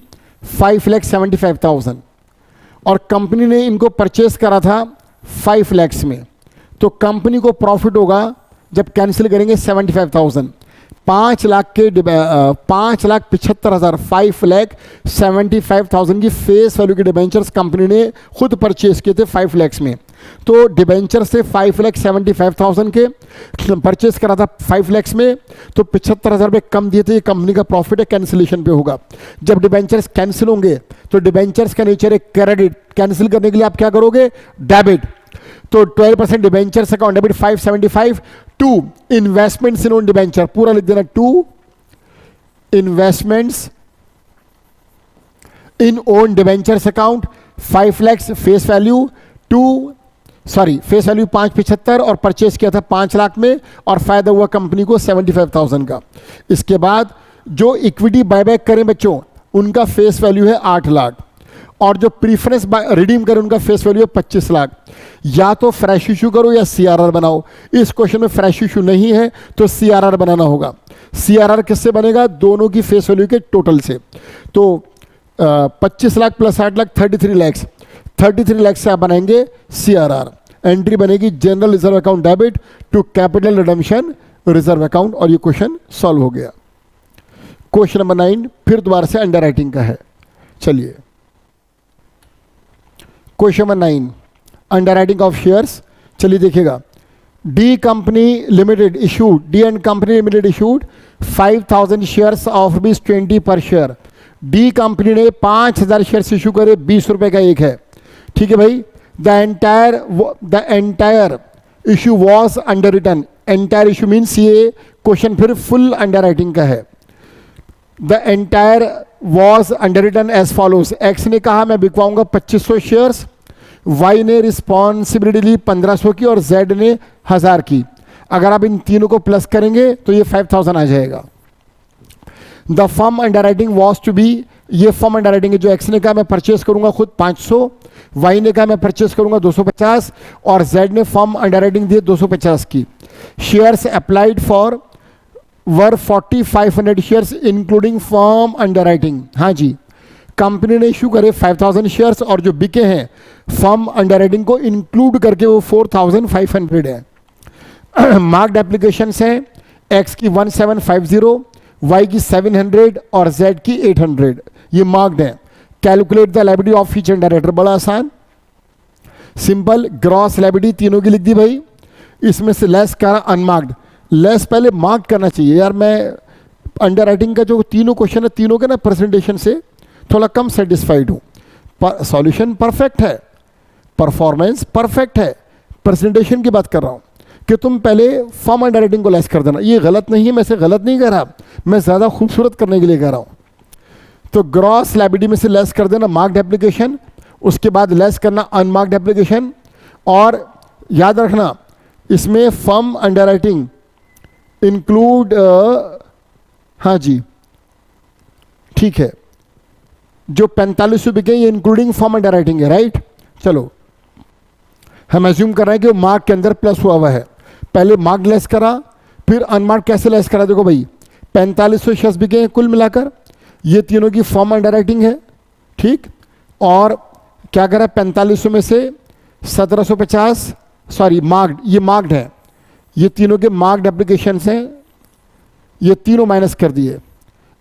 5,75,000 और कंपनी ने इनको परचेस करा था 5 लैक्स में। तो कंपनी को प्रॉफिट होगा जब कैंसिल करेंगे 75,000। 5 लाख के 5,75,000 5,75,000 की फेस वैल्यू के डिबेंचर्स कंपनी ने खुद परचेस किए थे 5 लैक्स में। तो डिबेंचर से 5,75,000 के परचेस करा था 5 लैक्स में, तो 75,000 रुपये कम दिए थे। ये कंपनी का प्रॉफिट है, कैंसिलेशन पे होगा। जब डिबेंचर्स कैंसिल होंगे तो डिबेंचर्स का नेचर है क्रेडिट, कैंसिल करने के लिए आप क्या करोगे? डेबिट। तो 12% debentures account debit 575 to investments in own debenture, पूरा लिख देना, to investments in own debentures account 5 lakhs face value face value 5,75 और परचेस किया था 5 लाख में और फायदा हुआ कंपनी को 75,000 का। इसके बाद जो इक्विटी बायबैक करें बच्चों, उनका फेस वैल्यू है 8 लाख और जो प्रीफरेंस रिडीम करें उनका फेस वैल्यू है 25 लाख। या तो फ्रेश इशू करो या सीआरआर बनाओ। इस क्वेश्चन में फ्रेश इशू नहीं है तो सीआरआर बनाना होगा। सीआरआर किससे बनेगा? दोनों की फेस वैल्यू के टोटल से। तो 25 लाख प्लस 8 लाख 33 लैक्स, 33 लैक्स से आप बनाएंगे सीआरआर। एंट्री बनेगी general reserve account debit to capital redemption reserve account और ये क्वेश्चन सॉल्व हो गया। क्वेश्चन नंबर 9 फिर दोबारा से अंडर राइटिंग का है। चलिए, question number 9 under writing of shares. चलिए देखिएगा, D company limited issued, D and company limited issued 5,000 shares of ₹20 per share. D company ने 5,000 शेयर्स इशू करे, 20 रुपए का एक है, ठीक है भाई। The entire issue was underwritten. Entire issue means ये क्वेश्चन फिर फुल अंडर राइटिंग का है। The entire was underwritten as follows. X ने कहा मैं बिकवाऊंगा 2500 शेयर्स, वाई ने रिस्पॉन्सिबिलिटी ली 1500 की और जेड ने 1000 की। अगर आप इन तीनों को प्लस करेंगे तो ये 5000 आ जाएगा। The firm underwriting was to be, ये फर्म अंडर राइटिंग है। जो एक्स ने कहा मैं परचेस करूंगा खुद 500, वाई ने कहा मैं परचेस करूंगा 250 और जेड ने फर्म अंडर राइटिंग दी 250 की। Shares applied for were 4,500 shares including firm under writing. हाँ जी, कंपनी ने इशू करे 5,000 शेयर्स और जो बिके हैं फर्म अंडर राइटिंग को इंक्लूड करके वो 4,500 है। मार्क्ड एप्लीकेशन है, एक्स की 1750, वाई की 700 और जेड की 800, ये मार्क्ड है। Calculate the liability of each and director, बड़ा आसान सिंपल। ग्रॉस लायबिलिटी तीनों की लिख दी भाई, इसमें से लेस करा अनमार्क्ड। लेस पहले मार्क करना चाहिए यार। मैं अंडर राइटिंग का जो तीनों क्वेश्चन है, तीनों के ना प्रेजेंटेशन से थोड़ा कम सेटिस्फाइड हूँ। सॉल्यूशन परफेक्ट है, परफॉर्मेंस परफेक्ट है, प्रेजेंटेशन की बात कर रहा हूँ कि तुम पहले फॉर्म अंडर राइटिंग को लेस कर देना। ये गलत नहीं है, मैं इसे गलत नहीं कह रहा, मैं ज़्यादा खूबसूरत करने के लिए कह रहा हूँ। तो ग्रॉस लायबिलिटी में से लेस कर देना मार्क्ड एप्लीकेशन, उसके बाद लेस करना अनमार्क्ड एप्लीकेशन। और याद रखना इसमें फर्म अंडर राइटिंग इंक्लूड, हाँ जी ठीक है, जो 4500 बिके ये इंक्लूडिंग फॉर्म अंडर राइटिंग है, राइट। चलो हम एज्यूम कर रहे हैं कि वो मार्क के अंदर प्लस हुआ है। पहले मार्क लेस करा, फिर अनमार्क कैसे लेस करा, देखो भाई 4500 शेयर्स बिके हैं कुल मिलाकर, ये तीनों की फॉर्म अंडर राइटिंग है, ठीक। और क्या करा, 4500 में से 1750, सॉरी मार्क्ड, ये मार्क्ड है, ये तीनों के मार्क्ड एप्लीकेशन हैं, ये तीनों माइनस कर दिए।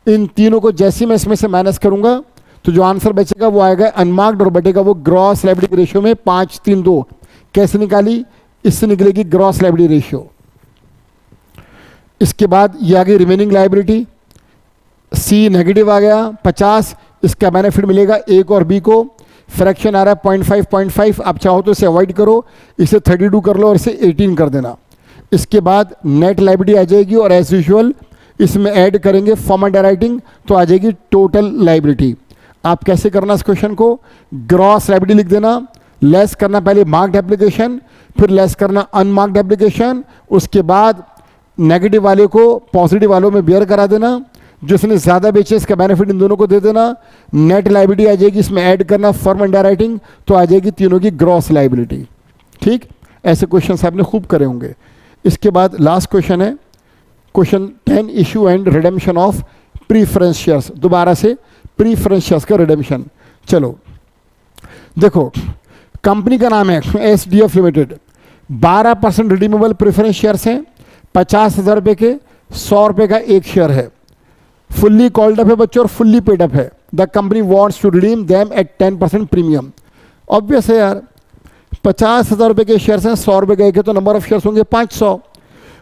इन तीनों को जैसे मैं इसमें से माइनस करूंगा तो जो आंसर बचेगा वो आएगा अनमार्क्ड और बटेगा वो ग्रॉस लायबिलिटी रेशियो में 532। कैसे निकाली, इससे निकलेगी ग्रॉस लायबिलिटी रेशियो। इसके बाद ये आ गई रिमेनिंग लायबिलिटी, सी नेगेटिव आ गया 50, इसका बेनिफिट मिलेगा ए को और बी को। फ्रैक्शन आ रहा है 0.5, आप चाहो तो इसे अवॉइड करो, इसे 32 कर लो और इसे 18 कर देना। इसके बाद नेट लायबिलिटी आ जाएगी और एज यूजुअल इसमें ऐड करेंगे फॉर्म अंडर राइटिंग तो आ जाएगी टोटल लायबिलिटी। आप कैसे करना इस क्वेश्चन को, ग्रॉस लायबिलिटी लिख देना, लेस करना पहले मार्क्ड एप्लीकेशन, फिर लेस करना अनमार्क्ड एप्लीकेशन, उसके बाद नेगेटिव वाले को पॉजिटिव वालों में बेयर करा देना, जिसने ज़्यादा बेचे इसका बेनिफिट इन दोनों को दे देना। नेट लायबिलिटी आ जाएगी, इसमें ऐड करना फर्म अंडर राइटिंग तो आ जाएगी तीनों की ग्रॉस लायबिलिटी, ठीक। ऐसे क्वेश्चन आपने खूब करे होंगे। इसके बाद लास्ट क्वेश्चन है question 10, issue and redemption of preference shares. दोबारा से प्रीफरेंस शेयर्स का रिडेम्पशन। चलो देखो, कंपनी का नाम है SDF limited, 12% redeemable preference shares हैं, 50,000 रुपये के, 100 रुपये का एक शेयर है, फुल्ली कॉल्ड अप है बच्चों और फुल्ली पेड अप है। The company wants to redeem them at 10% premium. Obvious है यार, 50,000 रुपये के शेयर्स हैं, 100 रुपये का एक है, तो नंबर ऑफ शेयर्स होंगे 500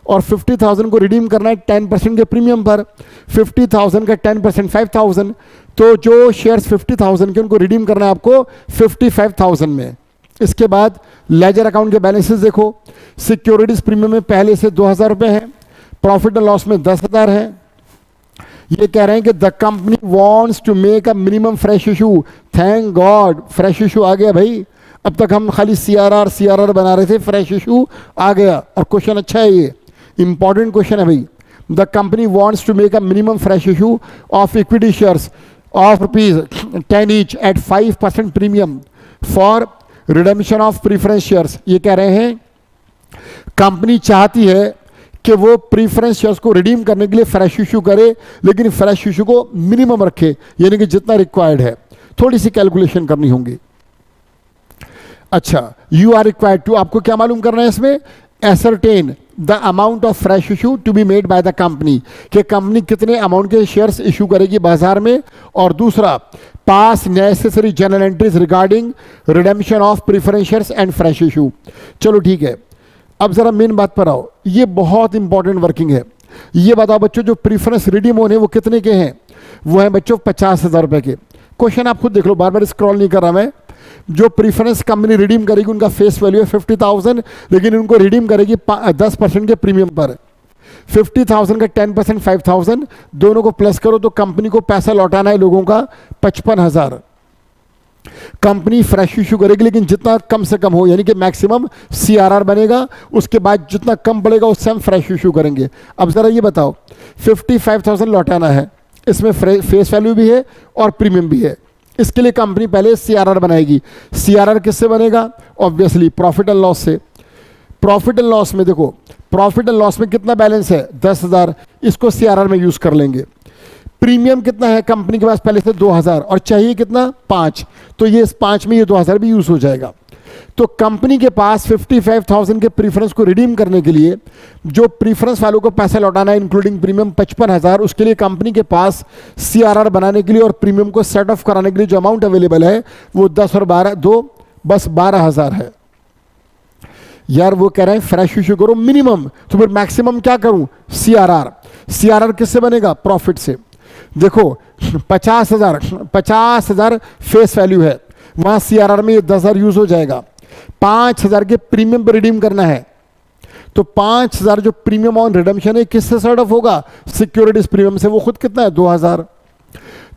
और 50,000 को रिडीम करना है 10% के प्रीमियम पर। 50,000 का 10% 5,000, तो जो शेयर्स 50,000 के उनको रिडीम करना है आपको 55,000 में। इसके बाद लेजर अकाउंट के बैलेंसेस देखो, सिक्योरिटीज प्रीमियम में पहले से 2,000 रुपये है, प्रॉफिट एंड लॉस में 10,000 है। ये कह रहे हैं कि the company wants to make a minimum fresh issue. Thank god fresh issue आ गया भाई, अब तक हम खाली CRR बना रहे थे, फ्रेश इशू आ गया और क्वेश्चन अच्छा है, ये इंपॉर्टेंट क्वेश्चन है भाई। The company wants to make a minimum fresh issue of equity shares of ₹10 each at 5% premium for redemption of preference shares. ये कह रहे हैं कंपनी चाहती है कि वो प्रीफरेंस शेयर्स को रिडीम करने के लिए फ्रेश इशू करे, लेकिन फ्रेश इशू को मिनिमम रखे, यानी कि जितना रिक्वायर्ड है। थोड़ी सी कैलकुलेशन करनी होगी। अच्छा, यू आर रिक्वायर्ड टू, आपको क्या मालूम करना है इसमें, ascertain the amount of fresh issue to be made by the company, कि कंपनी कितने अमाउंट के शेयर्स इशू करेगी बाजार में। और दूसरा, pass necessary journal entries regarding redemption of preference shares and fresh issue. चलो ठीक है, अब जरा मेन बात पर आओ, ये बहुत इंपॉर्टेंट वर्किंग है। ये बताओ बच्चों, जो प्रीफरेंस रिडीम होने वो कितने के हैं, वो हैं बच्चों 50,000 रुपये के। क्वेश्चन आप खुद देख लो, बार बार स्क्रॉल नहीं कर रहा मैं। जो प्रीफरेंस कंपनी रिडीम करेगी उनका फेस वैल्यू है 50,000, लेकिन उनको रिडीम करेगी 10% के प्रीमियम पर। 50,000 का 10% 5,000, दोनों को प्लस करो तो कंपनी को पैसा लौटाना है लोगों का 55,000। कंपनी फ्रेश इशू करेगी, लेकिन जितना कम से कम हो, यानी कि मैक्सिमम CRR बनेगा, उसके बाद जितना कम पड़ेगा उससे हम फ्रेश इशू करेंगे। अब जरा ये बताओ, 55,000 लौटाना है, इसमें फेस वैल्यू भी है और प्रीमियम भी है। इसके लिए कंपनी पहले CRR बनाएगी। CRR किससे बनेगा, ऑब्वियसली प्रॉफिट एंड लॉस से। प्रॉफिट एंड लॉस में देखो, प्रॉफिट एंड लॉस में कितना बैलेंस है 10,000, इसको CRR में यूज कर लेंगे। प्रीमियम कितना है कंपनी के पास पहले से 2,000 और चाहिए कितना 5, तो ये इस 5 में ये 2,000 भी यूज हो जाएगा। तो कंपनी के पास 55,000 के प्रीफरेंस को रिडीम करने के लिए जो प्रीफरेंस वालों को पैसा लौटाना है इंक्लूडिंग प्रीमियम 55,000, उसके लिए कंपनी के पास CRR बनाने के लिए और प्रीमियम को सेट ऑफ कराने के लिए जो अमाउंट अवेलेबल है वो 10 और 12 बस 12,000 है। यार वो कह रहे हैं फ्रेश इशू करो मिनिमम, तो फिर मैक्सिमम क्या करूं? सीआरआर। सीआरआर किससे बनेगा? प्रॉफिट से। देखो 50,000 फेस वैल्यू है, वहां सीआरआर में ये 10,000 यूज हो जाएगा। 5,000 के प्रीमियम पर रिडीम करना है, तो 5,000 जो प्रीमियम ऑन रिडम्पशन है किससे सेट ऑफ होगा? सिक्योरिटीज प्रीमियम से। वो खुद कितना है? 2,000।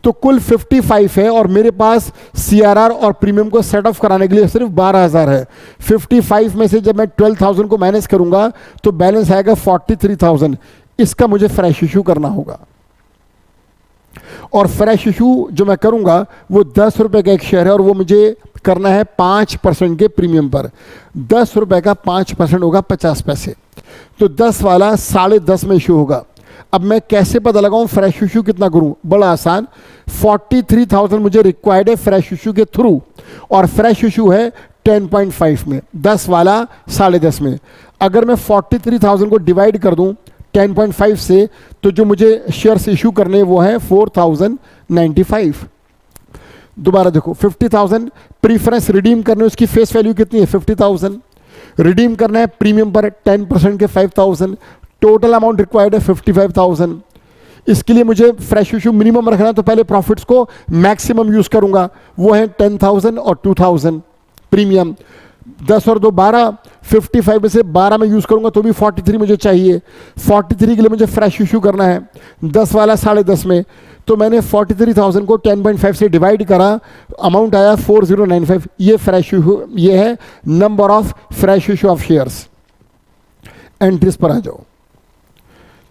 तो कुल 55 है और मेरे पास सीआरआर और प्रीमियम को सेट ऑफ कराने के लिए सिर्फ 12,000 है। 55 में से जब मैं 12,000 को माइनस करूंगा तो बैलेंस आएगा 43,000। इसका मुझे फ्रेश इशू करना होगा, और फ्रेश इशू जो मैं करूंगा वो 10 रुपए का एक शेयर है और वो मुझे करना है 5% के प्रीमियम पर। 10 रुपए का 5% होगा 50 पैसे, तो 10 वाला 10.5 में इशू होगा। अब मैं कैसे पता लगाऊं फ्रेश इशू कितना करूं? बड़ा आसान, 43,000 मुझे रिक्वायर्ड है फ्रेश इशू के थ्रू, और फ्रेश इशू है 10.5 में, 10 वाला 10.5 में। अगर मैं 43,000 को डिवाइड कर दूं 10.5 से, तो जो मुझे शेयर्स इशू करने वो है 4,095। दोबारा देखो, 50,000 प्रीफरेंस रिडीम करने, उसकी फेस वैल्यू कितनी है? 50,000। रिडीम करना है प्रीमियम पर 10% के 5,000, टोटल अमाउंट रिक्वायर्ड है 55,000। इसके लिए मुझे फ्रेश इशू मिनिमम रखना है, तो पहले प्रॉफिट्स को मैक्सिमम यूज करूंगा, वो है 10,000 और 2,000 प्रीमियम। 10 और 2 12, 55 में से 12 में यूज करूंगा तो भी 43 मुझे चाहिए। 43 के लिए मुझे फ्रेश इशू करना है 10 वाला 10.5 में, तो मैंने 43,000 को 10.5 से डिवाइड करा, अमाउंट आया 4095। ये फ्रेश इशू, ये है number of fresh issue of shares. Entries पर आ जाओ।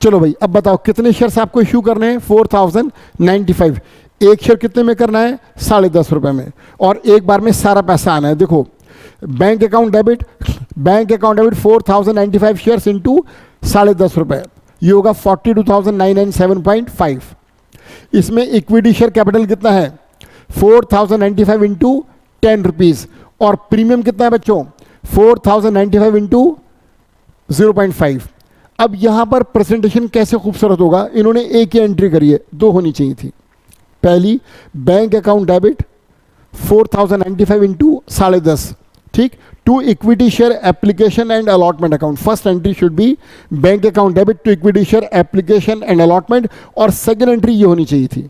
चलो भाई, अब बताओ कितने शेयर्स आपको इशू करने हैं? 4095। एक शेयर कितने में करना है? 10.5 रुपए में, और एक बार में सारा पैसा आना है। देखो, bank account debit 4095 shares into 10.5 रुपए, ये होगा 42,997.5। इसमें इक्विटी शेयर कैपिटल कितना है? 4,095 इंटू 10 रुपीज, और प्रीमियम कितना है बच्चों? 4,095 इंटू 0.5। अब यहां पर प्रेजेंटेशन कैसे खूबसूरत होगा, इन्होंने एक ही एंट्री करी है, 2 होनी चाहिए थी। पहली, बैंक अकाउंट डेबिट 4,095 इंटू 10.5, ठीक, to equity share application and allotment account. First entry should be bank account debit to equity share application and allotment, और सेकेंड एंट्री ये होनी चाहिए थी।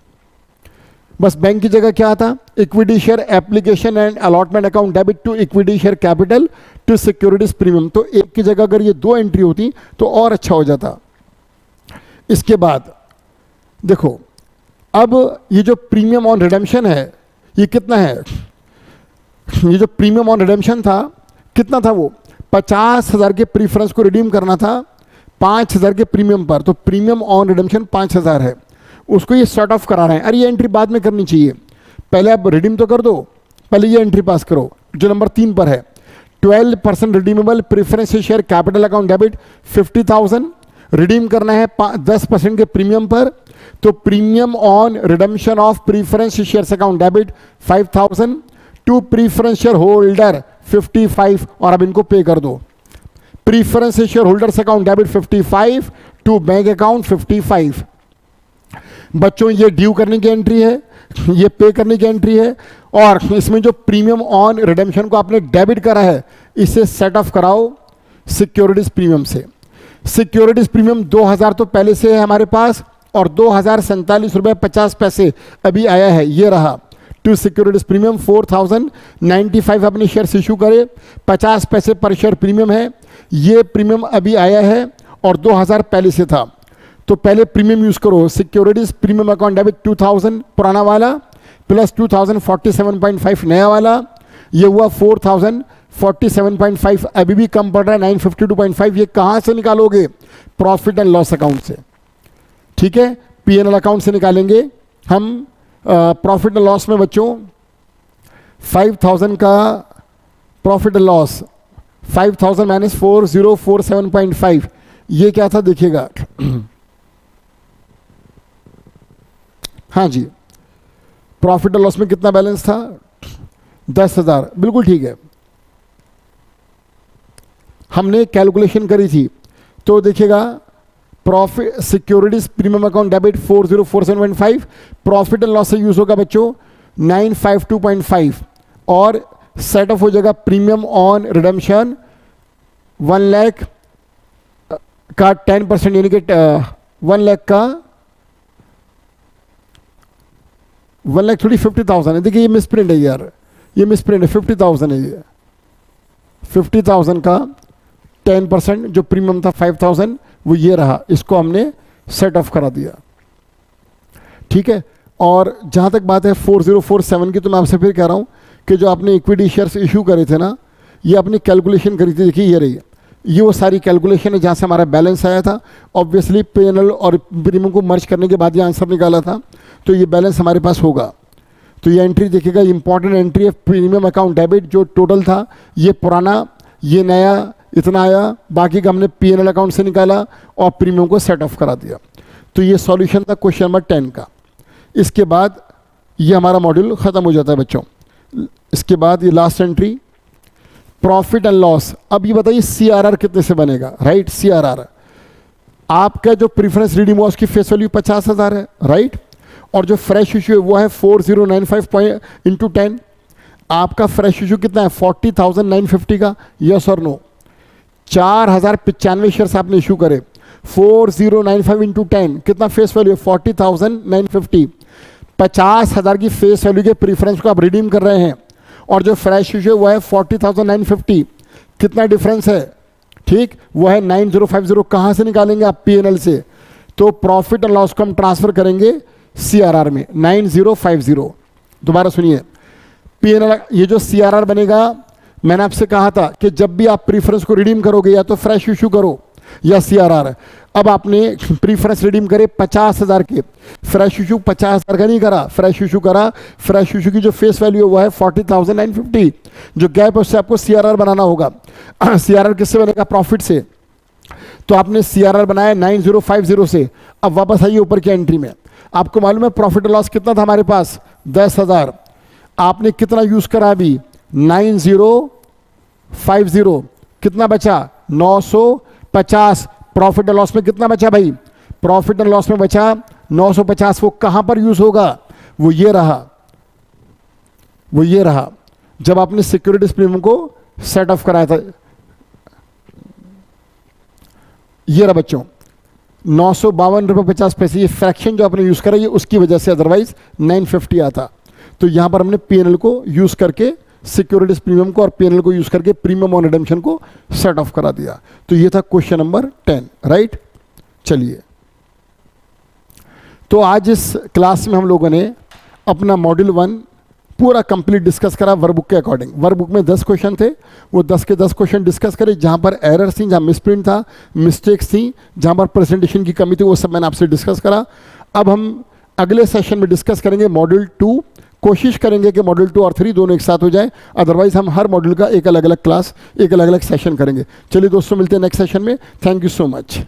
बस बैंक की जगह क्या आता? Equity share application and allotment account debit to equity share capital to securities premium. तो एक की जगह अगर ये 2 एंट्री होती तो और अच्छा हो जाता। इसके बाद देखो, अब ये जो प्रीमियम ऑन रिडेम्पशन है ये कितना है? ये जो प्रीमियम ऑन रिडेम्पशन था कितना था? वो 50,000 के प्रीफरेंस को रिडीम करना था 5,000 के प्रीमियम पर, तो प्रीमियम ऑन रिडेम्पशन 5,000 है, उसको ये स्टार्ट ऑफ करा रहे हैं। अरे ये एंट्री बाद में करनी चाहिए, पहले आप रिडीम तो कर दो, पहले ये एंट्री पास करो जो नंबर 3 पर है। 12% redeemable preference share capital account debit 50,000, redeem करना है 10% के प्रीमियम पर, तो premium on redemption of preference share account debit 5,000 to preference share holder 55, और अब इनको पे कर दो। Preference share holders account debit 55 to bank account 55। बच्चों ये ड्यू करने की एंट्री है, ये पे करने की एंट्री है, और इसमें जो प्रीमियम ऑन रिडेम्पशन को आपने डेबिट करा है इसे सेट ऑफ कराओ सिक्योरिटीज प्रीमियम से। सिक्योरिटीज प्रीमियम 2,000 तो पहले से है हमारे पास, और 2,047 रुपये 50 पैसे अभी आया है, ये रहा। टू सिक्योरिटीज प्रीमियम 4,095 अपने शेयर इशू करे, 50 पैसे पर शेयर प्रीमियम है, ये प्रीमियम अभी आया है, और 2,000 पहले से था, तो पहले प्रीमियम यूज करो। सिक्योरिटीज प्रीमियम अकाउंट डेबिट 2,000 पुराना वाला प्लस 2,047.5 नया वाला, ये हुआ 4,047.5। अभी भी कम पड़ रहा है 952.5। ये कहाँ से निकालोगे? प्रॉफिट एंड लॉस अकाउंट से, ठीक है, P&L अकाउंट से निकालेंगे हम। प्रॉफिट एंड लॉस में बच्चों 5,000 का प्रॉफिट एंड लॉस, 5,000 माइनस 4,047.5, ये क्या था देखिएगा। हाँ जी, प्रॉफिट एंड लॉस में कितना बैलेंस था? 10,000, बिल्कुल ठीक है। हमने कैलकुलेशन करी थी, तो देखिएगा profit securities premium account debit 4,047.5, profit and loss से यूज होगा बच्चों 952.5, और सेट ऑफ हो जाएगा प्रीमियम ऑन रिडेम्पशन 1 लाख का 10% यानी कि 1 लाख का 1 लाख थोड़ी 50,000 है। देखिए ये मिसप्रिंट है यार, ये मिसप्रिंट है, 50,000 है ये। 50,000 का 10% जो प्रीमियम था 5,000 वो ये रहा, इसको हमने सेट ऑफ करा दिया, ठीक है। और जहाँ तक बात है 4047 की, तो मैं आपसे फिर कह रहा हूँ कि जो आपने इक्विटी शेयर्स इशू करे थे ना, ये अपनी कैलकुलेशन करी थी, देखिए ये रही है, ये वो सारी कैलकुलेशन है जहाँ से हमारा बैलेंस आया था। ऑब्वियसली P&L और प्रीमियम को मर्ज करने के बाद ये आंसर निकाला था, तो ये बैलेंस हमारे पास होगा। तो ये एंट्री देखिएगा, इंपॉर्टेंट एंट्री है, प्रीमियम अकाउंट डेबिट जो टोटल था ये पुराना, ये नया इतना आया, बाकी का हमने P&L अकाउंट से निकाला और प्रीमियम को सेट ऑफ करा दिया। तो ये सॉल्यूशन था क्वेश्चन नंबर 10 का। इसके बाद ये हमारा मॉड्यूल ख़त्म हो जाता है बच्चों। इसके बाद ये last entry profit and loss. अब ये बताइए CRR कितने से बनेगा, राइट। CRR आपका जो प्रीफरेंस रिडीम हुआ उसकी फेस वैल्यू 50,000 है, राइट। और जो फ्रेश इशू है वो है 4095 इंटू 10। आपका फ्रेश इशू कितना है 40,950 का, यस और नो। 4,095 शेयर्स आपने इशू करे, 4095 इंटू 10 कितना फेस वैल्यू है 40,950। 50,000 की फेस वैल्यू के प्रीफरेंस को आप रिडीम कर रहे हैं और जो फ्रेश इशू है वो है 40,950। कितना डिफरेंस है, ठीक, वो है 9050। कहाँ से निकालेंगे आप P&L से, तो प्रॉफिट एंड लॉस को हम ट्रांसफर करेंगे CRR में 9050। दोबारा सुनिए, P&L ये जो CRR बनेगा, मैंने आपसे कहा था कि जब भी आप प्रीफरेंस को रिडीम करोगे या तो फ्रेश इशू करो या CRR। अब आपने प्रीफरेंस रिडीम करे 50,000 के, फ्रेश इशू 50,000 का नहीं करा, फ्रेश इशू करा। फ्रेश इशू की जो फेस वैल्यू है वो है 40,950। जो गैप है उससे आपको CRR बनाना होगा। CRR किससे बनेगा, प्रॉफिट से। तो आपने CRR बनाया 9050 से। अब वापस आइए ऊपर की एंट्री में, आपको मालूम है प्रॉफिट लॉस कितना था हमारे पास 10,000। आपने कितना यूज करा अभी 9050, कितना बचा 950। प्रॉफिट एंड लॉस में कितना बचा भाई, प्रॉफिट एंड लॉस में बचा 950। वो कहां पर यूज होगा, वो ये रहा, वो ये रहा जब आपने सिक्योरिटीज प्रीमियम को सेट ऑफ कराया था। ये रहा बच्चों 952 रुपये 50 पैसे। ये फ्रैक्शन जो आपने यूज करा ये उसकी वजह से, अदरवाइज 950 आता। तो यहां पर हमने P&L को यूज करके सिक्योरिटीज प्रीमियम को और P&L को यूज करके प्रीमियम ऑन रिडेम्पशन को सेट ऑफ करा दिया। तो ये था क्वेश्चन नंबर 10, राइट। चलिए, तो आज इस क्लास में हम लोगों ने अपना मॉड्यूल 1 पूरा कंप्लीट डिस्कस करा वर्कबुक के अकॉर्डिंग। वर्कबुक में 10 क्वेश्चन थे, वो 10 के 10 क्वेश्चन डिस्कस करे। जहां पर एरर्स थी, जहां मिसप्रिंट था, मिस्टेक्स थी, जहां पर प्रेजेंटेशन की कमी थी, वो सब मैंने आपसे डिस्कस करा। अब हम अगले सेशन में डिस्कस करेंगे मॉड्यूल 2। कोशिश करेंगे कि मॉड्यूल 2 और 3 दोनों एक साथ हो जाए, अदरवाइज हम हर मॉड्यूल का एक अलग अलग क्लास, एक अलग अलग सेशन करेंगे। चलिए दोस्तों, मिलते हैं नेक्स्ट सेशन में। Thank you so much.